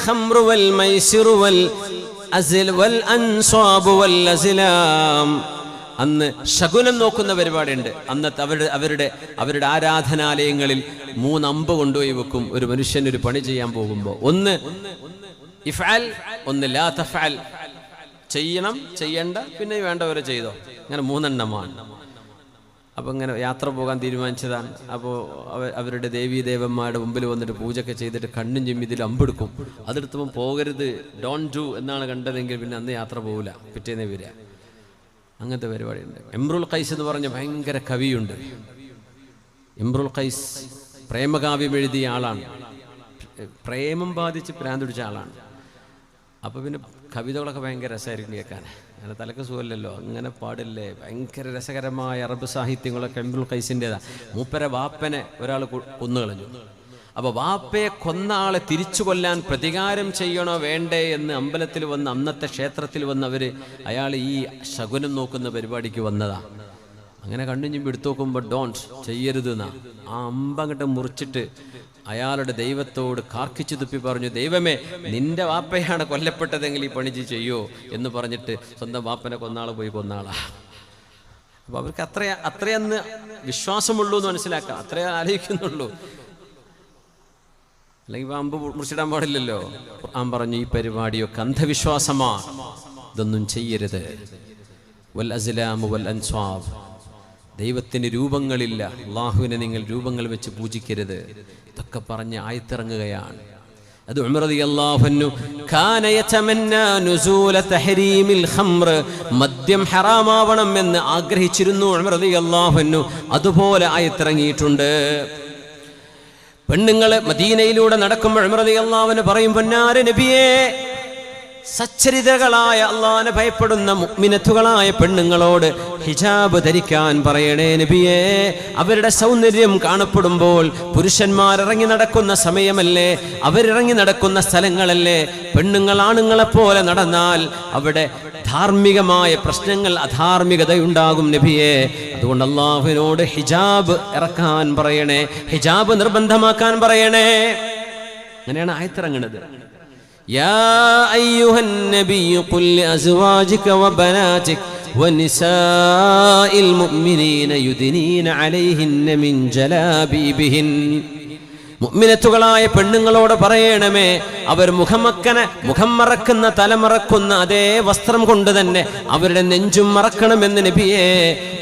ഖംറു വൽ മൈസിറു വൽ അൻസ്വാബു വൽ അസ്ലാം അന്ന് ശകുനം നോക്കുന്ന പരിപാടിയുണ്ട്. അന്നത്തെ അവരുടെ ആരാധനാലയങ്ങളിൽ 3 അമ്പ് കൊണ്ടുപോയി വെക്കും ഒരു മനുഷ്യൻ ഒരു പണി ചെയ്യാൻ പോകുമ്പോൾ. ഒന്ന് ഇഫ്അൽ, ഒന്ന് ലാ തഫ്അൽ, ചെയ്യണം, ചെയ്യണ്ട, പിന്നെ വേണ്ടവരെ ചെയ്തോ. അങ്ങനെ 3 എണ്ണമാണ്. അപ്പോൾ ഇങ്ങനെ യാത്ര പോകാൻ തീരുമാനിച്ചതാണ്. അപ്പോൾ അവരുടെ ദേവീദേവന്മാരുടെ മുമ്പിൽ വന്നിട്ട് പൂജയൊക്കെ ചെയ്തിട്ട് കണ്ണും ചെമ്മി ഇതിൽ അമ്പെടുക്കും. അതെടുത്തപ്പോൾ പോകരുത്, ഡോണ്ട് ഡു എന്നാണ് കണ്ടതെങ്കിൽ പിന്നെ അന്ന് യാത്ര പോകില്ല, പിറ്റേന്നേ വരിക. അങ്ങനത്തെ പരിപാടിയുണ്ട്. ഇംറുൽ ഖൈസ് എന്ന് പറഞ്ഞ ഭയങ്കര കവിയുണ്ട്. ഇംറുൽ ഖൈസ് പ്രേമകാവ്യം എഴുതിയ ആളാണ്. പ്രേമം ബാധിച്ച് പ്രാന്തുടിച്ച ആളാണ്. അപ്പോൾ പിന്നെ കവിതകളൊക്കെ ഭയങ്കര രസമായിരിക്കും കേൾക്കാൻ. അങ്ങനെ തലക്ക് സുഖമല്ലല്ലോ, അങ്ങനെ പാടില്ലേ. ഭയങ്കര രസകരമായ അറബ് സാഹിത്യങ്ങളൊക്കെ ഇംറുൽ ഖൈസിൻ്റെതാണ്. മൂപ്പരെ വാപ്പനെ ഒരാൾ കൊന്നുകളഞ്ഞു. അപ്പോൾ വാപ്പയെ കൊന്ന ആളെ തിരിച്ചു കൊല്ലാൻ പ്രതികാരം ചെയ്യണോ വേണ്ടേ എന്ന് അമ്പലത്തിൽ വന്ന്, അന്നത്തെ ക്ഷേത്രത്തിൽ വന്നവർ അയാൾ ഈ ശകുനം നോക്കുന്ന പരിപാടിക്ക് വന്നതാ. അങ്ങനെ കണ്ണു ചിമ്പി എടുത്തു നോക്കുമ്പോൾ ഡോണ്ട്, ചെയ്യരുത് എന്നാ. ആ അമ്പങ്ങട്ട് മുറിച്ചിട്ട് അയാളുടെ ദൈവത്തോട് കാർക്കിച്ചു തുപ്പി പറഞ്ഞു, ദൈവമേ, നിന്റെ വാപ്പയാണ് കൊല്ലപ്പെട്ടതെങ്കിൽ ഈ പണിച്ച് ചെയ്യോ എന്ന് പറഞ്ഞിട്ട് സ്വന്തം വാപ്പനെ കൊന്നാൾ പോയി കൊന്നാളാ. അപ്പോൾ അവർക്ക് അത്രയെന്ന് വിശ്വാസമുള്ളൂ എന്ന് മനസ്സിലാക്കാം, അത്രയേ ആലോചിക്കുന്നുള്ളൂ. അല്ലെങ്കിൽ അമ്പ് മുറിച്ചിടാൻ പാടില്ലല്ലോ. ഖുർആൻ പറഞ്ഞു ഈ പരിപാടിയൊക്കെ അന്ധവിശ്വാസമാണ്, ഇതൊന്നും ചെയ്യരുത്. വൽ അസ്ലാമു വൽ അൻസ്വാബ്, ദൈവത്തിന് രൂപങ്ങളില്ല, അള്ളാഹുവിനെ നിങ്ങൾ രൂപങ്ങൾ വെച്ച് പൂജിക്കരുത്. ഇതൊക്കെ പറഞ്ഞ് ആയത്തിറങ്ങുകയാണ്. അത് ഉമർ റളിയല്ലാഹു അൻഹു കാന യതമന്നാ നുസൂല തഹരീമിൽ ഖംർ, മദ്യം ഹറാമാവണം എന്ന് ആഗ്രഹിച്ചിരുന്നു ഉമർ റളിയല്ലാഹു അൻഹു. അതുപോലെ ആയത്തിറങ്ങിയിട്ടുണ്ട്. പെണ്ണുങ്ങള് മദീനയിലൂടെ നടക്കുമ്പോൾ ഉമർ റളിയല്ലാഹു അൻഹു പറയും, പൊന്നാര നബിയേ, സച്ചരിതകളായ അള്ളാഹനെ ഭയപ്പെടുന്ന മുഅ്മിനത്തുകളായ പെണ്ണുങ്ങളോട് ഹിജാബ് ധരിക്കാൻ പറയണേ നബിയേ. അവരുടെ സൗന്ദര്യം കാണപ്പെടുമ്പോൾ പുരുഷന്മാരിറങ്ങി നടക്കുന്ന സമയമല്ലേ, അവരിറങ്ങി നടക്കുന്ന സ്ഥലങ്ങളല്ലേ. പെണ്ണുങ്ങൾ ആണുങ്ങളെപ്പോലെ നടന്നാൽ അവിടെ ധാർമ്മികമായ പ്രശ്നങ്ങൾ, അധാർമികതയുണ്ടാകും നബിയേ. അതുകൊണ്ട് അള്ളാഹുവിനോട് ഹിജാബ് ഇറക്കാൻ പറയണേ, ഹിജാബ് നിർബന്ധമാക്കാൻ പറയണേ. അങ്ങനെയാണ് ആയത്തിറങ്ങുന്നത്. يا أيها النبي قل لأزواجك وبناتك ونساء المؤمنين يدنين عليهن من جلابيبهن. മുഅ്മിനത്തുകളായ പെണ്ണുങ്ങളോട് പറയണമേ, അവർ മുഖം മറക്കുന്ന, തലമറക്കുന്ന അതേ വസ്ത്രം കൊണ്ട് തന്നെ അവരുടെ നെഞ്ചും മറക്കണമെന്ന് നബിയേ.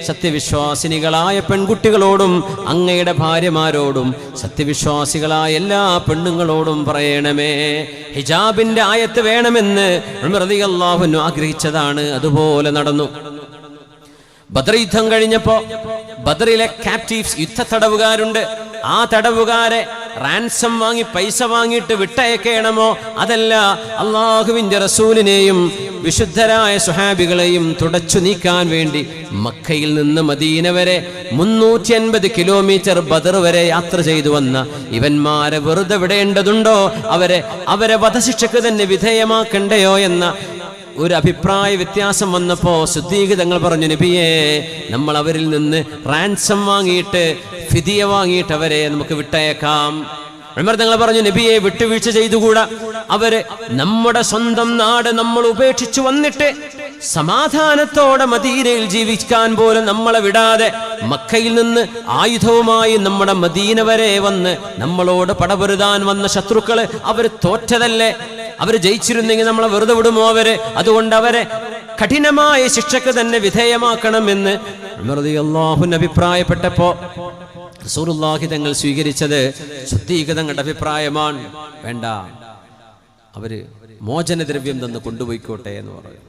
സത്യവിശ്വാസിനികളായ പെൺകുട്ടികളോടും അങ്ങയുടെ ഭാര്യമാരോടും സത്യവിശ്വാസികളായ എല്ലാ പെണ്ണുങ്ങളോടും പറയണമേ, ഹിജാബിന്റെ ആയത്ത് വേണമെന്ന് ഉമർ റളിയല്ലാഹു അൻഹു ആഗ്രഹിച്ചതാണ്. അതുപോലെ നടന്നു. ബദർ യുദ്ധം കഴിഞ്ഞപ്പോ ബദറിലെ ക്യാപ്റ്റീവ്സ്, യുദ്ധ തടവുകാരുണ്ട്. ആ തടവുകാരെ റാൻസം വാങ്ങി പൈസ വാങ്ങിയിട്ട് വിട്ടയക്കണമോ? അതല്ല, അള്ളാഹുവിന്റെ റസൂലിനെയും വിശുദ്ധരായ സ്വഹാബികളെയും തുടച്ചു നീക്കാൻ വേണ്ടി മക്കയിൽ നിന്ന് മദീന വരെ 350 കിലോമീറ്റർ ബദർ വരെ യാത്ര ചെയ്തു വന്ന ഇവന്മാരെ വെറുതെ വിടേണ്ടതുണ്ടോ? അവരെ വധശിക്ഷക്ക് തന്നെ വിധേയമാക്കണ്ടയോ എന്ന ഒരു അഭിപ്രായ വ്യത്യാസം വന്നപ്പോ സിദ്ദീഖ് തങ്ങൾ പറഞ്ഞു, നബിയേ, നമ്മൾ അവരിൽ നിന്ന് റാൻസം വാങ്ങിയിട്ട്, ഫിദിയ വാങ്ങിയിട്ട് അവരെ നമുക്ക് വിട്ടയക്കാം. ഉമർ തങ്ങൾ പറഞ്ഞു, നബിയെ, വിട്ടുവീഴ്ച ചെയ്തുകൂടാ. അവര് നമ്മുടെ സ്വന്തം നാട് നമ്മൾ ഉപേക്ഷിച്ചു വന്നിട്ട് സമാധാനത്തോടെ മദീനയിൽ ജീവിക്കാൻ പോലും നമ്മളെ വിടാതെ മക്കയിൽ നിന്ന് ആയുധവുമായി നമ്മുടെ മദീന വരെ വന്ന് നമ്മളോട് പടപൊരുതാൻ വന്ന ശത്രുക്കള് അവർ തോറ്റതല്ലേ? അവർ ജയിച്ചിരുന്നെങ്കിൽ നമ്മളെ വെറുതെ വിടുമോ അവര്? അതുകൊണ്ട് അവരെ കഠിനമായ ശിക്ഷക്ക് തന്നെ വിധേയമാക്കണമെന്ന് ഉമർ റളിയല്ലാഹു അൻഹു അഭിപ്രായപ്പെട്ടപ്പോ റസൂലുള്ളാഹി തങ്ങൾ സ്വീകരിച്ചത് സിദ്ദീഖ് തങ്ങളുടെ അഭിപ്രായമാണ്. വേണ്ട, അവര് മോചനദ്രവ്യം തന്ന് കൊണ്ടുപോയിക്കോട്ടെ എന്ന് പറയും.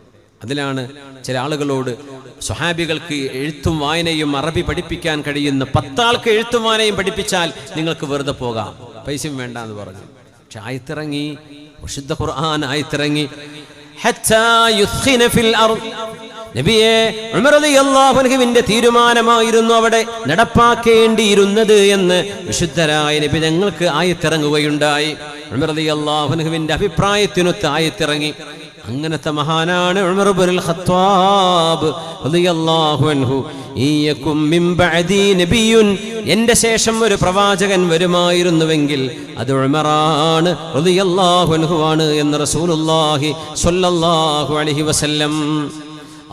അതിലാണ് ചില ആളുകളോട് സ്വഹാബികൾക്ക് എഴുത്തും വായനയും അറബി പഠിപ്പിക്കാൻ കഴിയുന്ന 10 ആൾക്ക് എഴുത്തും വായനയും പഠിപ്പിച്ചാൽ നിങ്ങൾക്ക് വെറുതെ പോകാം, പൈസയും വേണ്ട എന്ന് പറഞ്ഞു. പക്ഷെ ആയത്തിറങ്ങി, വിശുദ്ധ ഖുർആൻ ആയത്തിറങ്ങി, ഹത്താ യുസ്ഖിന ഫിൽ അർദ്. നബിയെ, ഉമർ റളിയല്ലാഹു അൻഹുവിന്റെ തീരുമാനമായിരുന്നു അവിടെ നടപ്പാക്കേണ്ടിയിരുന്നത് എന്ന് വിശുദ്ധരായ നബി ഞങ്ങൾക്ക് ആയത്തിറങ്ങുകയുണ്ടായി. ഉമർ റളിയല്ലാഹു അൻഹുവിന്റെ അഭിപ്രായത്തിനൊത്ത് ആയത്തിറങ്ങി. അങ്ങനത്തെ മഹാനാണ് ഉമർ ഇബ്നുൽ ഖത്താബ് റളിയല്ലാഹു അൻഹു. ഇയകും മിൻ ബഅദി നബിയുൻ, എന്റെ ശേഷം ഒരു പ്രവാചകൻ വരുമായിരുന്നുവെങ്കിൽ അത് ഉമറാണ് റളിയല്ലാഹു അൻഹു ആണ് എന്ന് റസൂലുള്ളാഹി സ്വല്ലല്ലാഹു അലൈഹി വസല്ലം.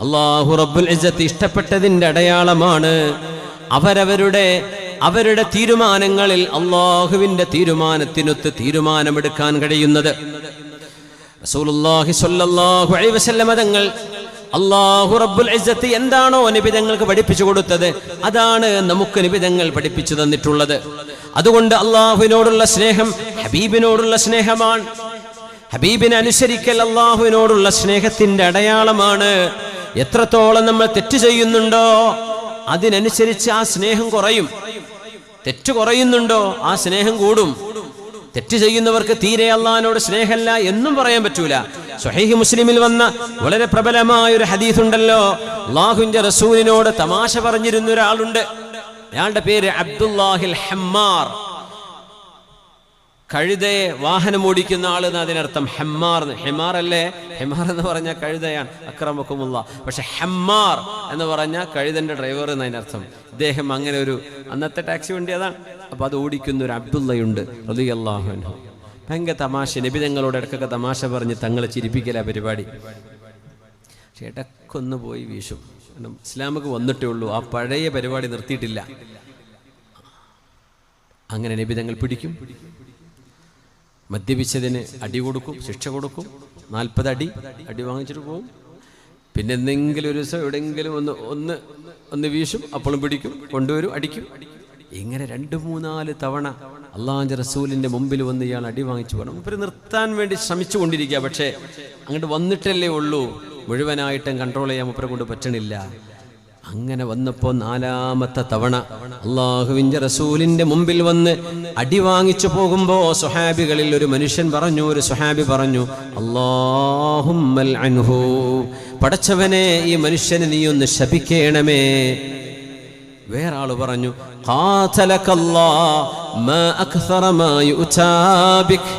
അല്ലാഹു റബ്ബുൽ ഇസ്സത്ത് ഇഷ്ടപ്പെട്ടതിന്റെ അടയാളമാണ് അവരുടെ തീരുമാനങ്ങളിൽ അല്ലാഹുവിന്റെ തീരുമാനത്തിനൊത്ത് തീരുമാനമെടുക്കാൻ കഴിയുന്നത്. റസൂലുള്ളാഹി സ്വല്ലല്ലാഹു അലൈഹി വസല്ലം തങ്ങൾ അല്ലാഹു റബ്ബുൽ ഇസ്സത്ത് എന്താണോ നബി തങ്ങൾക്ക് പഠിപ്പിച്ചു കൊടുത്തത് അതാണ് നമുക്ക് നബി തങ്ങൾ പഠിപ്പിച്ചു തന്നിട്ടുള്ളത്. അതുകൊണ്ട് അല്ലാഹുവിനോടുള്ള സ്നേഹം ഹബീബിനോടുള്ള സ്നേഹമാണ്. ഹബീബിനെ അനുസരിക്കൽ അല്ലാഹുവിനോടുള്ള സ്നേഹത്തിന്റെ അടയാളമാണ്. എത്രത്തോളം നമ്മൾ തെറ്റ് ചെയ്യുന്നുണ്ടോ അതിനനുസരിച്ച് ആ സ്നേഹം കുറയും. തെറ്റ് കുറയുന്നുണ്ടോ ആ സ്നേഹം കൂടും. തെറ്റ് ചെയ്യുന്നവർക്ക് തീരെ അള്ളാഹിനോട് സ്നേഹമല്ല എന്നും പറയാൻ പറ്റൂല. സ്വഹീഹ് മുസ്ലിമിൽ വന്ന വളരെ പ്രബലമായ ഒരു ഹദീസ് ഉണ്ടല്ലോ, അള്ളാഹുവിന്റെ റസൂലിനോട് തമാശ പറഞ്ഞിരുന്ന ഒരാളുണ്ട്. അയാളുടെ പേര് അബ്ദുല്ലാഹിൽ ഹമ്മാർ. കഴുതയെ വാഹനം ഓടിക്കുന്ന ആൾ എന്ന് അതിനർത്ഥം. ഹെമാർ അല്ലേ? ഹെമാർ എന്ന് പറഞ്ഞാൽ കഴുതയാണ്, അക്രമക്കുമുള്ള. പക്ഷെ ഹമ്മാർ എന്ന് പറഞ്ഞാൽ കഴുതന്റെ ഡ്രൈവർ എന്നതിനർത്ഥം. ഇദ്ദേഹം അങ്ങനെ ഒരു അന്നത്തെ ടാക്സി വണ്ടി അതാണ്. അപ്പൊ അത് ഓടിക്കുന്ന ഒരു അബ്ദുള്ളയുണ്ട് റളിയല്ലാഹു അൻഹു. ഭയങ്കര തമാശ, നബി തങ്ങളോട് ഇടക്കൊക്കെ തമാശ പറഞ്ഞ് തങ്ങളെ ചിരിപ്പിക്കല പരിപാടി. പക്ഷെ ഇടക്കൊന്ന് പോയി വീശും. ഇസ്ലാമക്ക് വന്നിട്ടേ ഉള്ളൂ, ആ പഴയ പരിപാടി നിർത്തിയിട്ടില്ല. അങ്ങനെ നബി തങ്ങൾ പിടിക്കും, മദ്യപിച്ചതിന് അടി കൊടുക്കും, ശിക്ഷ കൊടുക്കും. 40 അടി വാങ്ങിച്ചിട്ട് പോകും. പിന്നെ എന്തെങ്കിലും ഒരു ദിവസം എവിടെയെങ്കിലും ഒന്ന് വീശും, അപ്പോഴും പിടിക്കും, കൊണ്ടുവരും, അടിക്കും. ഇങ്ങനെ 2-3-4 തവണ അള്ളാഹുവിന്റെ റസൂലിന്റെ മുമ്പിൽ വന്ന് ഇയാൾ അടി വാങ്ങിച്ചു പോകണം. ഇവർ നിർത്താൻ വേണ്ടി ശ്രമിച്ചു കൊണ്ടിരിക്കുക. പക്ഷേ അങ്ങോട്ട് വന്നിട്ടല്ലേ ഉള്ളൂ, മുഴുവനായിട്ടും കൺട്രോൾ ചെയ്യാൻ മുപ്പരെ കൊണ്ട് പറ്റണില്ല. അങ്ങനെ വന്നപ്പോ 4ാമത്തെ തവണ അള്ളാഹുവിന്റെ റസൂലിന്റെ മുമ്പിൽ വന്ന് അടി വാങ്ങിച്ചു പോകുമ്പോ സ്വഹാബികളിൽ ഒരു മനുഷ്യൻ പറഞ്ഞു, ഒരു സ്വഹാബി പറഞ്ഞു, അല്ലാഹുമ്മൽ അൻഹു, പടച്ചവനെ ഈ മനുഷ്യനെ നീ ഒന്ന് ശപിക്കണമേ. വേറെ ആള് പറഞ്ഞു, ഖാതലകല്ലാഹ് മാ അക്സറ മാ യുതാ ബിക്,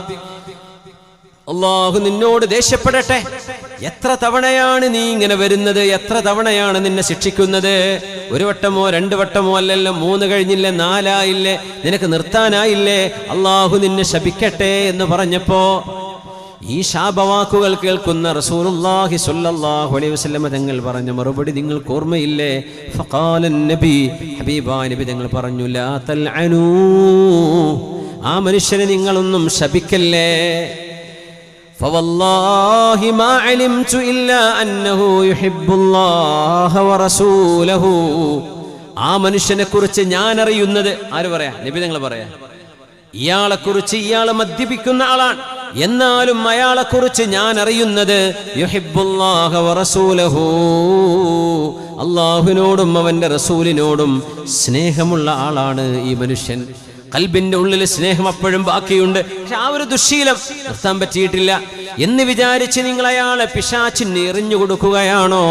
അല്ലാഹു നിന്നോട് ദേഷ്യപ്പെടട്ടെ, എത്ര തവണയാണ് നീ ഇങ്ങനെ വരുന്നത്, എത്ര തവണയാണ് നിന്നെ ശിക്ഷിക്കുന്നത്. 1 വട്ടമോ 2 വട്ടമോ അല്ലല്ലോ, 3 കഴിഞ്ഞില്ലേ, 4 ആയില്ലേ, നിനക്ക് നിർത്താനായില്ലേ, അല്ലാഹു നിന്നെ ശപിക്കട്ടെ എന്ന് പറഞ്ഞപ്പോ ഈ ശാപവാക്കുകൾ കേൾക്കുന്ന റസൂലുള്ളാഹി സ്വല്ലല്ലാഹു അലൈഹി വസല്ലം തങ്ങൾ പറഞ്ഞ മറുപടി നിങ്ങൾക്ക് ഓർമ്മയില്ലേ? ഫഖാലൻ നബി, ഹബീബായ നബി തങ്ങൾ പറഞ്ഞു, ലാ തൽഅനൂ, ആ മനുഷ്യനെ നിങ്ങളൊന്നും ശപിക്കല്ലേ. ഫവല്ലാഹി മാ അലിംതു ഇല്ലാ അന്നഹു യുഹിബ്ബുല്ലാഹ വറസൂലഹു, ആ മനുഷ്യനെ കുറിച്ച് ഞാൻ അറിയുന്നത്, ആര് പറയാ? നബി തങ്ങൾ പറയാ. ഇയാളെ കുറിച്ച്, ഇയാൾ മദ്യപിക്കുന്ന ആളാണ്, എന്നാലും അയാളെ കുറിച്ച് ഞാൻ അറിയുന്നത് യുഹിബ്ബുല്ലാഹ വറസൂലഹു, അല്ലാഹുവിനോടും അവന്റെ റസൂലിനോടും സ്നേഹമുള്ള ആളാണ് ഈ മനുഷ്യൻ. ഖൽബിന്റെ ഉള്ളിൽ സ്നേഹം അപ്പോഴും ബാക്കിയുണ്ട്, പക്ഷെ ആ ഒരു ദുശ്ശീലം നിർത്താൻ പറ്റിയിട്ടില്ല എന്ന് വിചാരിച്ച് നിങ്ങൾ അയാളെ പിശാചിന് എറിഞ്ഞു കൊടുക്കുകയാണോ?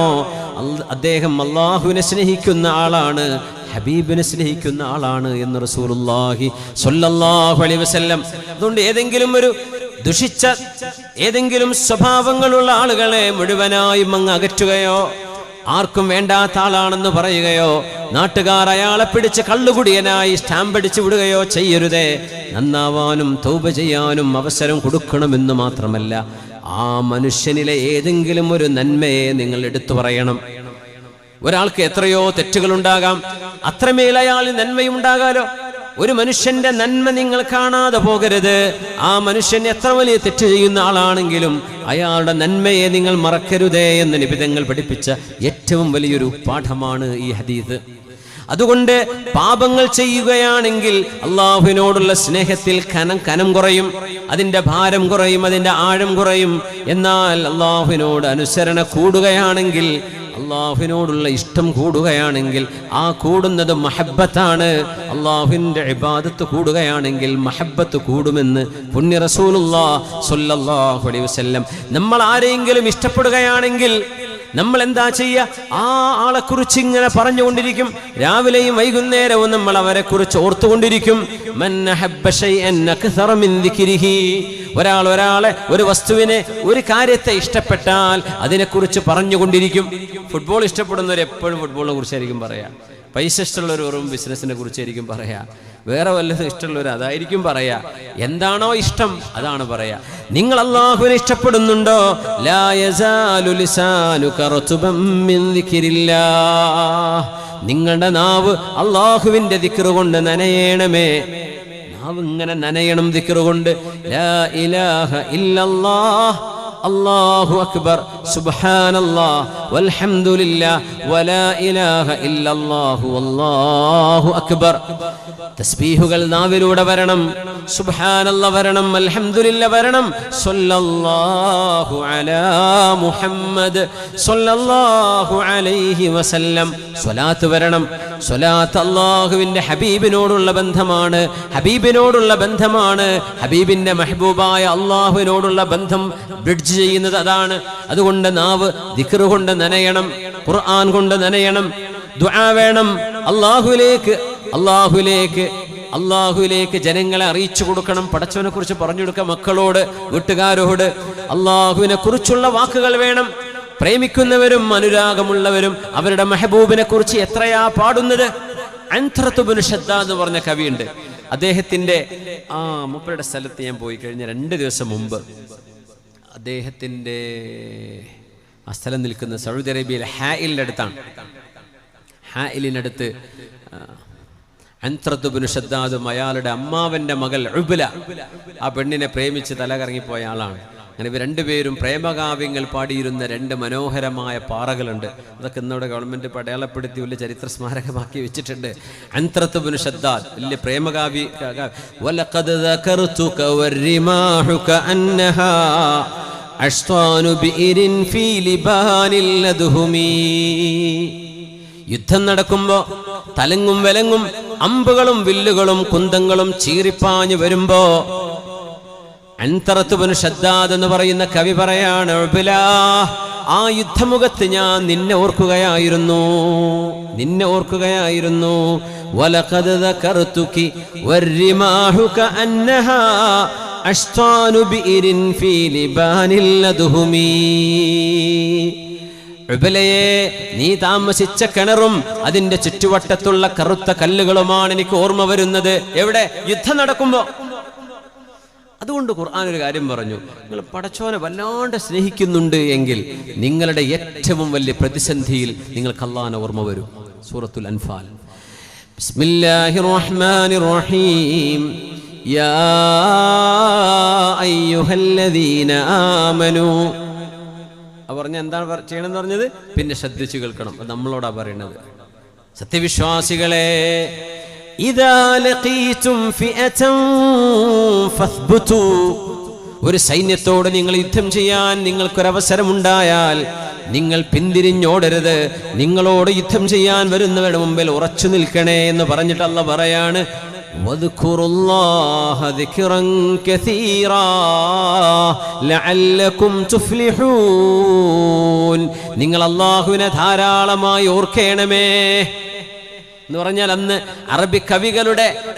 അദ്ദേഹം അല്ലാഹുവിനെ സ്നേഹിക്കുന്ന ആളാണ്, ഹബീബിനെ സ്നേഹിക്കുന്ന ആളാണ് എന്ന് റസൂലുള്ളാഹി സ്വല്ലല്ലാഹു അലൈഹി വസല്ലം. അതുകൊണ്ട് ഏതെങ്കിലും ഒരു ദുഷിച്ച ഏതെങ്കിലും സ്വഭാവങ്ങളുള്ള ആളുകളെ മുഴുവനായും അങ്ങ് അകറ്റുകയോ, ആർക്കും വേണ്ടാത്ത ആളാണെന്ന് പറയുകയോ, നാട്ടുകാർ അയാളെ പിടിച്ച് കള്ളുകുടിയനായി സ്റ്റാമ്പ് അടിച്ചു വിടുകയോ ചെയ്യരുതേ. നന്നാവാനും തൗബ ചെയ്യാനും അവസരം കൊടുക്കണമെന്ന് മാത്രമല്ല, ആ മനുഷ്യനിലെ ഏതെങ്കിലും ഒരു നന്മയെ നിങ്ങൾ എടുത്തു പറയണം. ഒരാൾക്ക് എത്രയോ തെറ്റുകളുണ്ടാകാം, അത്രമേൽ അയാളിൽ നന്മയും ഉണ്ടാകാലോ. ഒരു മനുഷ്യന്റെ നന്മ നിങ്ങൾ കാണാതെ പോകരുത്. ആ മനുഷ്യൻ എത്ര വലിയ തെറ്റ് ചെയ്യുന്ന ആളാണെങ്കിലും അയാളുടെ നന്മയെ നിങ്ങൾ മറക്കരുതേ എന്ന് നബി തങ്ങൾ പഠിപ്പിച്ച ഏറ്റവും വലിയൊരു പാഠമാണ് ഈ ഹദീസ്. അതുകൊണ്ട് പാപങ്ങൾ ചെയ്യുകയാണെങ്കിൽ അള്ളാഹുവിനോടുള്ള സ്നേഹത്തിൽ കനം കുറയും, അതിന്റെ ഭാരം കുറയും, അതിന്റെ ആഴം കുറയും. എന്നാൽ അള്ളാഹുവിനോട് അനുസരണ കൂടുകയാണെങ്കിൽ, അള്ളാഹുവിനോടുള്ള ഇഷ്ടം കൂടുകയാണെങ്കിൽ, ആ കൂടുന്നത് മഹബ്ബത്താണ്. അള്ളാഹുവിന്റെ ഇബാദത്ത് കൂടുകയാണെങ്കിൽ മഹബ്ബത്ത് കൂടുമെന്ന് പുണ്യ റസൂലുള്ളാഹി സ്വല്ലല്ലാഹു അലൈഹി വസല്ലം. നമ്മൾ ആരെയെങ്കിലും ഇഷ്ടപ്പെടുകയാണെങ്കിൽ നമ്മൾ എന്താ ചെയ്യുക? ആ ആളെക്കുറിച്ച് ഇങ്ങനെ പറഞ്ഞുകൊണ്ടിരിക്കും. രാവിലെയും വൈകുന്നേരവും നമ്മൾ അവരെ കുറിച്ച് ഓർത്തുകൊണ്ടിരിക്കും. മൻ അഹബ്ബ ശൈഅൻ അക്സറ മിൻ ദിക്രിഹി, ഒരാളെ, ഒരു വസ്തുവിനെ, ഒരു കാര്യത്തെ ഇഷ്ടപ്പെട്ടാൽ അതിനെക്കുറിച്ച് പറഞ്ഞുകൊണ്ടിരിക്കും. ഫുട്ബോൾ ഇഷ്ടപ്പെടുന്നവർ എപ്പോഴും ഫുട്ബോളിനെ കുറിച്ചായിരിക്കും പറയാ. പൈസ ഇഷ്ടമുള്ളവർ വെറും ബിസിനസ്സിനെ കുറിച്ചായിരിക്കും പറയാ, വേറെ വല്ലതും ഇഷ്ടമുള്ളവർ അതായിരിക്കും പറയാ. എന്താണോ ഇഷ്ടം അതാണ് പറയാ. നിങ്ങൾ അല്ലാഹുവിനെ ഇഷ്ടപ്പെടുന്നുണ്ടോ? ലാ യസാലു ലിസാനുക റത്ബൻ മിൻ ദിക്രില്ലാഹ്. നിങ്ങളുടെ നാവ് അല്ലാഹുവിന്റെ ദിക്ർ കൊണ്ട് നനയണമേ. നാവ് ഇങ്ങനെ നനയണം ദിക്ർ കൊണ്ട്. ലാ ഇലാഹ ഇല്ലല്ലാഹ് അല്ലാഹു അക്ബർ സുബ്ഹാനല്ലാഹ് വൽഹംദുലില്ലാഹ് വലാ ഇലാഹ ഇല്ലല്ലാഹു വല്ലാഹു അക്ബർ. തസ്ബീഹുകൾ നാവിലൂടെ വരണം. സുബ്ഹാനല്ലാഹ് വരണം, അൽഹംദുലില്ലാഹ് വരണം, സ്വല്ലല്ലാഹു അലാ മുഹമ്മദ് സ്വല്ലല്ലാഹു അലൈഹി വസല്ലം സ്വലാത്ത് വരണം. സ്വലാത്ത് അല്ലാഹുവിന്റെ ഹബീബിനോടുള്ള ബന്ധമാണ്, ഹബീബിനോടുള്ള ബന്ധമാണ്. ഹബീബിന്റെ മെഹബൂബായ അല്ലാഹുവിനോടുള്ള ബന്ധം ബ്രിഡ്ജ് ചെയ്യുന്നത് അതാണ്. അതുകൊണ്ട് നാവ് ദിക്ർ കൊണ്ട് നനയണം, ഖുർആൻ കൊണ്ട് നനയണം, ദുആ വേണം. അല്ലാഹുവിലേക്ക് ജനങ്ങളെ അറിയിച്ചു കൊടുക്കണം. പടച്ചവനെ കുറിച്ച് പറഞ്ഞു കൊടുക്കുക മക്കളോട്, വീട്ടുകാരോട്. അല്ലാഹുവിനെ കുറിച്ചുള്ള വാക്കുകൾ വേണം. പ്രേമിക്കുന്നവരും അനുരാഗമുള്ളവരും അവരുടെ മെഹബൂബിനെ കുറിച്ച് എത്രയാ പാടുന്നത്. അൻത്രത്ത് ഇബ്നു ഷദ്ദാദ് എന്ന് പറഞ്ഞ കവിയുണ്ട്. അദ്ദേഹത്തിന്റെ മൂപ്പരുടെ സ്ഥലത്ത് ഞാൻ പോയി കഴിഞ്ഞ 2 ദിവസം മുമ്പ്. അദ്ദേഹത്തിന്റെ ആ സ്ഥലം നിൽക്കുന്ന സൗദി അറേബ്യയിലെ ഹായിലിന്റെ അടുത്താണ്. ഹായിലിനടുത്ത് അൻത്രത്ത് ഇബ്നു ഷദ്ദാദും അയാളുടെ അമ്മാവന്റെ മകൾ ഉബ്ല, ആ പെണ്ണിനെ പ്രേമിച്ച് തലകറങ്ങിപ്പോയ ആളാണ്. അങ്ങനെ ഇവർ രണ്ടുപേരും പ്രേമകാവ്യങ്ങൾ പാടിയിരുന്ന 2 മനോഹരമായ പാറകളുണ്ട്. അതൊക്കെ ഇന്നിവിടെ ഗവൺമെന്റ് അടയാളപ്പെടുത്തി വലിയ ചരിത്ര സ്മാരകമാക്കി വെച്ചിട്ടുണ്ട്. അൻത്രത്ത് ഇബ്നു ഷദ്ദാദ് വലിയ പ്രേമകാവ്യ. വലഖദ് ദകർതുക വരിമാഹുക അന്നഹാ അഷ്താനു ബിഇരിൻ ഫീ ലിബാനിൽ ലദ്ഹുമി. യുദ്ധം നടക്കുമ്പോ തലങ്ങും വിലങ്ങും അമ്പുകളും വില്ലുകളും കുന്തങ്ങളും ചീറിപ്പാഞ്ഞു വരുമ്പോ അൻതറത്ത് ഇബ്നു ഷദ്ദാദ് എന്ന് പറയുന്ന കവി പറയാണ്, ഉബ്ലാ, ആ യുദ്ധമുഖത്ത് ഞാൻ നിന്നെ ഓർക്കുകയായിരുന്നു. വലഖദ് ദകർതുകി വരിമാഹുക അന്നഹാ അഷ്താനു ബിഇരിൻ ഫീ ലിബാനിൽ ലദ്ഹുമി. ഉബ്ലയെ, നീ താമസിച്ച കിണറും അതിന്റെ ചുറ്റുവട്ടത്തുള്ള കറുത്ത കല്ലുകളുമാണ് എനിക്ക് ഓർമ്മ വരുന്നത്. എവിടെ? യുദ്ധം നടക്കുമ്പോ. അതുകൊണ്ട് ഖുർആൻ ഒരു കാര്യം പറഞ്ഞു, നിങ്ങൾ പടച്ചോനെ വല്ലാണ്ട് സ്നേഹിക്കുന്നുണ്ട് എങ്കിൽ നിങ്ങളുടെ ഏറ്റവും വലിയ പ്രതിസന്ധിയിൽ നിങ്ങൾക്ക് അല്ലാഹുവിനെ ഓർമ്മ വരും. സൂറത്തുൽ അൻഫാൽ. ബിസ്മില്ലാഹിർ റഹ്മാനിർ റഹീം. യാ അയ്യുഹല്ലദീന ആമനൂ. പറഞ്ഞ എന്താണ് ചെയ്യണമെന്ന് പറഞ്ഞത്? പിന്നെ ശ്രദ്ധിച്ചു കേൾക്കണം. അത് നമ്മളോടാ പറയണത്. സത്യവിശ്വാസികളെ, ഇദാ ലഖീതും ഫിഅതൻ ഫസ്ബുതു. ഒരു സൈന്യത്തോട് നിങ്ങൾ യുദ്ധം ചെയ്യാൻ നിങ്ങൾക്കൊരവസരമുണ്ടായാൽ നിങ്ങൾ പിന്തിരിഞ്ഞോടരുത്. നിങ്ങളോട് യുദ്ധം ചെയ്യാൻ വരുന്നവരുടെ മുമ്പിൽ ഉറച്ചു നിൽക്കണേ എന്ന് പറഞ്ഞിട്ട് അല്ലാഹ് പറയാണ്, വദ്കുറുല്ലാഹ ദിക്റൻ കസീറാ ലഅല്ലകും തുഫ്ലിഹൂൻ. നിങ്ങൾ അല്ലാഹുവിനെ ധാരാളമായി ഓർക്കണമേ എന്ന് പറഞ്ഞാൽ, അന്ന്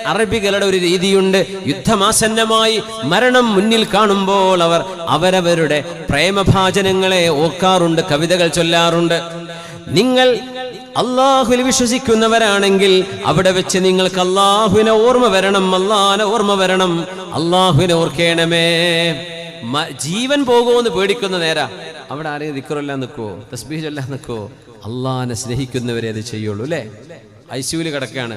അറബികളുടെ ഒരു രീതിയുണ്ട്. യുദ്ധമാസന്നമായി മരണം മുന്നിൽ കാണുമ്പോൾ അവർ അവരവരുടെ പ്രേമഭാജനങ്ങളെ ഓർക്കാറുണ്ട്, കവിതകൾ ചൊല്ലാറുണ്ട്. നിങ്ങൾ അല്ലാഹുവിൽ വിശ്വസിക്കുന്നവരാണെങ്കിൽ അവിടെ വെച്ച് നിങ്ങൾക്ക് അല്ലാഹുവിനെ ഓർമ്മ വരണം, അല്ലാഹുവിനെ ഓർമ്മ വരണം, അല്ലാഹുവിനെ ഓർക്കണമേ. ജീവൻ പോകുമെന്ന് പേടിക്കുന്ന നേരാ അവിടെ ആരെയും ദിക്റെല്ലാം നിൽക്കുവോ, തസ്ബീഹ് ചൊല്ലാൻ നിൽക്കുവോ? അല്ലാഹുവിനെ സ്നേഹിക്കുന്നവരെ അത് ചെയ്യുള്ളൂ. അല്ലേ? ഐസിയുവിൽ കിടക്കുകയാണ്,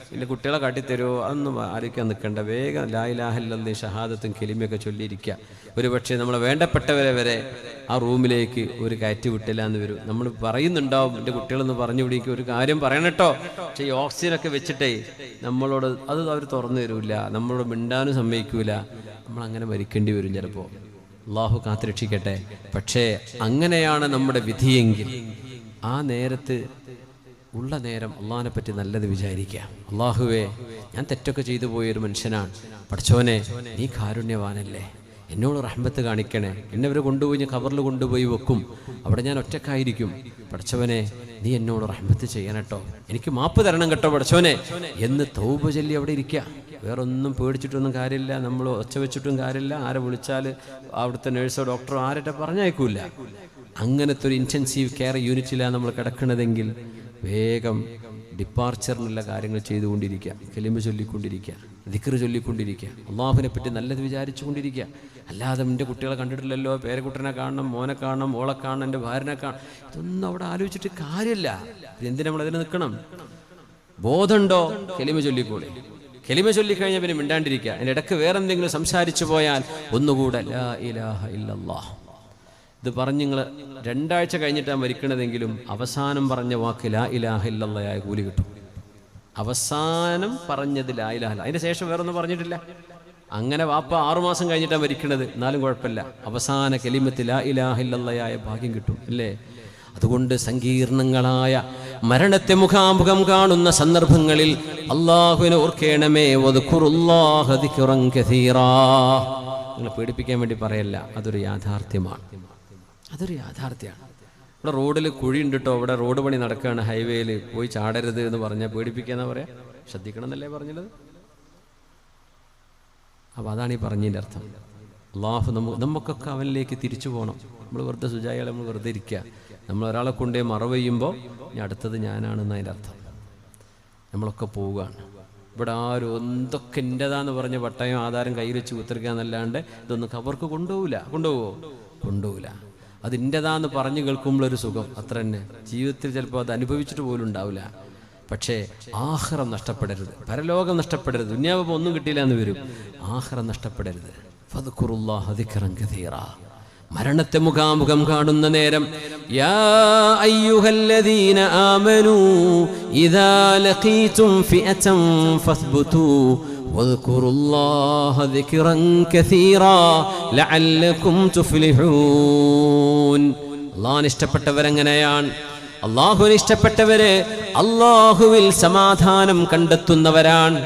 പിന്നെ കുട്ടികളെ കാട്ടിത്തരുമോ? അതൊന്നും ആലോചിക്കാൻ നിൽക്കണ്ട. വേഗം ലാ ഇലാഹ ഇല്ലല്ലാഹ് ഷഹാദത്തും കലിമയൊക്കെ ചൊല്ലിയിരിക്കുക. ഒരു പക്ഷേ നമ്മളെ വേണ്ടപ്പെട്ടവരെ വരെ ആ റൂമിലേക്ക് ഒരു കയറ്റി വിട്ടില്ല എന്ന് വരും. നമ്മൾ പറയുന്നുണ്ടാവും, എൻ്റെ കുട്ടികളൊന്ന് പറഞ്ഞു പിടിക്കുക, ഒരു കാര്യം പറയണം കേട്ടോ. പക്ഷേ ഈ ഓക്സിജനൊക്കെ വെച്ചിട്ടേ നമ്മളോട് അത് അവർ തുറന്നു തരൂല, നമ്മളോട് മിണ്ടാനും സമ്മതിക്കൂല. നമ്മളങ്ങനെ മരിക്കേണ്ടി വരും ചിലപ്പോൾ. അള്ളാഹു കാത്തുരക്ഷിക്കട്ടെ. പക്ഷേ അങ്ങനെയാണ് നമ്മുടെ വിധിയെങ്കിൽ ആ നേരത്ത് ഉള്ള നേരം അള്ളാഹിനെ പറ്റി നല്ലത് വിചാരിക്കാം. അള്ളാഹുവേ, ഞാൻ തെറ്റൊക്കെ ചെയ്തു പോയൊരു മനുഷ്യനാണ്. പടച്ചോനെ, നീ കാരുണ്യവാനല്ലേ, എന്നോട് റഹ്മത്ത് കാണിക്കണേ. എന്നെ അവർ കൊണ്ടുപോയി ഞാൻ ഖബറിൽ കൊണ്ടുപോയി വെക്കും, അവിടെ ഞാൻ ഒറ്റക്കായിരിക്കും. പടച്ചവനെ, നീ എന്നോട് റഹ്മത്ത് ചെയ്യണട്ടോ, എനിക്ക് മാപ്പ് തരണം കേട്ടോ പടച്ചോനെ എന്ന് തൗബ ചൊല്ലി അവിടെ ഇരിക്കുക. വേറൊന്നും പേടിച്ചിട്ടൊന്നും കാര്യമില്ല, നമ്മൾ ഒച്ച വെച്ചിട്ടും കാര്യമില്ല. ആരെ വിളിച്ചാൽ അവിടുത്തെ നേഴ്സോ ഡോക്ടറോ ആരുടെ പറഞ്ഞയക്കൂല. അങ്ങനത്തെ ഒരു ഇൻറ്റൻസീവ് കെയർ യൂണിറ്റിലാണ് നമ്മൾ കിടക്കണതെങ്കിൽ വേഗം ഡിപ്പാർച്ചറിനുള്ള കാര്യങ്ങൾ ചെയ്തുകൊണ്ടിരിക്കുക, കലിമ ചൊല്ലിക്കൊണ്ടിരിക്കുക, ദിക്ർ ചൊല്ലിക്കൊണ്ടിരിക്കുക, അള്ളാഹുവിനെ പറ്റി നല്ലത് വിചാരിച്ചു കൊണ്ടിരിക്കുക. അല്ലാതെ എൻ്റെ കുട്ടികളെ കണ്ടിട്ടില്ലല്ലോ, പേരക്കുട്ടനെ കാണണം, മോനെ കാണണം, മോളെ കാണണം, എൻ്റെ ഭാര്യനെ കാണണം, ഇതൊന്നും അവിടെ ആലോചിച്ചിട്ട് കാര്യമില്ല. എന്തിനാ നമ്മളതിന് നിൽക്കണം? ബോധമുണ്ടോ? കലിമ ചൊല്ലിക്കൂടെ? കലിമ ചൊല്ലിക്കഴിഞ്ഞാൽ പിന്നെ മിണ്ടാണ്ടിരിക്കുക. അതിൻ്റെ ഇടയ്ക്ക് വേറെ എന്തെങ്കിലും സംസാരിച്ചു പോയാൽ ഒന്നുകൂടെ ലാ ഇലാഹ ഇല്ലല്ലാഹ് ഇത് പറഞ്ഞ് നിങ്ങൾ 2 ആഴ്ച കഴിഞ്ഞിട്ടാണ് മരിക്കണതെങ്കിലും അവസാനം പറഞ്ഞ വാക്ക് ലാ ഇലാഹ ഇല്ലല്ലാഹ് കൂലി കിട്ടും. അവസാനം പറഞ്ഞത് ലാ ഇലാഹ ഇല്ലല്ലാഹ്, അതിൻ്റെ ശേഷം വേറൊന്നും പറഞ്ഞിട്ടില്ല. അങ്ങനെ വാപ്പ 6 മാസം കഴിഞ്ഞിട്ടാണ് മരിക്കണത്, എന്നാലും കുഴപ്പമില്ല, അവസാന കലിമത്ത് ലാ ഇലാഹ ഇല്ലല്ലാഹ് ഭാഗ്യം കിട്ടും, അല്ലേ? അതുകൊണ്ട് സങ്കീർണങ്ങളായ മരണത്തെ മുഖാമുഖം കാണുന്ന സന്ദർഭങ്ങളിൽ അള്ളാഹുവിനെ ഓർക്കേണമേ. വദ്കുറുല്ലാഹ ദിക്റൻ കസീറാ. നിങ്ങൾ പേടിപ്പിക്കാൻ വേണ്ടി പറയല്ല, അതൊരു യാഥാർത്ഥ്യമാണ്. അതൊരു യാഥാർത്ഥ്യമാണ്. ഇവിടെ റോഡിൽ കുഴിയുണ്ട് കേട്ടോ, ഇവിടെ റോഡ് പണി നടക്കുകയാണ്, ഹൈവേയിൽ പോയി ചാടരുത് എന്ന് പറഞ്ഞാൽ പേടിപ്പിക്കാന്നാ പറയാ? ശ്രദ്ധിക്കണം എന്നല്ലേ പറഞ്ഞത്? അപ്പോൾ അതാണ് ഈ പറഞ്ഞതിൻ്റെ അർത്ഥം. അള്ളാഹു നമുക്കൊക്കെ അവനിലേക്ക് തിരിച്ചു പോകണം. നമ്മൾ വെറുതെ സുജായികളെ നമ്മൾ വെറുതെ ഇരിക്കുക. നമ്മൾ ഒരാളെ കൊണ്ടേ മറവ് ചെയ്യുമ്പോൾ ഇനി അടുത്തത് ഞാനാണെന്ന് അതിൻ്റെ അർത്ഥം. നമ്മളൊക്കെ പോവുകയാണ്. ഇവിടെ ആരും എന്തൊക്കെ എൻ്റെതാന്ന് പറഞ്ഞ പട്ടയം ആധാരം കയ്യിൽ വെച്ച് കുത്തിരിക്കുക എന്നല്ലാണ്ട് ഇതൊന്നും അവർക്ക് കൊണ്ടുപോവില്ല. അത് എൻ്റെതാന്ന് പറഞ്ഞു കേൾക്കുമ്പോഴൊരു സുഖം അത്ര തന്നെ. ജീവിതത്തിൽ ചിലപ്പോൾ അത് അനുഭവിച്ചിട്ട് പോലും ഉണ്ടാവില്ല. പക്ഷേ ആഖിറം നഷ്ടപ്പെടരുത്, പരലോകം നഷ്ടപ്പെടരുത്. ദുനിയാവ് ഒന്നും കിട്ടിയില്ല എന്ന് വരും, ആഖിറം നഷ്ടപ്പെടരുത്. ഫദ്കുറുല്ലാഹ ദിക്റൻ കസീറാ. മരണത്തെ മുഖാമുഖം കാണുന്ന നേരം യാ അയ്യുഹല്ലദീന ആമനൂ ഇദാ ലഖീതും ഫിഅതൻ ഫസ്ബുതൂ വദ്കുറുല്ലാഹ ദിക്റൻ കസീറാ ലഅല്ലകും തുഫ്ലിഹൂൻ. അല്ലാഹുവിനെ ഇഷ്ടപ്പെട്ടവരെങ്ങനെയാണ്? അല്ലാഹുവിനെ ഇഷ്ടപ്പെട്ടവരെ അല്ലാഹുവിൽ സമാധാനം കണ്ടെത്തുന്നവരാണ്.